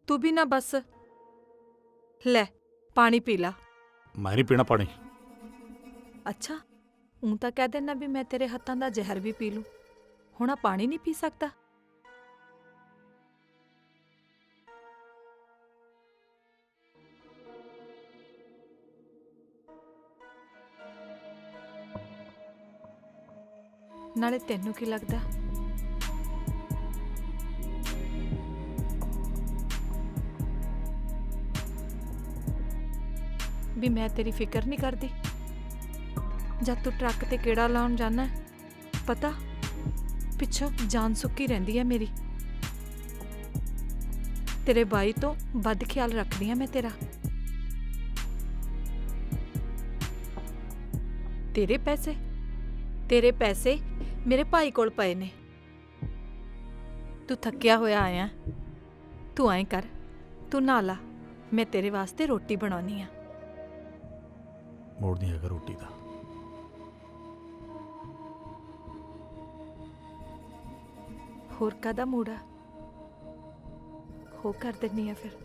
ਤੂੰ ਵੀ ਨਾ ਬਸ ਲੈ ਪਾਣੀ ਪੀ ਲਾ। ਮੈਂ ਨਹੀਂ ਪੀਣਾ ਪਾਣੀ। ਅੱਛਾ, ਉਹ ਤਾਂ ਕਹਿ ਦੇਣਾ ਵੀ ਮੈਂ ਤੇਰੇ ਹੱਥਾਂ ਦਾ ਜ਼ਹਿਰ ਵੀ ਪੀ ਲੂੰ, ਹੁਣ ਆ ਪਾਣੀ ਨਹੀਂ ਪੀ ਸਕਦਾ? ਨਾਲੇ ਤੈਨੂੰ ਕੀ ਲੱਗਦਾ ਵੀ ਮੈਂ ਤੇਰੀ ਫਿਕਰ ਨਹੀਂ ਕਰਦੀ? ਜਦ ਤੂੰ ਟਰੱਕ ਤੇ ਕਿਹੜਾ ਲਾਉਣ ਜਾਣਾ, ਪਤਾ ਪਿੱਛੋਂ ਜਾਨ ਸੁੱਕੀ ਰਹਿੰਦੀ ਹੈ ਮੇਰੀ। ਤੇਰੇ ਬਾਈ ਤੋਂ ਵੱਧ ਖਿਆਲ ਰੱਖਦੀ ਆ ਮੈਂ ਤੇਰਾ। ਤੇਰੇ ਪੈਸੇ ਮੇਰੇ ਭਾਈ ਕੋਲ ਪਏ ਨੇ। ਤੂੰ ਥੱਕਿਆ ਹੋਇਆ ਆਇਆ, ਤੂੰ ਐਂ ਕਰ, ਤੂੰ ਨਹਾ ਲਾ, ਮੈਂ ਤੇਰੇ ਵਾਸਤੇ ਰੋਟੀ ਬਣਾਉਣੀ ਆ। ਮੋੜ ਨਹੀਂ ਹੈਗਾ ਰੋਟੀ ਦਾ। ਹੋਰ ਕਾਹਦਾ ਮੂੜਾ ਹੋ ਕਰ ਦਿੰਨੀ ਆ ਫਿਰ।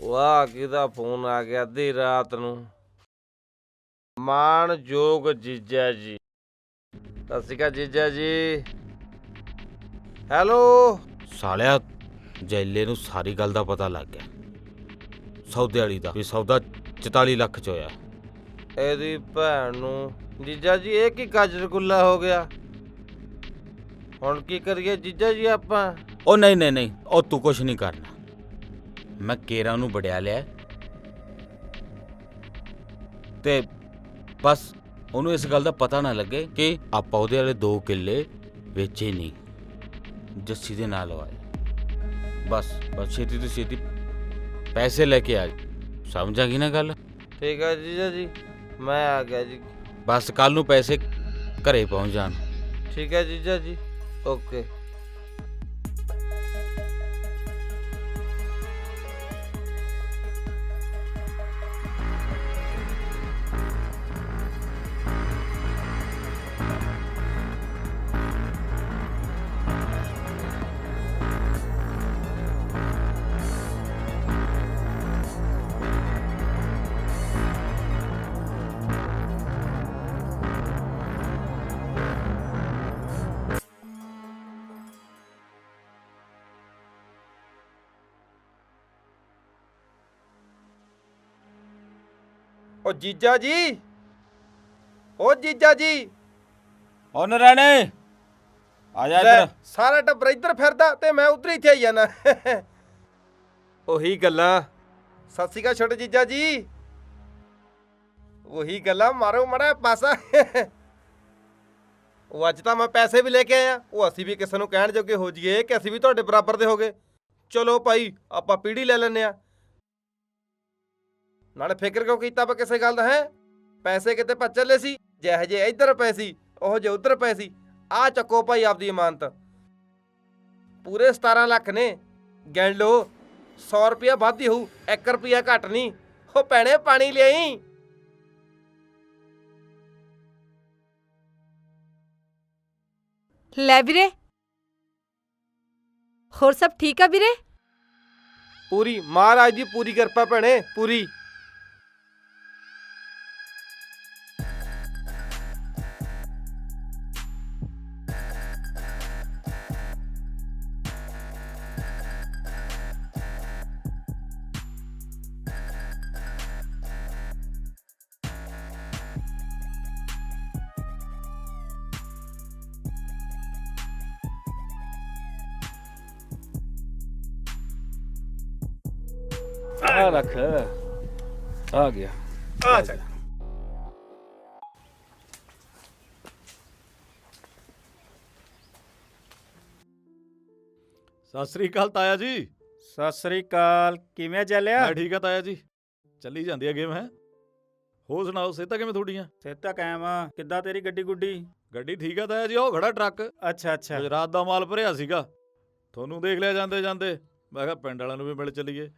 ਵਾਹ, ਕਿਹਦਾ ਫੋਨ ਆ ਗਿਆ ਅੱਧੀ ਰਾਤ ਨੂੰ। ਮਾਣਯੋਗ ਜੀਜਾ ਜੀ, ਸਤਿ ਸ਼੍ਰੀ ਅਕਾਲ ਜੀਜਾ ਜੀ। ਹੈਲੋ। ਸਾਲਿਆ ਜੈਲੇ ਨੂੰ ਸਾਰੀ ਗੱਲ ਦਾ ਪਤਾ ਲੱਗ ਗਿਆ, ਸੌਦੇ ਵਾਲੀ ਦਾ, ਵੀ ਸੌਦਾ 44 ਲੱਖ ਚ ਹੋਇਆ। ਇਹਦੀ ਭੈਣ ਨੂੰ। ਜੀਜਾ ਜੀ ਇਹ ਕੀ ਗਾਜਰਗੁੱਲਾ ਹੋ ਗਿਆ, ਹੁਣ ਕੀ ਕਰੀਏ ਜੀਜਾ ਜੀ ਆਪਾਂ? ਉਹ ਨਹੀਂ, ਉਹ ਤੂੰ ਕੁਛ ਨਹੀਂ ਕਰਨਾ। ਮੈਂ ਕੇਰਾਂ ਨੂੰ ਵੜਿਆ ਲਿਆ ਤੇ ਬਸ ਉਹਨੂੰ ਇਸ ਗੱਲ ਦਾ ਪਤਾ ਨਾ ਲੱਗੇ ਕਿ ਆਪਾਂ ਉਹਦੇ ਵਾਲੇ 2 ਕਿੱਲੇ ਵੇਚੇ ਨਹੀਂ, ਜੱਸੀ ਦੇ ਨਾਲ ਲਵਾਏ। ਬਸ ਛੇਤੀ ਤੋਂ ਛੇਤੀ ਪੈਸੇ ਲੈ ਕੇ ਆ, ਸਮਝ ਆ ਗਈ ਨਾ ਗੱਲ? ਠੀਕ ਹੈ ਜੀਜਾ ਜੀ, ਮੈਂ ਆ ਗਿਆ ਜੀ। ਬਸ ਕੱਲ ਨੂੰ ਪੈਸੇ ਘਰੇ ਪਹੁੰਚ ਜਾਣ। ਠੀਕ ਹੈ ਜੀਜਾ ਜੀ, ਓਕੇ। ਓ ਜੀਜਾ ਜੀ, ਓ ਜੀਜਾ ਜੀ। ਓ ਨਰਾਣੇ ਆ ਜਾ ਲੈ, ਇੱਧਰ। ਸਾਰਾ ਟੱਬਰ ਇੱਧਰ ਫਿਰਦਾ ਤੇ ਮੈਂ ਉਧਰ ਹੀ ਇੱਥੇ ਆਈ ਜਾਣਾ। ਉਹੀ ਗੱਲਾਂ। ਸਤਿ ਸ਼੍ਰੀ ਅਕਾਲ ਛੋਟੇ ਜੀਜਾ ਜੀ। ਉਹੀ ਗੱਲਾਂ, ਮਾਰੋ ਮੜਾ ਪਾਸਾ। ਉਹ ਅੱਜ ਤਾਂ ਮੈਂ ਪੈਸੇ ਵੀ ਲੈ ਕੇ ਆਇਆ, ਉਹ ਅਸੀਂ ਵੀ ਕਿਸੇ ਨੂੰ ਕਹਿਣ ਜੋਗੇ ਹੋ ਜਾਈਏ ਕਿ ਅਸੀਂ ਵੀ ਤੁਹਾਡੇ ਬਰਾਬਰ ਦੇ ਹੋ ਗਏ। ਚਲੋ ਭਾਈ, ਆਪਾਂ ਪੀੜੀ ਲੈ ਲੈਂਦੇ ਆ। ਨਾਲੇ ਫਿਕਰ ਕਿਉਂ ਕੀਤਾ ਆਪਾਂ ਕਿਸੇ ਗੱਲ ਦਾ? ਹੈ ਪੈਸੇ ਕਿਤੇ ਭੱਜ ਚੱਲੇ ਸੀ, ਜਿਹੋ ਜਿਹੇ ਇੱਧਰ ਪਏ ਸੀ ਉਹ ਜਿਹੇ ਉੱਧਰ ਪਏ ਸੀ। ਆਹ ਚੱਕੋ ਭਾਈ ਆਪਦੀ ਇਮਾਨਤ, ਪੂਰੇ 17 ਲੱਖ ਨੇ। ਗਿਣ ਲਓ, 100 ਰੁਪਇਆ ਵੱਧ ਹੀ ਹੋਊ, 1 ਰੁਪਇਆ ਘੱਟ ਨਹੀਂ। ਉਹ ਭੈਣੇ ਪਾਣੀ ਲਿਆਈ। ਲੈ ਵੀਰੇ, ਹੋਰ ਸਭ ਠੀਕ ਆ ਵੀਰੇ? ਪੂਰੀ ਮਹਾਰਾਜ ਦੀ ਪੂਰੀ ਕਿਰਪਾ ਭੈਣੇ, ਪੂਰੀ। ਆ ਰੱਖ ਆ ਗਿਆ ਆ ਚੱਲ ਸਤਿ ਸ੍ਰੀ ਅਕਾਲ ਤਾਇਆ ਜੀ। ਸਤਿ ਸ੍ਰੀ ਅਕਾਲ। ਕਿਵੇਂ ਚੱਲਿਆ? ਮੈਂ ਠੀਕ ਆ ਤਾਇਆ ਜੀ, ਚੱਲੀ ਜਾਂਦੀ ਆ ਗੇਮ ਹੈ। ਹੋਰ ਸੁਣਾਓ, ਸਿਹਤਾਂ ਕਿਵੇਂ ਤੁਹਾਡੀਆਂ? ਸਿਹਤਾਂ ਕਾਇਮ ਆ। ਕਿੱਦਾਂ ਤੇਰੀ ਗੱਡੀ ਗੁੱਡੀ? ਗੱਡੀ ਠੀਕ ਆ ਤਾਇਆ ਜੀ, ਉਹ ਖੜਾ ਟਰੱਕ। ਅੱਛਾ ਅੱਛਾ। ਗੁਜਰਾਤ ਦਾ ਮਾਲ ਭਰਿਆ ਸੀਗਾ, ਤੁਹਾਨੂੰ ਦੇਖ ਲਿਆ ਜਾਂਦੇ ਜਾਂਦੇ। ਮੈਂ ਕਿਹਾ ਪਿੰਡ ਵਾਲਿਆਂ ਨੂੰ ਵੀ ਮਿਲ ਚੱਲੀਏ,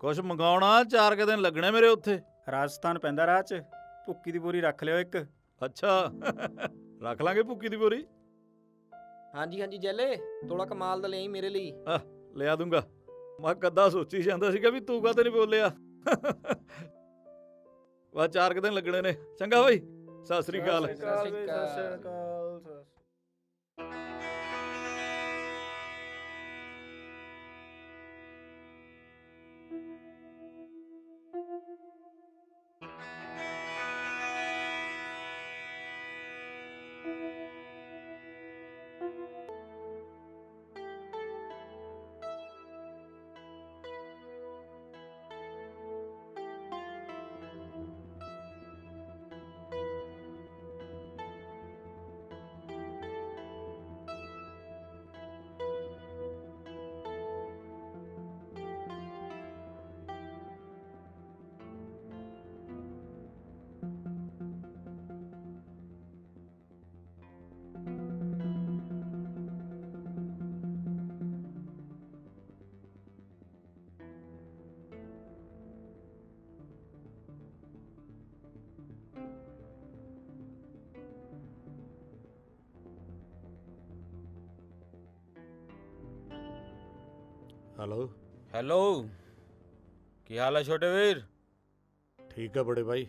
ਕੁਛ ਮੰਗਾਉਣਾ। 4 ਕੁ ਦਿਨ ਲੱਗਣੇ ਮੇਰੇ ਉੱਥੇ। ਰਾਜਸਥਾਨ ਪੈਂਦਾ ਰਾਹ 'ਚ। ਭੁੱਕੀ ਦੀ ਬੋਰੀ ਰੱਖ ਲਿਓ ਇੱਕ। ਅੱਛਾ ਰੱਖ ਲਾਂਗੇ ਭੁੱਕੀ ਦੀ ਬੋਰੀ। ਹਾਂਜੀ ਹਾਂਜੀ ਜੈਲੇ, ਥੋੜਾ ਕਮਾਲ ਦਾ ਲਿਆਈ ਮੇਰੇ ਲਈ। ਲਿਆ ਦੂੰਗਾ। ਮੈਂ ਕਦਾ ਸੋਚੀ ਜਾਂਦਾ ਸੀਗਾ ਵੀ ਤੂੰ ਕਾਹਤੇ ਨਹੀਂ ਬੋਲਿਆ। ਵਾ 4 ਕੁ ਦਿਨ ਲੱਗਣੇ ਨੇ। ਚੰਗਾ ਬਾਈ, ਸਤਿ ਸ੍ਰੀ ਅਕਾਲ। ਸਤਿ ਸ੍ਰੀ ਅਕਾਲ। ਹੈਲੋ ਹੈਲੋ, ਕੀ ਹਾਲ ਹੈ ਛੋਟੇ ਵੀਰ? ਠੀਕ ਆ ਬੜੇ ਭਾਈ,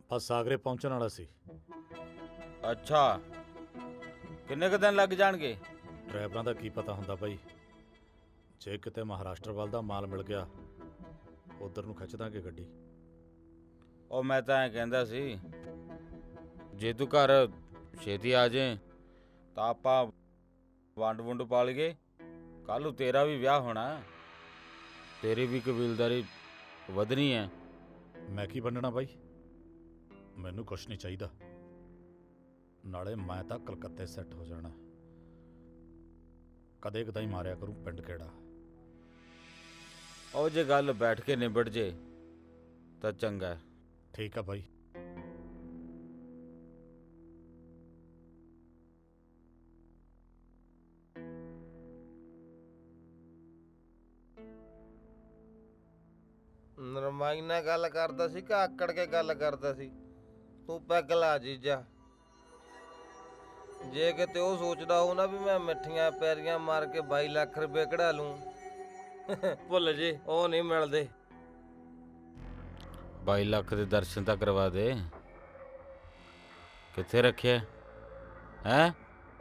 ਬਸ ਸਾਗਰੇ ਪਹੁੰਚਣ ਵਾਲਾ ਸੀ। ਅੱਛਾ, ਕਿੰਨੇ ਕੁ ਦਿਨ ਲੱਗ ਜਾਣਗੇ? ਡਰਾਈਵਰਾਂ ਦਾ ਕੀ ਪਤਾ ਹੁੰਦਾ ਭਾਈ, ਜੇ ਕਿਤੇ ਮਹਾਰਾਸ਼ਟਰ ਵੱਲ ਦਾ ਮਾਲ ਮਿਲ ਗਿਆ ਉਧਰ ਨੂੰ ਖਿੱਚ ਦਾਂਗੇ ਗੱਡੀ। ਉਹ ਮੈਂ ਤਾਂ ਐਂ ਕਹਿੰਦਾ ਸੀ, ਜੇ ਤੂੰ ਘਰ ਛੇਤੀ ਆ ਜਾਏ ਤਾਂ ਆਪਾਂ ਵੰਡ ਵੁੰਡ ਪਾ ਲਈਏ। ਕੱਲ੍ਹ ਨੂੰ ਤੇਰਾ ਵੀ ਵਿਆਹ ਹੋਣਾ, ਤੇਰੀ ਵੀ ਕਬੀਲਦਾਰੀ ਵਧਣੀ ਹੈ। ਮੈਂ ਕੀ ਬੰਨਣਾ ਬਾਈ, ਮੈਨੂੰ ਕੁਛ ਨਹੀਂ ਚਾਹੀਦਾ। ਨਾਲੇ ਮੈਂ ਤਾਂ ਕਲਕੱਤੇ ਸੈੱਟ ਹੋ ਜਾਣਾ, ਕਦੇ ਕਦਾਈ ਮਾਰਿਆ ਕਰੂੰ ਪਿੰਡ ਕਿਹੜਾ। ਉਹ ਜੇ ਗੱਲ ਬੈਠ ਕੇ ਨਿਬੜ ਜੇ ਤਾਂ ਚੰਗਾ। ਠੀਕ ਆ ਬਾਈ। ਨਰਮਾਈ ਨਾਲ ਗੱਲ ਕਰਦਾ ਸੀ ਕਿ ਆਕੜ ਕੇ ਗੱਲ ਕਰਦਾ ਸੀ? ਤੂੰ ਪੈਗ ਲਾ ਜੀਜਾ। ਜੇ ਕਿਤੇ ਉਹ ਸੋਚਦਾ ਹੋ ਨਾ ਵੀ ਮੈਂ ਮਿੱਠੀਆਂ ਪੈਰੀਆਂ ਮਾਰ ਕੇ 22 ਲੱਖ ਰੁਪਏ ਕਢਾ ਲੂੰ, ਭੁੱਲ ਜੇ, ਉਹ ਨਹੀਂ ਮਿਲਦੇ। 22 ਲੱਖ ਦੇ ਦਰਸ਼ਨ ਤਾਂ ਕਰਵਾ ਦੇ। ਕਿੱਥੇ ਰੱਖਿਆ ਹੈ?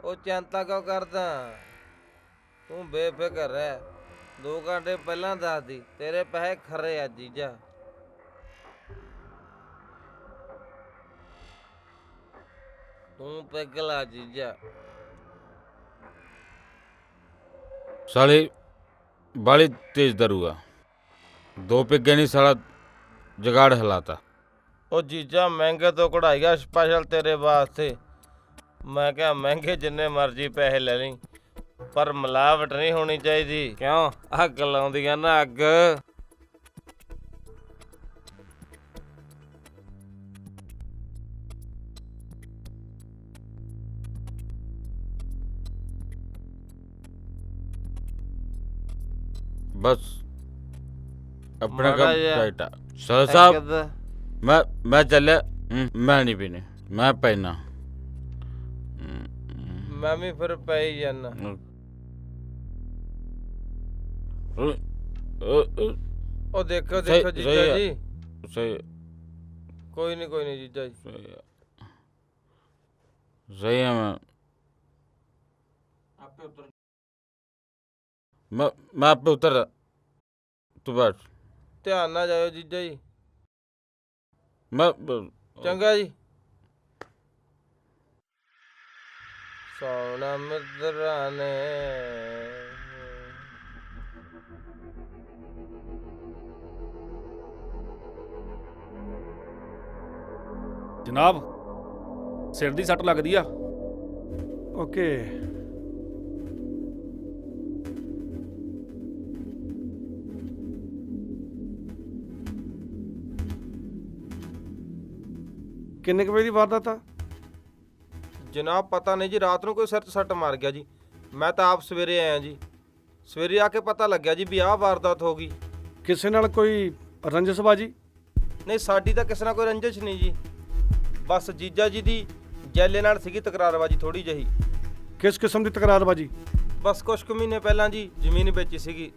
ਉਹ ਚਿੰਤਾ ਕਿਉਂ ਕਰਦਾ, ਤੂੰ ਬੇਫਿਕਰ ਰਹਿ। 2 ਘੰਟੇ ਪਹਿਲਾਂ ਦੱਸਦੀ, ਤੇਰੇ ਪੈਸੇ ਖਰੇ ਆ ਜੀਜਾ। ਤੂੰ ਪੈਗ ਲਾ ਜੀਜਾ। ਸਾਲੇ ਬਾਲੀ ਤੇਜ਼ ਦਰੂਗਾ, 2 ਪਿੱਗੇ ਨਹੀਂ ਸਾਲਾ ਜਗਾੜ ਹਲਾਤਾ। ਉਹ ਜੀਜਾ ਮਹਿੰਗੇ ਤੋਂ ਕਢਾਈਆ ਸਪੈਸ਼ਲ ਤੇਰੇ ਵਾਸਤੇ। ਮੈਂ ਕਿਹਾ ਮਹਿੰਗੇ ਜਿੰਨੇ ਮਰਜ਼ੀ ਪੈਸੇ ਲੈ ਲਈ, ਪਰ ਮਿਲਾਵਟ ਨਹੀਂ ਹੋਣੀ ਚਾਹੀਦੀ। ਕਿਉਂ? ਅੱਗ ਲਾਉਂਦੀਆਂ ਨਾ ਅੱਗ। ਬਸ ਆਪਣਾ ਮਾੜਾ ਕੰਮ ਜਿਹਾ ਟਾਈਟ ਆ। ਸਰ ਸਾਹਿਬ ਕਿੱਦਾਂ? ਮੈਂ ਚੱਲਿਆ। ਮੈਂ ਨਹੀਂ ਪੀਣੀ, ਮੈਂ ਪੈਣਾ। ਮੈਂ ਵੀ ਫਿਰ ਪੈ ਹੀ ਜਾਨਾ। ਉਹ ਦੇਖੋ ਦੇਖੋ ਜੀਜਾ ਜੀ। ਸਹੀ, ਕੋਈ ਨਹੀਂ ਜੀਜਾ ਜੀ। ਸਹੀ ਹੈ। ਮੈਂ ਆਪੇ ਉਤਰ, ਤੂੰ ਬੈਠ। ਧਿਆਨ ਨਾਲ ਜਾਇਓ ਜੀਜਾ ਜੀ। ਮੈਂ ਚੰਗਾ ਜੀ। ਸੋਹਣਾ ਮਿੱਤਰਾਂ ਨੇ ਜਨਾਬ ਸਿਰ ਦੀ ਸੱਟ ਲੱਗਦੀ ਆ। ਓਕੇ। ਕਿੰਨੇ ਕੁ ਵਜੇ ਦੀ ਵਾਰਦਾਤ ਆ? ਜਨਾਬ ਪਤਾ ਨਹੀਂ ਜੀ, ਰਾਤ ਨੂੰ ਕੋਈ ਸਿਰ 'ਚ ਸੱਟ ਮਾਰ ਗਿਆ ਜੀ। ਮੈਂ ਤਾਂ ਆਪ ਸਵੇਰੇ ਆਇਆ ਜੀ। ਸਵੇਰੇ ਆ ਕੇ ਪਤਾ ਲੱਗਿਆ ਜੀ ਵੀ ਆਹ ਵਾਰਦਾਤ ਹੋ ਗਈ। ਕਿਸੇ ਨਾਲ ਕੋਈ ਰੰਜਿਸ਼ਬਾਜੀ? ਨਹੀਂ, ਸਾਡੀ ਤਾਂ ਕਿਸੇ ਨਾਲ ਕੋਈ ਰੰਜਿਸ਼ ਨਹੀਂ ਜੀ। ਬਸ ਜੀਜਾ ਜੀ ਦੀ ਜੈਲੇ ਨਾਲ ਸੀਗੀ ਤਕਰਾਰਬਾਜੀ ਥੋੜੀ ਜਿਹੀ। ਕਿਸ ਕਿਸਮ ਦੀ ਤਕਰਾਰਬਾਜੀ? ਬਸ ਕੁਛ ਕੁ ਮਹੀਨੇ ਪਹਿਲਾਂ ਜੀ ਜ਼ਮੀਨ ਵੇਚੀ ਸੀਗੀ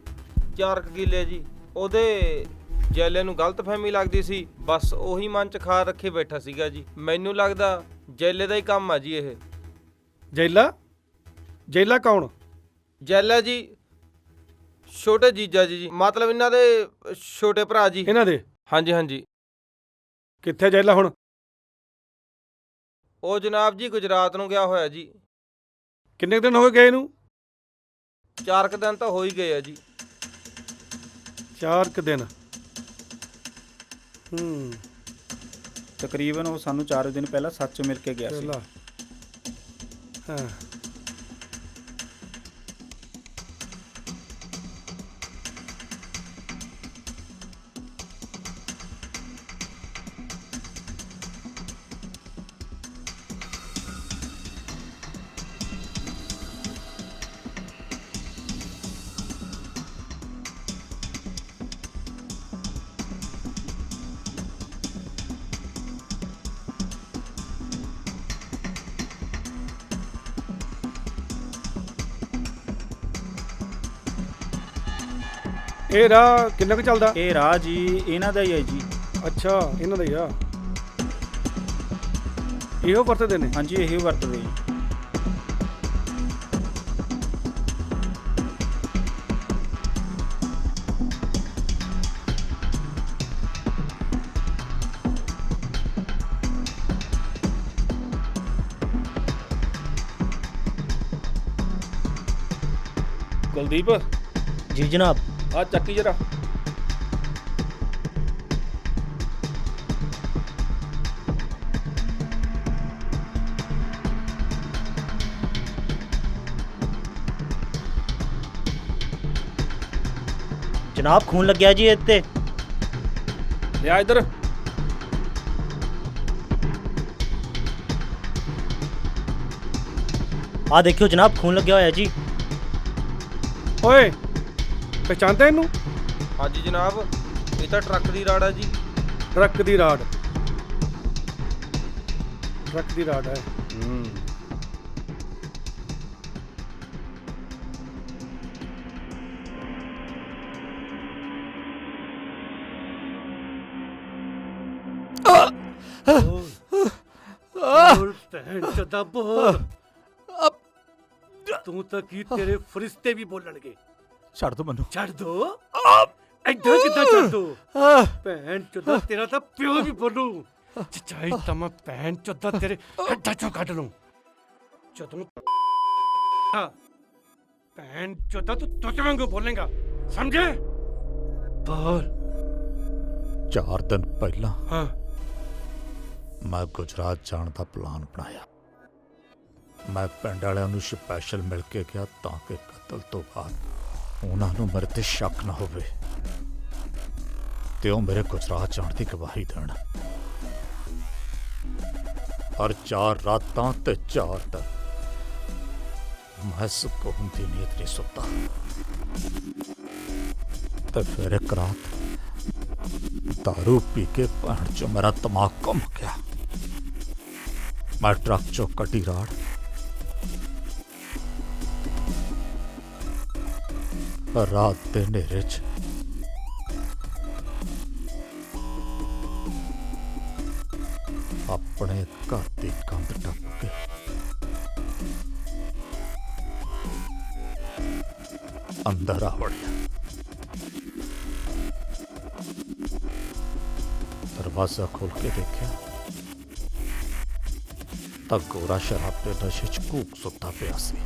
4 ਕਿੱਲੇ ਜੀ। ਉਹਦੇ ਜੈਲੇ ਨੂੰ ਗਲਤਫਹਿਮੀ ਲੱਗਦੀ ਸੀ, ਬਸ ਉਹੀ ਮਨ 'ਚ ਖਾ ਰੱਖੇ ਬੈਠਾ ਸੀਗਾ ਜੀ। ਮੈਨੂੰ ਲੱਗਦਾ ਜੈਲੇ ਦਾ ਹੀ ਕੰਮ ਆ ਜੀ ਇਹ। ਜੈਲਾ? ਜੈਲਾ ਕੌਣ? ਜੈਲਾ ਜੀ ਛੋਟੇ ਜੀਜਾ ਜੀ, ਮਤਲਬ ਇਹਨਾਂ ਦੇ ਛੋਟੇ ਭਰਾ ਜੀ। ਇਹਨਾਂ ਦੇ? ਹਾਂਜੀ ਹਾਂਜੀ। ਕਿੱਥੇ ਜੈਲਾ ਹੁਣ? ਉਹ ਜਨਾਬ ਜੀ ਗੁਜਰਾਤ ਨੂੰ ਗਿਆ ਹੋਇਆ ਜੀ। ਕਿੰਨੇ ਦਿਨ ਹੋ ਗਏ ਗਏ ਨੂੰ? 4 ਕੁ ਦਿਨ ਤਾਂ ਹੋ ਹੀ ਗਏ ਆ ਜੀ। 4 ਕੁ ਦਿਨ? ਤਕਰੀਬਨ ਉਹ ਸਾਨੂੰ 4 ਦਿਨ ਪਹਿਲਾਂ ਸੱਚ ਮਿਲ ਕੇ ਗਿਆ ਸੀ। ਹਾਂ। ਇਹ ਰਾਹ ਕਿੰਨਾ ਕੁ ਚੱਲਦਾ? ਇਹ ਰਾਹ ਜੀ ਇਹਨਾਂ ਦਾ ਹੀ ਹੈ ਜੀ। ਅੱਛਾ, ਇਹਨਾਂ ਦਾ ਹੀ ਆ। ਇਹੋ ਵਰਤਦੇ ਨੇ? ਹਾਂਜੀ, ਇਹੀ ਵਰਤਦੇ ਜੀ। ਕੁਲਦੀਪ। ਜੀ ਜਨਾਬ। ਆ ਚੱਕੀ ਜਰਾ। ਜਨਾਬ ਖੂਨ ਲੱਗਿਆ ਜੀ ਇੱਥੇ। ਲਿਆ ਇੱਧਰ। ਆ ਦੇਖਿਓ ਜਨਾਬ, ਖੂਨ ਲੱਗਿਆ ਹੋਇਆ ਜੀ। ਓਏ ਪਛਾਣਦਾ ਇਹਨੂੰ? ਹਾਂਜੀ ਜਨਾਬ, ਇਹ ਤਾਂ ਟਰੱਕ ਦੀ ਰਾੜ ਆ ਜੀ। ਟਰੱਕ ਦੀ ਰਾੜ? ਟਰੱਕ ਦੀ ਰਾੜ ਹੈ। ਬੋਲ ਭੈਣ ਚੋਦਾ ਬੋਲ। ਤੂੰ ਤਾਂ ਕੀ ਤੇਰੇ ਫਰਿਸ਼ਤੇ ਵੀ ਬੋਲਣਗੇ। ਛੱਡ ਦੋ ਮੈਨੂੰ। ਛੱਡ ਦੋ? ਐਦਾਂ ਕਿੱਦਾਂ ਛੱਡ ਦੋ? ਭੈਣ ਚੋਦਾ ਤੇਰਾ ਤਾਂ ਪਿਓ ਵੀ ਬੋਲੂ। ਚਾਹੀ ਤਾਂ ਮੈਂ ਭੈਣ ਚੋਦਾ ਤੇਰੇ ਹੱਥਾਂ ਚੋਂ ਕੱਢ ਲੂੰ ਜਦੋਂ ਭੈਣ ਚੋਦਾ ਤੂੰ ਤੋਤੇ ਵਾਂਗੂ ਬੋਲੇਗਾ, ਸਮਝੇ? ਬੋਲ। 4 ਦਿਨ ਪਹਿਲਾਂ ਹਾਂ ਮੈਂ ਗੁਜਰਾਤ ਜਾਣ ਦਾ ਪਲਾਨ ਬਣਾਇਆ। ਮੈਂ ਪਿੰਡ ਵਾਲਿਆਂ ਨੂੰ ਸਪੈਸ਼ਲ ਮਿਲ ਕੇ ਗਿਆ ਤਾਂ ਕਿ ਕਤਲ ਤੋਂ ਬਾਅਦ ਉਹਨਾਂ ਨੂੰ ਮੇਰੇ ਤੇ ਸ਼ੱਕ ਨਾ ਹੋਵੇ ਤੇ ਉਹ ਮੇਰੇ ਗੁਜਰਾਤ ਜਾਣ ਦੀ ਗਵਾਹੀ ਦੇਣ। ਹਰ 4 ਰਾਤਾਂ ਤੇ 4 ਦਿਨ ਮੈਂ ਸਕੂਨ ਦੀ ਨੀਂਦ ਨਹੀਂ ਸੁੱਤਾ ਤੇ ਫਿਰ ਇੱਕ ਰਾਤ दारू पी के भैन चो मेरा दिमाग घूम गया। मैं ट्रक चो कटी राड़ रात दे नेरे च अपने घर की कंध टप के अंदर आ वड़िया। दरवाजा खोल के देखा तो गोरा शराब के नशे च कूक सुता पिया सी।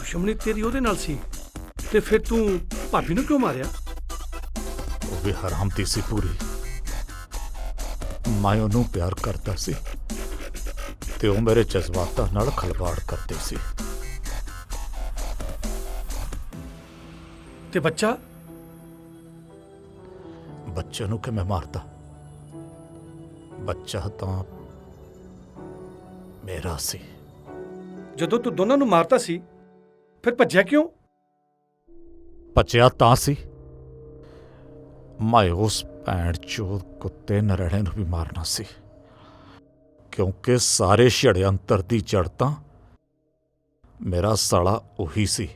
ਦੁਸ਼ਮਣੀ ਤੇਰੀ ਉਹਦੇ ਨਾਲ ਸੀ ਤੇ ਫਿਰ ਤੂੰ ਭਾਬੀ ਨੂੰ ਕਿਉਂ ਮਾਰਿਆ? ਉਹ ਵੀ ਹਰਾਮਤੀ ਸੀ ਪੂਰੀ। ਮੈਂ ਉਹਨੂੰ ਪਿਆਰ ਕਰਦਾ ਸੀ ਤੇ ਉਹ ਮੇਰੇ ਜਜ਼ਬਾਤਾਂ ਨਾਲ ਖਲਵਾੜ ਕਰਦੇ ਸੀ। ਤੇ ਬੱਚਾ ਬੱਚੇ ਨੂੰ ਕਿਵੇਂ ਮਾਰਦਾ? ਬੱਚਾ ਤਾਂ ਮੇਰਾ ਸੀ। ਜਦੋਂ ਤੂੰ ਦੋਨਾਂ ਨੂੰ ਮਾਰਤਾ ਸੀ ਫਿਰ ਭੱਜਿਆ ਕਿਉਂ? ਭੱਜਿਆ ਤਾਂ ਸੀ ਮੈਂ ਉਸ ਭੈਣ ਚੋਦ ਕੁੱਤੇ ਨਰੜੇ ਨੂੰ ਵੀ ਮਾਰਨਾ ਸੀ, ਕਿਉਂਕਿ ਸਾਰੇ ਛੜਯੰਤਰ ਦੀ ਜੜ ਤਾਂ ਮੇਰਾ ਸਾਲਾ ਉਹੀ ਸੀ।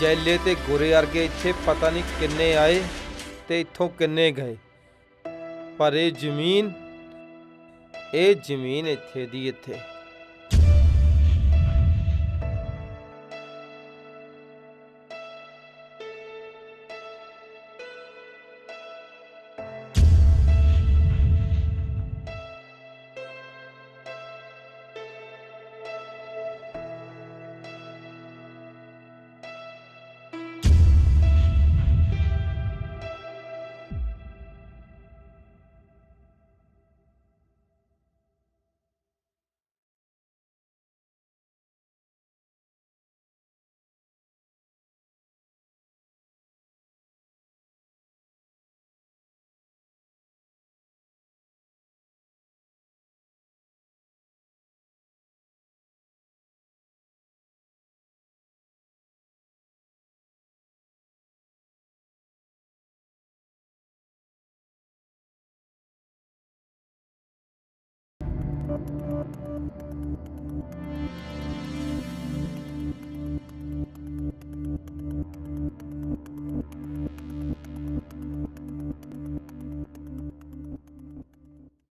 ਜੈਲੇ ਤੇ ਗੋਰੇ ਵਰਗੇ ਇੱਥੇ ਪਤਾ ਨਹੀਂ ਕਿੰਨੇ ਆਏ ਤੇ ਇੱਥੋਂ ਕਿੰਨੇ ਗਏ, ਪਰ ਇਹ ਜ਼ਮੀਨ ਇੱਥੇ ਦੀ ਇੱਥੇ।